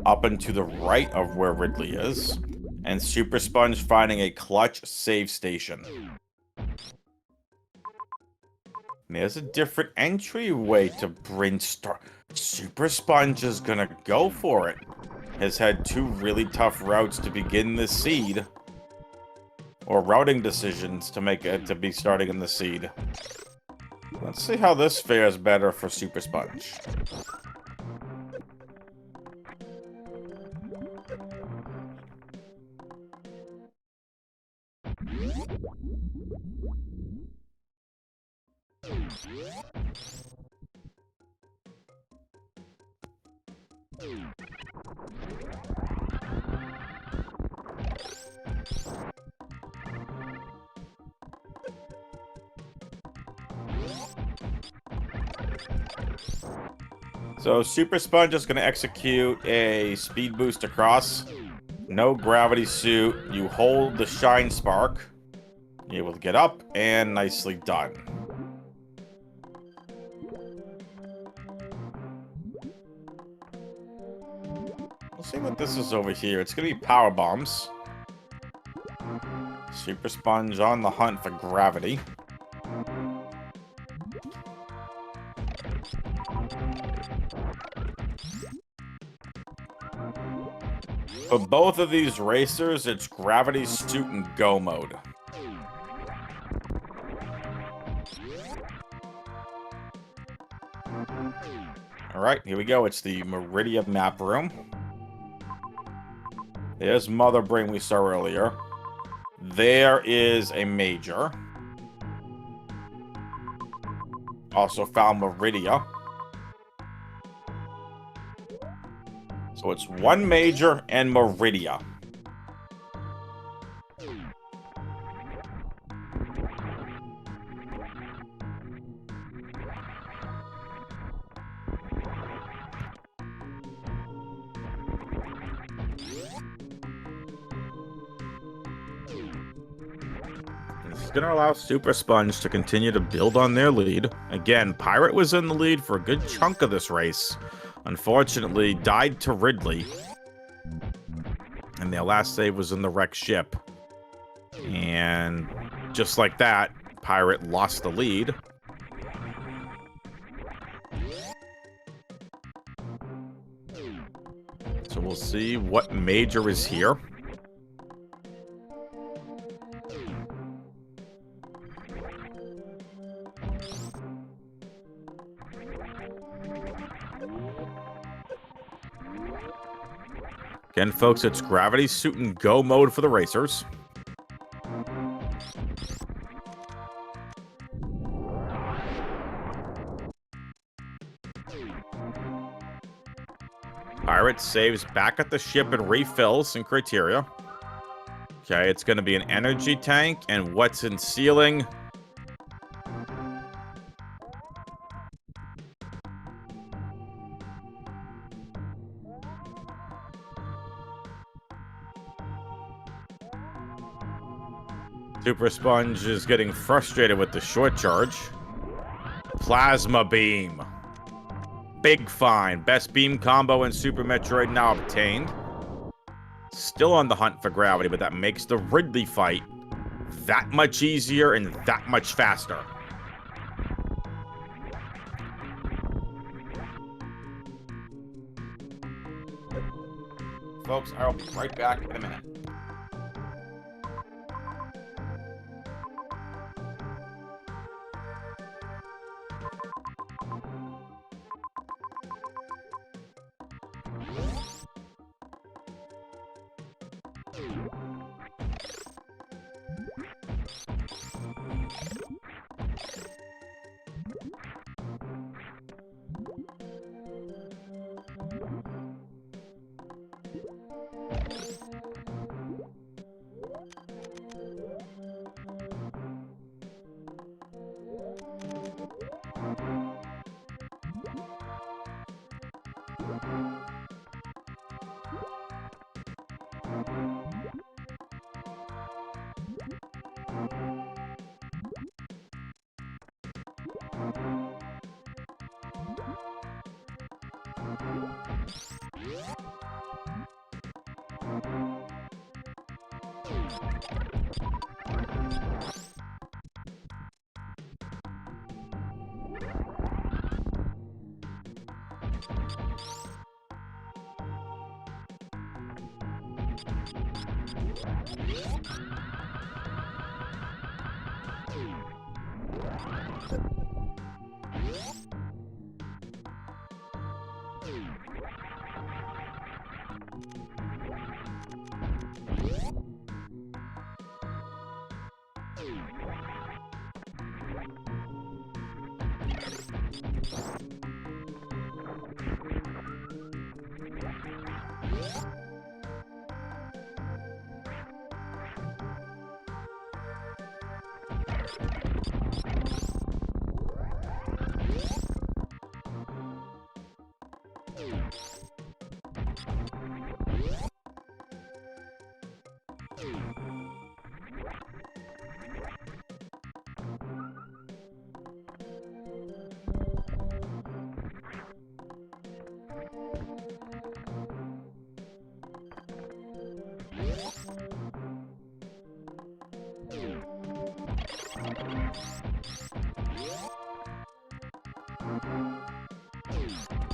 up and to the right of where Ridley is. And Super Sponge finding a clutch save station. And there's a different entryway to Brinstar. Super Sponge is gonna go for it. Has had two really tough routes to begin the seed. Or routing decisions to make it to be starting in the seed. Let's see how this fares better for Super Sponge. So Super Sponge is going to execute a speed boost across. No gravity suit. You hold the shine spark. You're able to get up, and nicely done. We'll see what this is over here. It's going to be power bombs. Super Sponge on the hunt for gravity. For both of these racers, it's gravity suit and go mode. Alright, here we go. It's the Meridia map room. There's Mother Brain we saw earlier. There is a Major. Also found Meridia. So it's one Major and Meridia. This is going to allow Super Sponge to continue to build on their lead. Again, Pirate was in the lead for a good chunk of this race. Unfortunately, died to Ridley. And their last save was in the wrecked ship. And just like that, Pirate lost the lead. So we'll see what Major is here. Again, folks, it's gravity suit and go mode for the racers. Pirate saves back at the ship and refills in criteria. Okay, it's going to be an energy tank, and what's in ceiling? Super Sponge is getting frustrated with the short charge. Plasma Beam. Big find. Best beam combo in Super Metroid now obtained. Still on the hunt for gravity, but that makes the Ridley fight that much easier and that much faster. Folks, I'll be right back in a minute.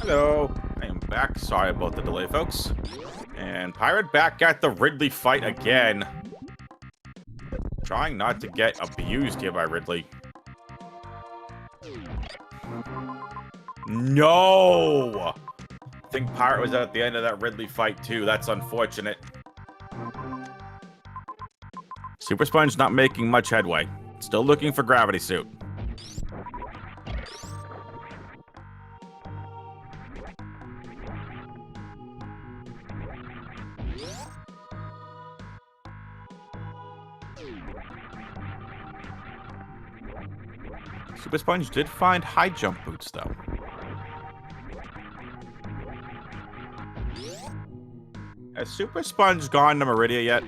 Hello, I am back. Sorry about the delay, folks. And Pirate back at the Ridley fight again. Trying not to get abused here by Ridley. No! I think Pirate was at the end of that Ridley fight too. That's unfortunate. Super Sponge not making much headway. Still looking for Gravity Suit. Super Sponge did find high jump boots, though. Has Super Sponge gone to Meridia yet?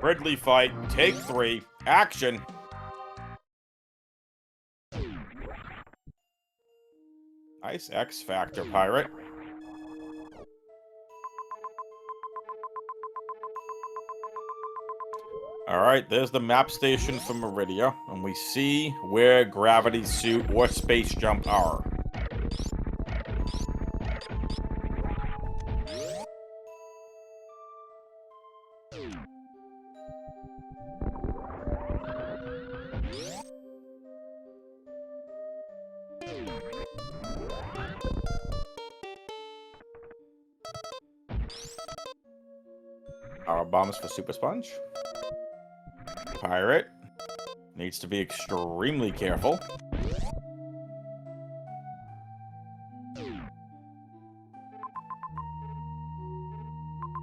Ridley fight, take 3, action. Nice X Factor, Pirate. Alright, there's the map station for Meridia, and we see where Gravity Suit or Space Jump are. Power bombs for Super Sponge. Pirate needs to be extremely careful.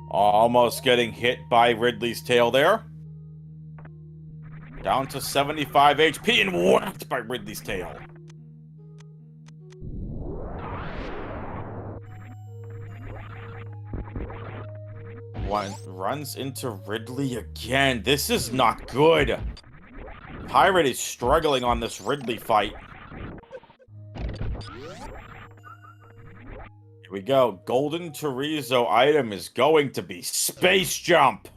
Almost getting hit by Ridley's tail there. Down to 75 HP and whacked by Ridley's tail. One runs into Ridley again. This is not good. Pirate is struggling on this Ridley fight. Here we go. Golden Chorizo item is going to be Space Jump.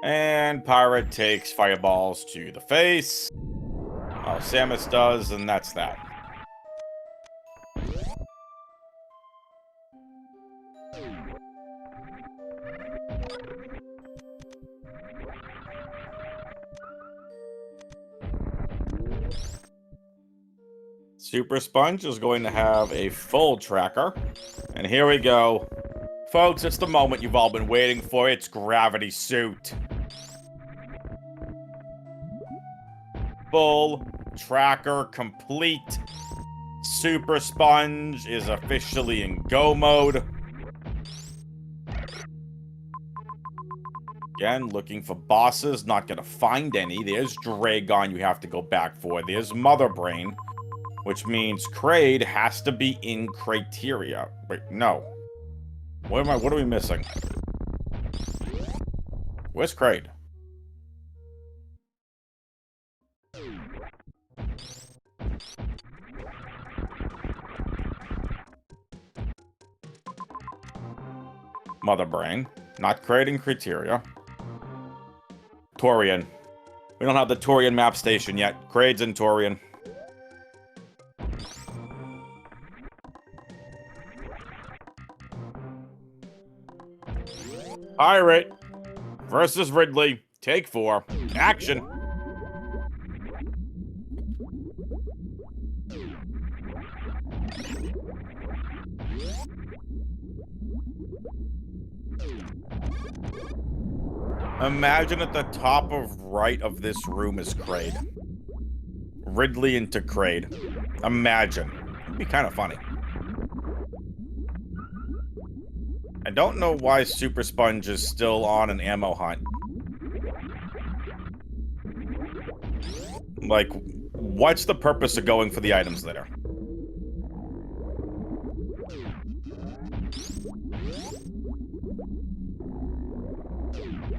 And Pirate takes fireballs to the face. Oh, Samus does, and that's that. Super Sponge is going to have a full tracker. And here we go. Folks, it's the moment you've all been waiting for. It's Gravity Suit. Full tracker complete. Super Sponge is officially in go mode. Again, looking for bosses, not gonna find any. There's Dragon you have to go back for. There's Mother Brain, which means Kraid has to be in Criteria. Wait, no. What are we missing? Where's Kraid? Mother Brain. Not Kraid in Criteria. Torian. We don't have the Torian map station yet. Kraid's in Torian. Pirate versus Ridley. Take 4. Action. Imagine at the top of right of this room is Kraid. Ridley into Kraid. Imagine. It'd be kind of funny. I don't know why Super Sponge is still on an ammo hunt. Like, what's the purpose of going for the items later?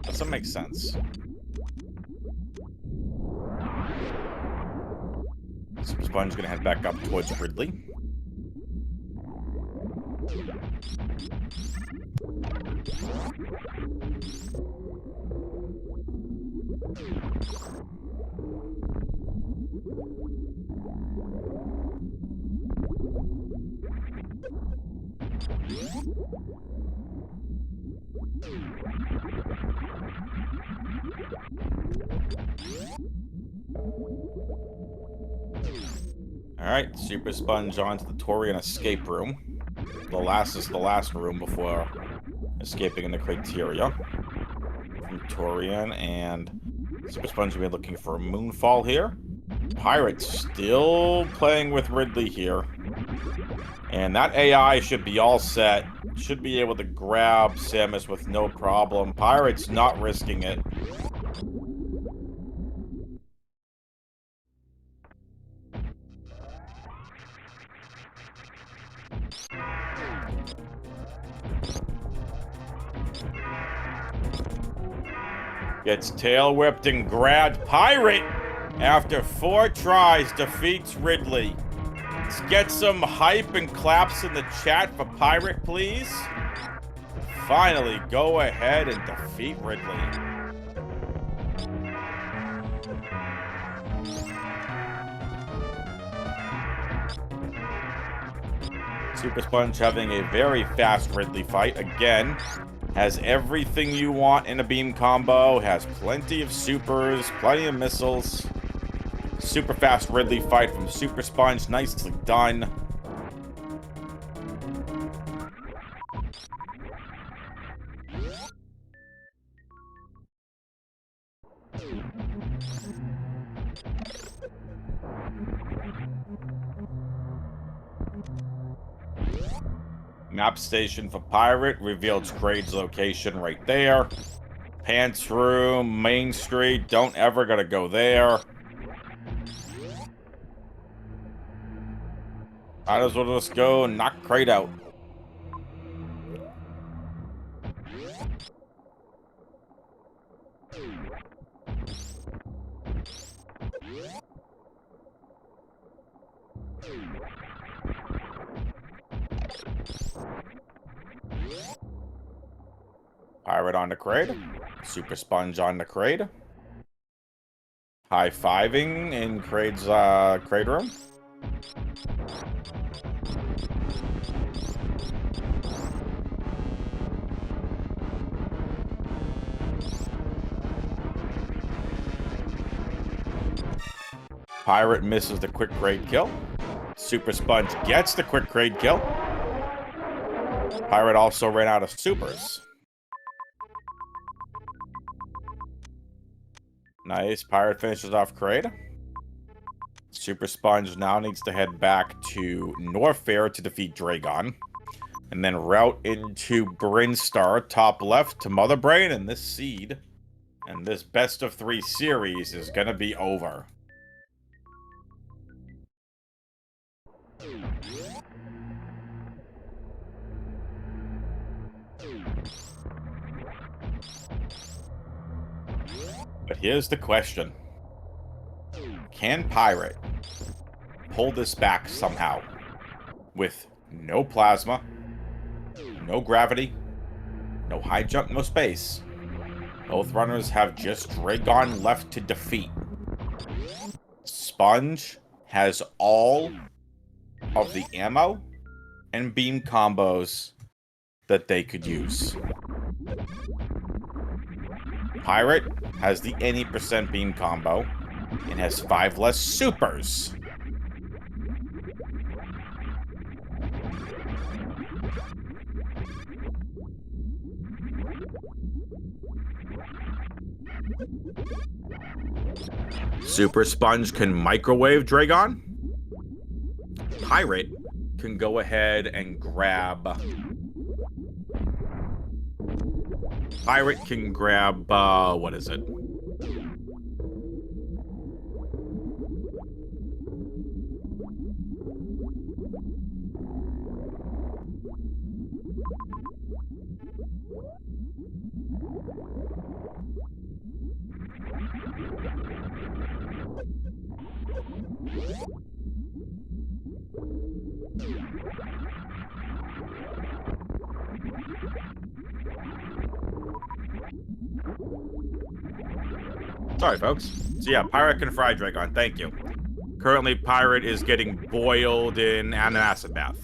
Doesn't make sense. Super Sponge is gonna head back up towards Ridley. Alright, Super Sponge onto the Torian escape room. The last room before escaping into Criteria. From Torian, and Super Sponge will be looking for a Moonfall here. Pirate still playing with Ridley here. And that AI should be all set. Should be able to grab Samus with no problem. Pirate's not risking it. Gets tail whipped and grabbed. Pirate, after 4 tries, defeats Ridley. Let's get some hype and claps in the chat for Pirate, please. Finally, go ahead and defeat Ridley. Super Sponge having a very fast Ridley fight. Again, has everything you want in a beam combo. Has plenty of supers, plenty of missiles. Super fast Ridley fight from Super Sponge. Nicely done. Map station for Pirate reveals Kraid's location right there. Pants room, Main Street, don't ever gotta go there. Might as well just go and knock Kraid out. Pirate on the Kraid. Super Sponge on the Kraid. High-fiving in Kraid's Kraid room. Pirate misses the quick Kraid kill. Super Sponge gets the quick Kraid kill. Pirate also ran out of supers. Nice. Pirate finishes off Kraid. Super Sponge now needs to head back to Norfair to defeat Dragon. And then route into Brinstar, top left to Mother Brain, and this seed. And this best of 3 series is gonna be over. But here's the question. Can Pirate pull this back somehow? With no plasma, no gravity, no high jump, no space. Both runners have just Dragon left to defeat. Sponge has all of the ammo and beam combos that they could use. Pirate has the any % beam combo and has 5 less supers. Super Sponge can microwave Dragon. Pirate can go ahead and grab... Pirate can grab, what is it? Sorry, folks. So yeah, Pirate can fry Dragon. Thank you. Currently, Pirate is getting boiled in an acid bath.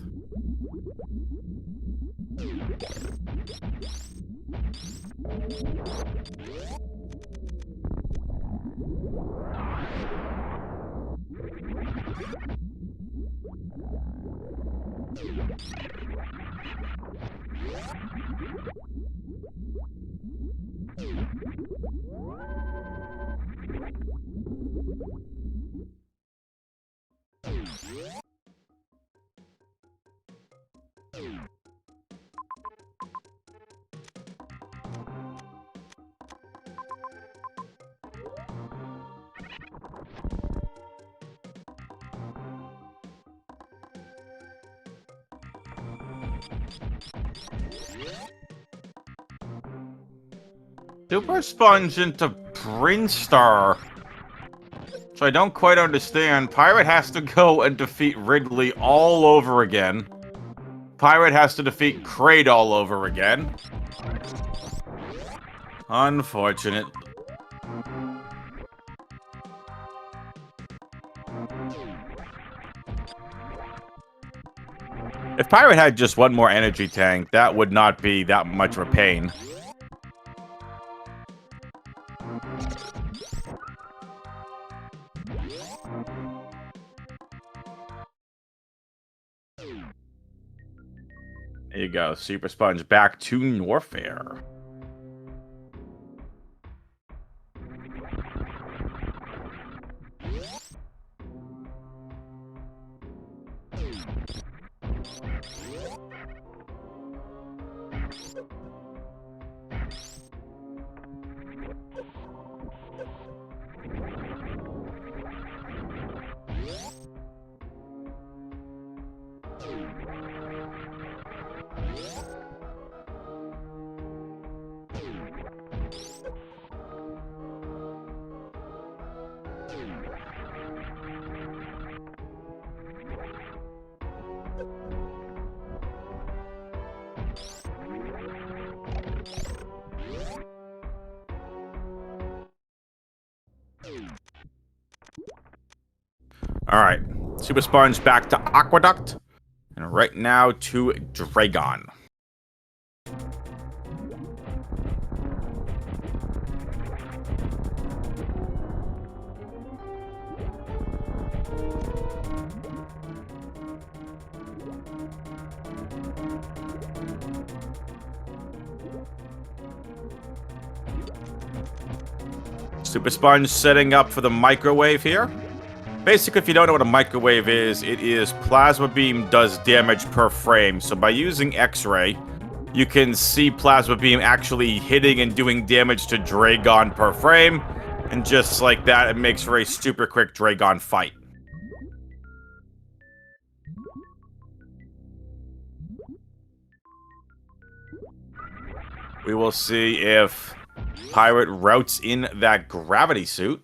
Super Sponge into Brinstar. So I don't quite understand. Pirate has to go and defeat Ridley all over again. Pirate has to defeat Kraid all over again. Unfortunate. If Pirate had just one more energy tank, that would not be that much of a pain. There you go, Super Sponge back to Norfair. Alright, Super Sponge back to Aqueduct, and right now to Dragon. Super Sponge setting up for the microwave here. Basically, if you don't know what a microwave is, it is plasma beam does damage per frame. So by using X-ray, you can see plasma beam actually hitting and doing damage to Dragon per frame. And just like that, it makes for a super quick Dragon fight. We will see if Pirate routes in that gravity suit.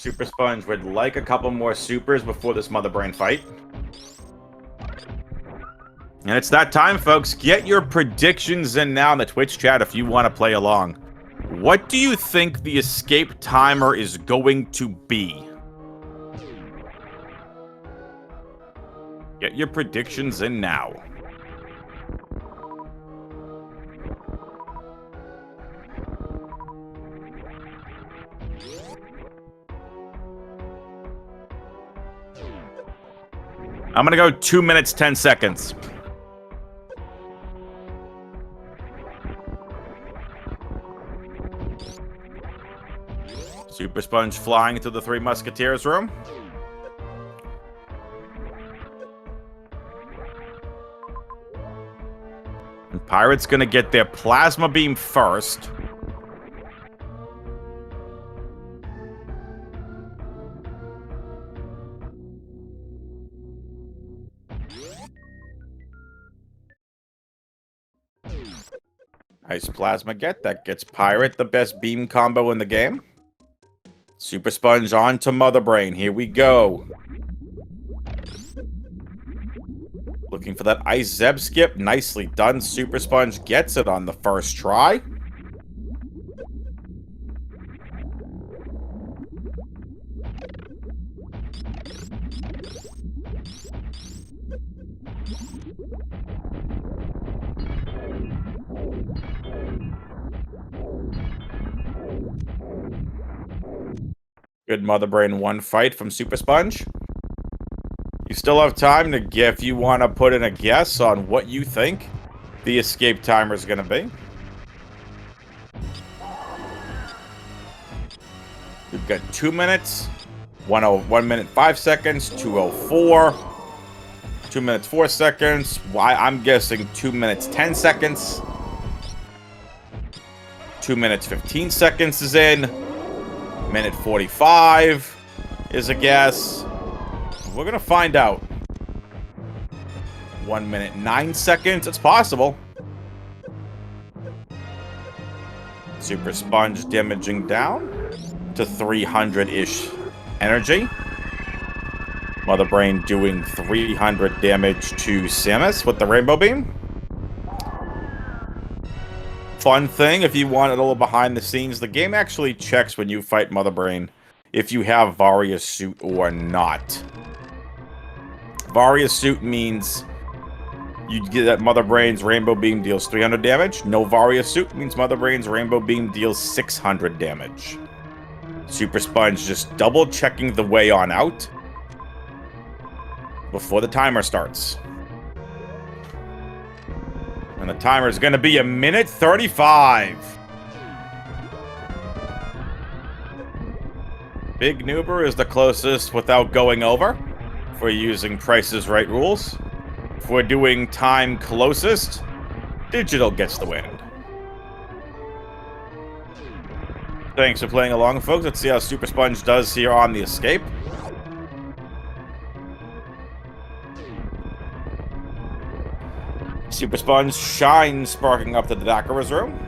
Super Sponge would like a couple more supers before this Mother Brain fight. And it's that time, folks. Get your predictions in now in the Twitch chat if you want to play along. What do you think the escape timer is going to be? Get your predictions in now. I'm gonna go 2 minutes, 10 seconds. Super Sponge flying into the Three Musketeers room. And Pirate's gonna get their plasma beam first. Nice plasma get. That gets Pirate the best beam combo in the game. Super Sponge on to Mother Brain. Here we go. Looking for that Ice Zeb skip. Nicely done. Super Sponge gets it on the first try. Good Mother Brain 1 fight from Super Sponge. You still have time to get, if you want to put in a guess on what you think the escape timer is going to be. We've got 2 minutes, 1 minute 5 seconds, 2:04, 2 minutes 4 seconds. Why? I'm guessing 2 minutes 10 seconds. 2 minutes 15 seconds is in. Minute 45 is a guess. We're gonna find out. 1 minute 9 seconds. It's possible. Super Sponge damaging down to 300-ish energy. Mother Brain doing 300 damage to Samus with the Rainbow Beam. Fun thing, if you want a little behind the scenes, the game actually checks when you fight Mother Brain if you have Varia's suit or not. Varia's suit means you get that Mother Brain's Rainbow Beam deals 300 damage. No Varia suit means Mother Brain's Rainbow Beam deals 600 damage. Super Sponge just double checking the way on out before the timer starts. And the timer is going to be 1:35. Big Noober is the closest without going over for using Price is Right rules. If we're doing time closest, Digital gets the win. Thanks for playing along, folks. Let's see how Super Sponge does here on the escape. Super Sponge shines, sparking up to the Dakara's room.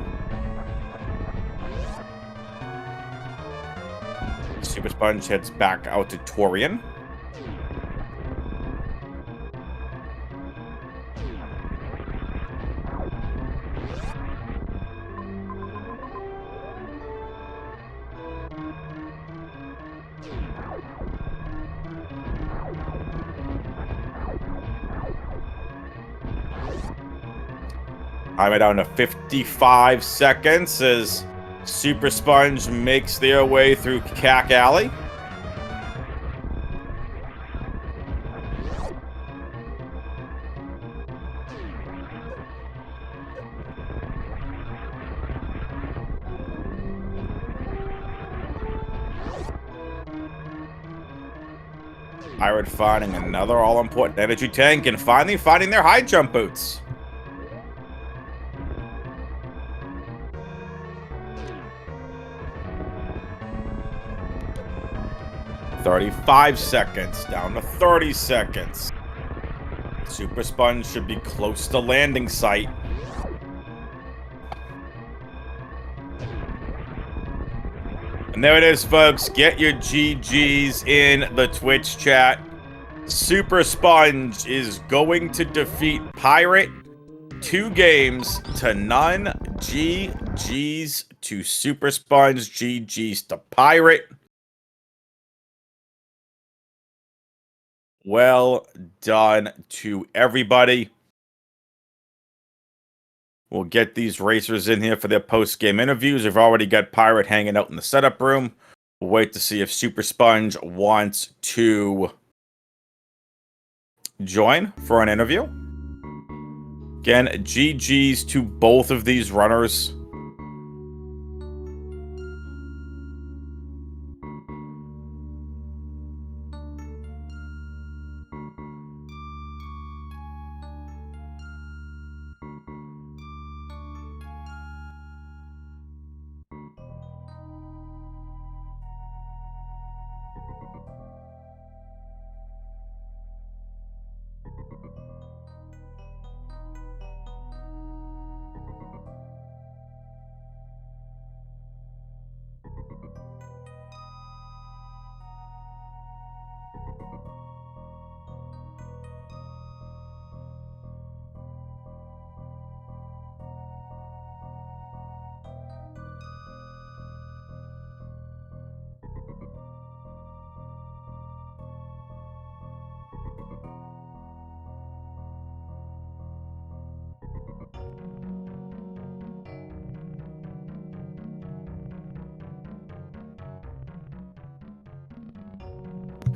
Super Sponge heads back out to Torian. Timer down to 55 seconds as Super Sponge makes their way through Cack Alley. Pirate finding another all-important energy tank and finally finding their high jump boots. "35 seconds, down to 30 seconds. Super Sponge should be close to landing site. And there it is, folks. Get your GGs in the Twitch chat. Super Sponge is going to defeat Pirate 2 games to none. GGs to Super Sponge. GGs to Pirate. Well done to everybody. We'll get these racers in here for their post-game interviews. We've already got Pirate hanging out in the setup room. We'll wait to see if Super Sponge wants to join for an interview. Again, GG's to both of these runners.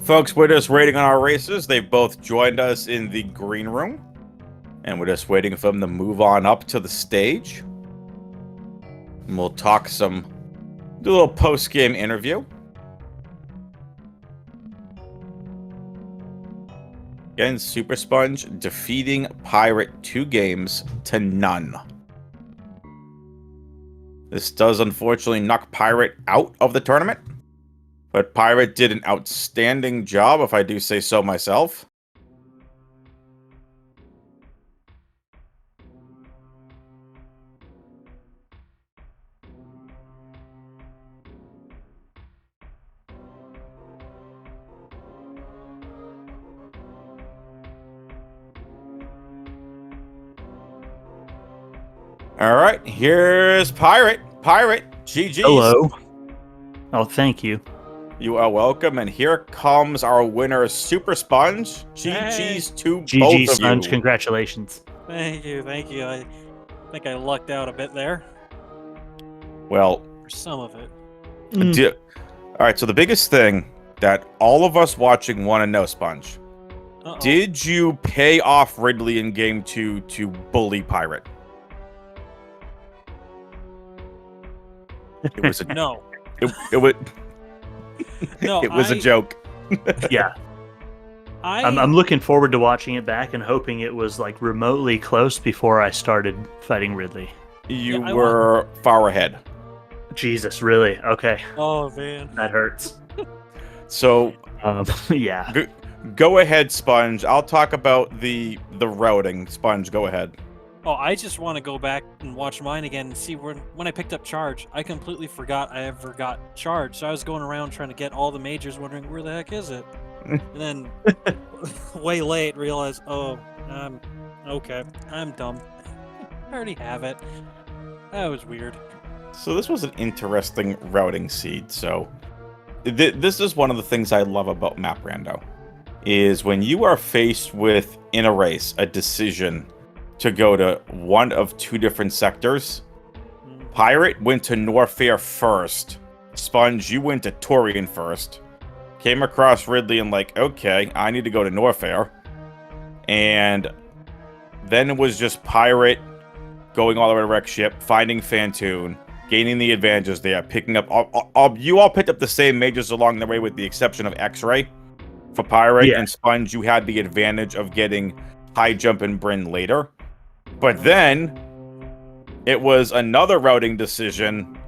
Folks, we're just waiting on our racers. They've both joined us in the green room. And we're just waiting for them to move on up to the stage. And we'll talk do a little post-game interview. Again, Super Sponge defeating Pirate 2 games to none. This does unfortunately knock Pirate out of the tournament. But Pirate did an outstanding job, if I do say so myself. All right, here's Pirate. Pirate, GG's. Hello. Oh, thank you. You are welcome. And here comes our winner, Super Sponge. GG's to both GG of Sponge, you. congratulations. Thank you. I think I lucked out a bit there. Well, For some of it. all right, so the biggest thing that all of us watching want to know, Sponge, did you pay off Ridley in Game 2 to bully Pirate? It was a No. It was No. it was a joke. Yeah. I'm looking forward to watching it back and hoping it was like remotely close before I started fighting Ridley. You were far ahead. Jesus, really? Okay. Oh man, that hurts. So, yeah. Go ahead, Sponge. I'll talk about the routing. Sponge, go ahead. Oh, I just want to go back and watch mine again and see when I picked up charge. I completely forgot I ever got charge. So I was going around trying to get all the majors, wondering where the heck is it. And then way late realized, oh, okay, I'm dumb. I already have it. That was weird. So this was an interesting routing seed. So this is one of the things I love about Map Rando, is when you are faced with, in a race, a decision to go to one of two different sectors. Pirate went to Norfair first. Sponge, you went to Torian first. Came across Ridley and like, okay, I need to go to Norfair. And then it was just Pirate going all the way to Wreck Ship, finding Fantoon, gaining the advantages there, picking up... you all picked up the same majors along the way with the exception of X-Ray for Pirate. Yeah. And Sponge, you had the advantage of getting High Jump and Bryn later. But then, it was another routing decision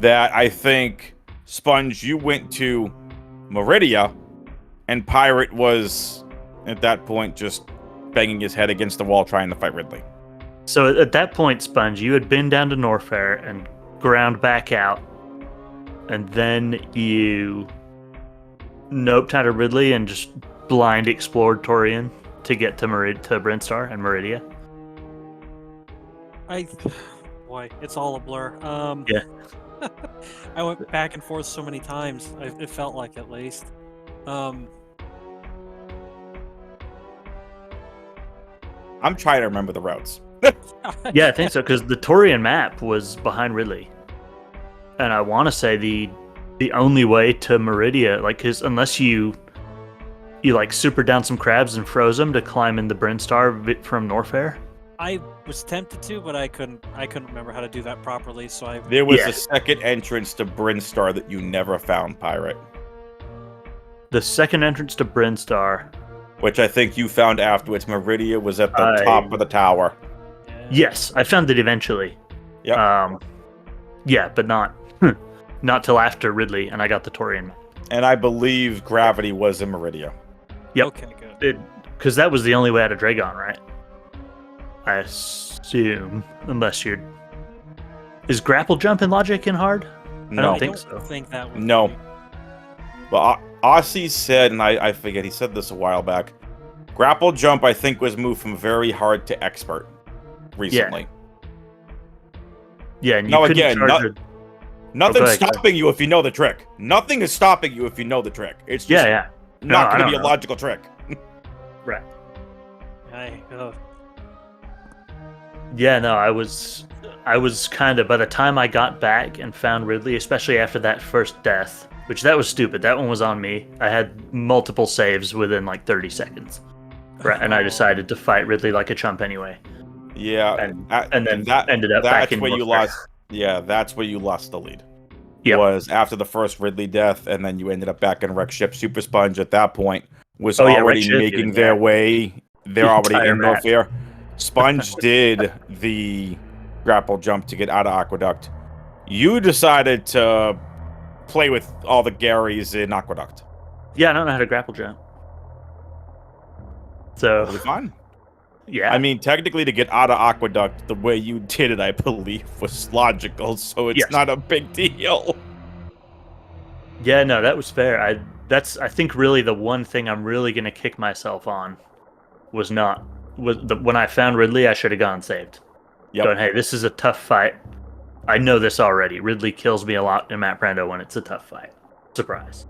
that I think, Sponge, you went to Meridia, and Pirate was, at that point, just banging his head against the wall trying to fight Ridley. So at that point, Sponge, you had been down to Norfair and ground back out, and then you noped out of Ridley and just blind explored Torian to get to Brinstar and Meridia. Boy, it's all a blur. Yeah. I went back and forth so many times. It felt like, at least. I'm trying to remember the routes. Yeah, I think so, because the Torian map was behind Ridley, and I want to say the only way to Meridia, like, cause unless you like super down some crabs and froze them to climb in the Brinstar from Norfair. I was tempted to, but I couldn't remember how to do that properly, so There was a second entrance to Brinstar that you never found, Pirate. The second entrance to Brinstar, which I think you found afterwards. Meridia was at the top of the tower. Yes, I found it eventually. Yep. Yeah, but not till after Ridley, and I got the Torian map. And I believe Gravity was in Meridia. Yep. Okay, good. Because that was the only way out of Dragon, right? I assume, unless you're... Is grapple jump in Logic in hard? No. I don't think so. I think that was... No. Well, Aussie said, and I forget, he said this a while back, grapple jump, I think, was moved from very hard to expert recently. Yeah, and you now again, nothing's ahead, stopping you if you know the trick. Nothing is stopping you if you know the trick. It's just not going to be a logical trick. Right. Oh. Yeah, no, I was kind of, by the time I got back and found Ridley, especially after that first death, which that was stupid. That one was on me. I had multiple saves within like 30 seconds. Right, and I decided to fight Ridley like a chump anyway. Yeah, and then that ended up back in where you lost. Yeah, that's where you lost the lead. Yep. Was after the first Ridley death, and then you ended up back in Wreck Ship. Super Sponge at that point was already making their way. They're already in Norfair. Sponge did the grapple jump to get out of Aqueduct. You decided to play with all the Garys in Aqueduct. Yeah, I don't know how to grapple jump. So totally fine. Yeah. I mean, technically, to get out of Aqueduct, the way you did it, I believe, was logical, so it's not a big deal. Yeah, no, that was fair. I think really the one thing I'm really gonna kick myself on was when I found Ridley, I should have gone saved. going, hey, this is a tough fight. I know this already. Ridley kills me a lot in Map Rando when it's a tough fight. Surprise.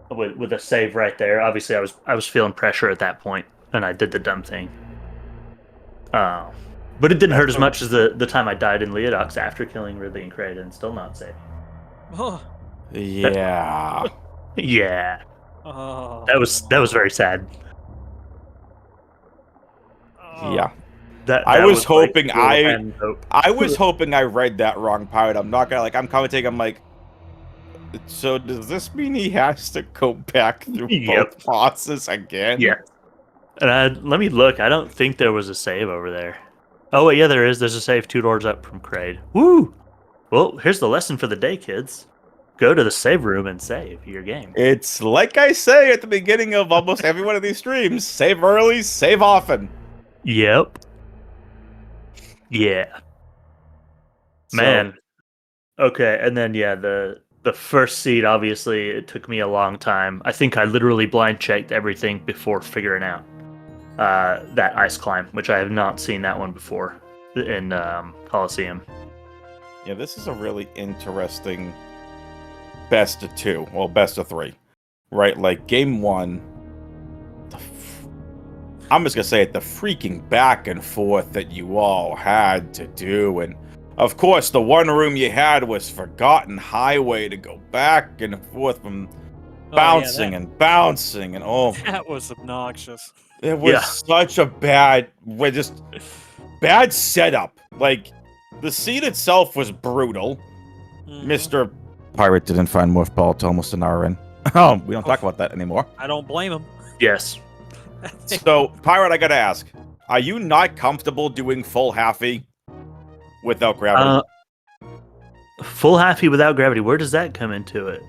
With a save right there. Obviously, I was feeling pressure at that point, and I did the dumb thing. But it didn't hurt as much as the time I died in Leodox after killing Ridley and Kraid and still not safe. Oh. Yeah. Yeah. Oh. That was very sad. Yeah. That I was hoping like, I was hoping I read that wrong, Pirate. I'm not gonna I'm commenting. I'm like, so does this mean he has to go back through both bosses again? Yeah. And let me look. I don't think there was a save over there. Oh wait, yeah, there is. There's a save 2 doors up from Kraid. Woo! Well, here's the lesson for the day, kids. Go to the save room and save your game. It's like I say at the beginning of almost every one of these streams: save early, save often. Yep. Yeah. Man. Okay, and then the first seed, obviously, it took me a long time. I think I literally blind checked everything before figuring out that ice climb, which I have not seen that one before in Coliseum. Yeah, this is a really interesting best of 2, well, best of 3, right? Like game 1, I'm just gonna say it, the freaking back and forth that you all had to do, and of course the one room you had was Forgotten Highway to go back and forth from bouncing and bouncing, and that was obnoxious. It was such a bad setup. Like, the seed itself was brutal. Mr. Pirate didn't find Morph Ball till almost an hour in. We don't talk about that anymore. I don't blame him. Yes. So, Pirate, I gotta ask, are you not comfortable doing full halfy without gravity? Full halfy without gravity, where does that come into it?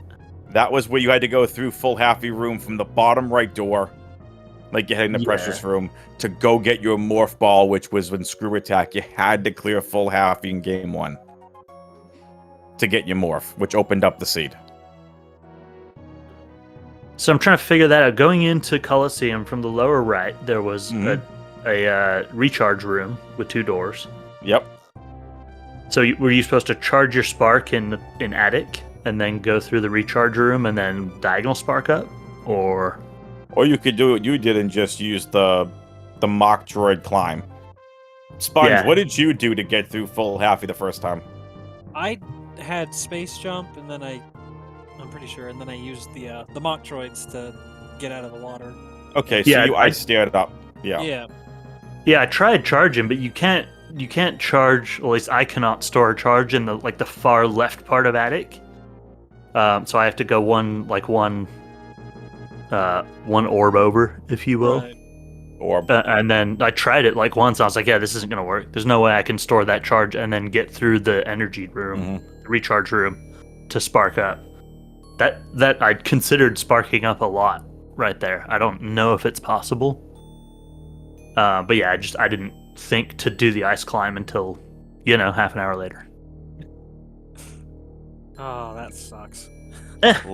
That was where you had to go through full halfy room from the bottom right door, like you're heading to Precious Room, to go get your Morph Ball, which was when Screw Attack. You had to clear full halfy in game 1 to get your Morph, which opened up the seed. So I'm trying to figure that out. Going into Coliseum from the lower right, there was a recharge room with 2 doors. Yep. So were you supposed to charge your spark in Attic and then go through the recharge room and then diagonal spark up, or you could do what you did and just use the mock droid climb. Sponge, what did you do to get through full halfy the first time? I had space jump, and then I'm pretty sure, and then I used the mock droids to get out of the water. Okay, so I stared up. Yeah, I tried charging, but you can't charge. Well, at least I cannot store a charge in the far left part of Attic. So I have to go one orb over, if you will. Right. Orb. And then I tried it once. I was like, yeah, this isn't gonna work. There's no way I can store that charge and then get through the energy room, the recharge room, to spark up. That I'd considered sparking up a lot right there. I don't know if it's possible. But yeah, I didn't think to do the ice climb until, half an hour later. Oh, that sucks. That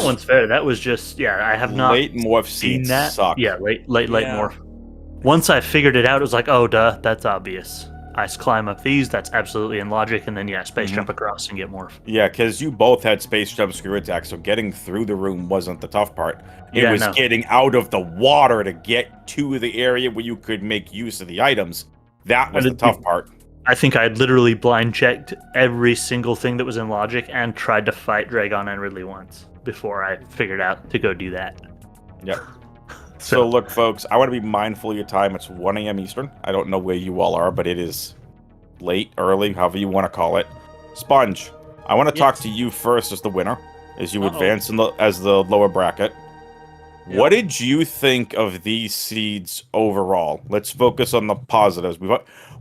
one's fair. That was just I have not late morph seen seeds that. suck. Yeah, late morph. Once I figured it out, it was like, oh duh, that's obvious. Ice climb up these, that's absolutely in logic, and then space jump across and get morph. Yeah, because you both had space jump Screw Attack, so getting through the room wasn't the tough part. It was getting out of the water to get to the area where you could make use of the items. That was the tough part. I think I had literally blind checked every single thing that was in logic and tried to fight Dragon and Ridley once before I figured out to go do that. Yep. So look, folks, I want to be mindful of your time. It's 1 a.m. Eastern. I don't know where you all are, but it is late, early, however you want to call it. Sponge, I want to talk to you first as the winner, as you advance as the lower bracket. Yep. What did you think of these seeds overall? Let's focus on the positives.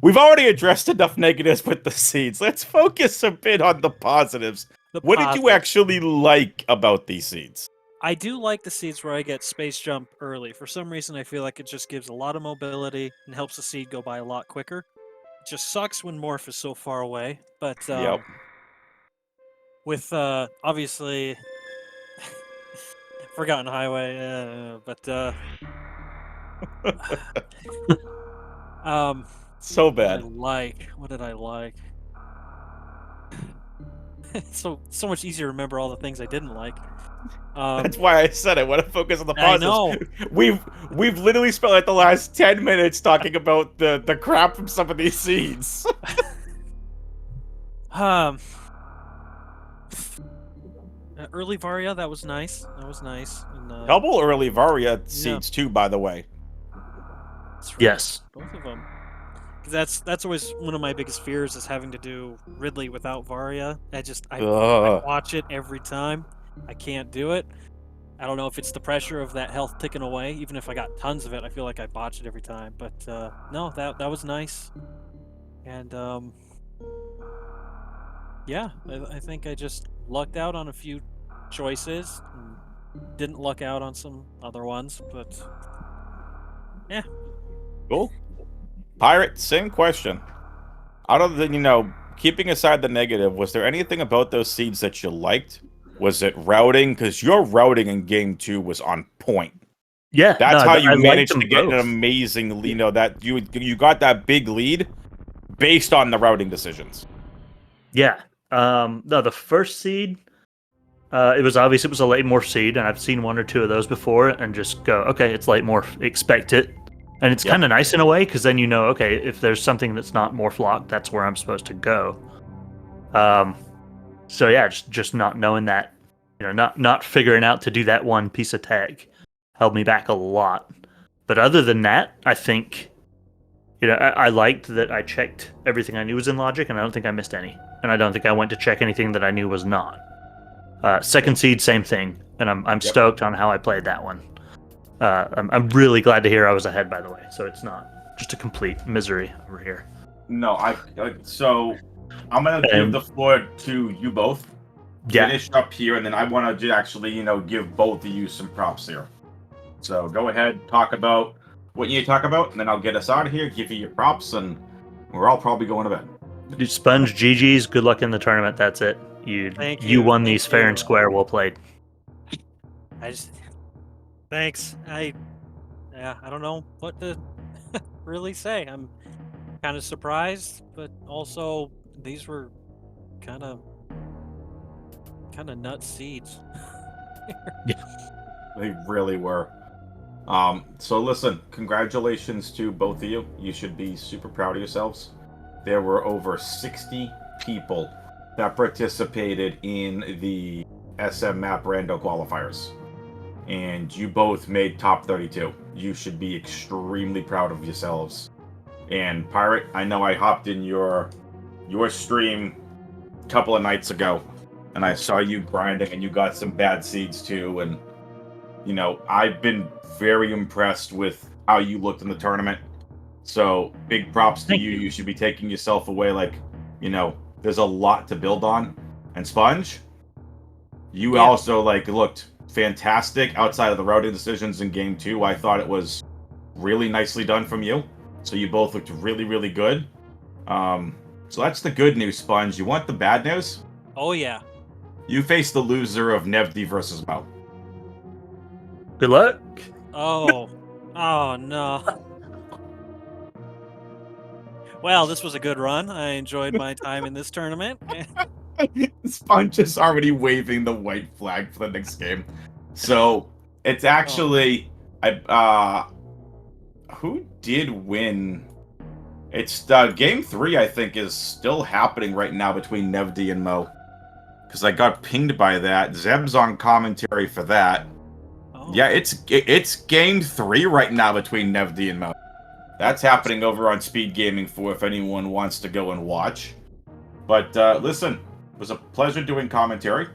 We've already addressed enough negatives with the seeds. Let's focus a bit on the positives. What did you actually like about these seeds? I do like the seeds where I get space jump early. For some reason, I feel like it just gives a lot of mobility and helps the seed go by a lot quicker. It just sucks when Morph is so far away. But with obviously Forgotten Highway, So What did I bad. like? What did I like? It's so much easier to remember all the things I didn't like. That's why I said I want to focus on the I positives. know. We've literally spent like the last 10 minutes talking about the crap from some of these seeds. Early Varia, that was nice. That was nice. And, Double early Varia yeah. seeds too, by the way. That's right. Yes. Both of them. Because that's always one of my biggest fears is having to do Ridley without Varia. I watch it every time. I can't do it. I don't know if it's the pressure of that health ticking away. Even if I got tons of it, I feel like I botch it every time. But no, that was nice. And yeah, I think I just lucked out on a few choices. And didn't luck out on some other ones, but yeah. Cool. Pirate, same question. Other than, keeping aside the negative, was there anything about those seeds that you liked? Was it routing? Because your routing in game 2 was on point. Yeah, That's no, how I you liked managed them to get an both. amazing, that you got that big lead based on the routing decisions. Yeah. No, the first seed, it was obvious it was a late morph seed, and I've seen one or two of those before, and just go, okay, it's late morph, expect it. And it's kind of nice in a way, because then you know, okay, if there's something that's not morph locked, that's where I'm supposed to go. So yeah, just not knowing that, not figuring out to do that one piece of tech held me back a lot. But other than that, I think, I liked that I checked everything I knew was in logic, and I don't think I missed any. And I don't think I went to check anything that I knew was not. Second seed, same thing, and I'm stoked on how I played that one. I'm really glad to hear I was ahead, by the way, so it's not just a complete misery over here. No, so I'm gonna give the floor to you both. Finish up here, and then I want to actually, give both of you some props here. So go ahead, talk about what you need to talk about, and then I'll get us out of here, give you your props, and we're all probably going to bed. Sponge, GG's, good luck in the tournament. That's it. You won these fair and square. Well played. Thanks. I don't know what to really say. I'm kind of surprised, but also these were kind of nuts seeds. They really were. So listen, congratulations to both of you. You should be super proud of yourselves. There were over 60 people that participated in the SM Map Rando qualifiers. And you both made top 32. You should be extremely proud of yourselves. And Pirate, I know I hopped in your stream a couple of nights ago, and I saw you grinding, and you got some bad seeds too. And I've been very impressed with how you looked in the tournament. So big props to you. You should be taking yourself away. There's a lot to build on. And Sponge, you also looked fantastic outside of the routing decisions in game 2. I thought it was really nicely done from you. So you both looked really, really good. So that's the good news, Sponge. You want the bad news? Oh yeah. You face the loser of Nevdi versus Mo. Good luck. Oh. Oh no. Well, this was a good run. I enjoyed my time in this tournament. Sponge is already waving the white flag for the next game. So it's actually who did win? It's game 3, I think, is still happening right now between Nevdi and Mo. Because I got pinged by that. Zeb's on commentary for that. Oh. Yeah, it's game 3 right now between Nevdi and Mo. That's happening over on Speedgaming for if anyone wants to go and watch. But listen, it was a pleasure doing commentary.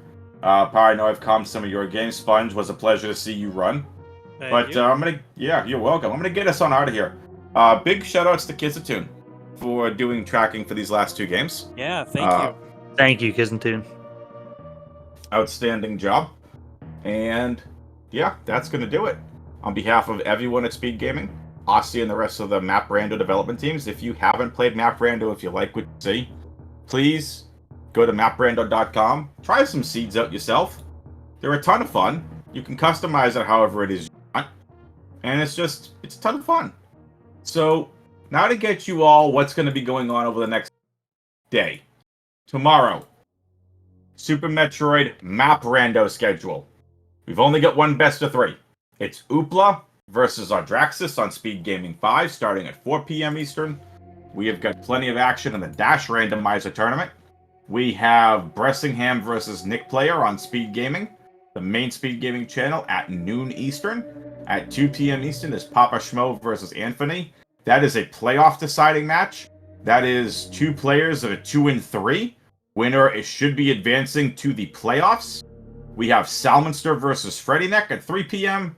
I know I've calmed some of your games. Sponge, was a pleasure to see you run. Thank you. You're welcome. I'm gonna get us on out of here. Big shoutouts to Kizatoon for doing tracking for these last 2 games. Yeah, thank you. Thank you, Kizatoon. Outstanding job. And yeah, that's gonna do it. On behalf of everyone at Speedgaming, Aussie and the rest of the Map Rando development teams, if you haven't played Map Rando, if you like what you see, please go to maprando.com. Try some seeds out yourself. They're a ton of fun. You can customize it however it is you want. And it's a ton of fun. So, Now to get you all what's going to be going on over the next day. Tomorrow, Super Metroid Map Rando schedule. We've only got one best of 3. It's Oopla versus Ardraxis on Speedgaming 5, starting at 4 p.m. Eastern. We have got plenty of action in the Dash Randomizer tournament. We have Bressingham versus Nick Player on Speedgaming, the main Speedgaming channel, at noon Eastern. At 2 p.m. Eastern is Papa Schmo versus Anthony. That is a playoff deciding match. That is 2 players that are 2 and 3. Winner should be advancing to the playoffs. We have Salmonster versus Freddy Neck at 3 p.m.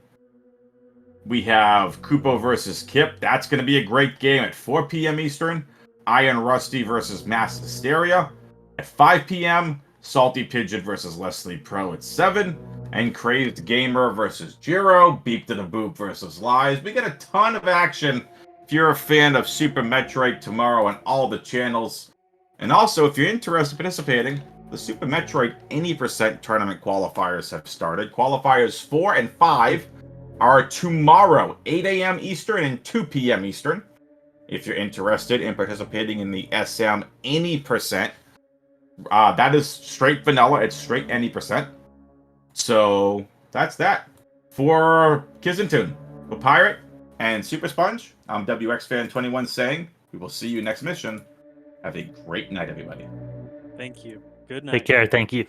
We have Koopo versus Kip. That's going to be a great game at 4 p.m. Eastern. Iron Rusty versus Mass Hysteria at 5 p.m. Salty Pigeon versus Leslie Pro at 7. And Crazed Gamer versus Jiro. Beep to the Boop versus Lies. We get a ton of action if you're a fan of Super Metroid tomorrow on all the channels. And also, if you're interested in participating, the Super Metroid Any Percent tournament qualifiers have started. Qualifiers 4 and 5 are tomorrow, 8 a.m. Eastern and 2 p.m. Eastern. If you're interested in participating in the SM Any Percent, that is straight vanilla. It's straight Any Percent. So that's that. For Kizantune, the Pirate, and Super Sponge, I'm WXFan21 saying we will see you next mission. Have a great night, everybody. Thank you. Good night. Take care. Thank you.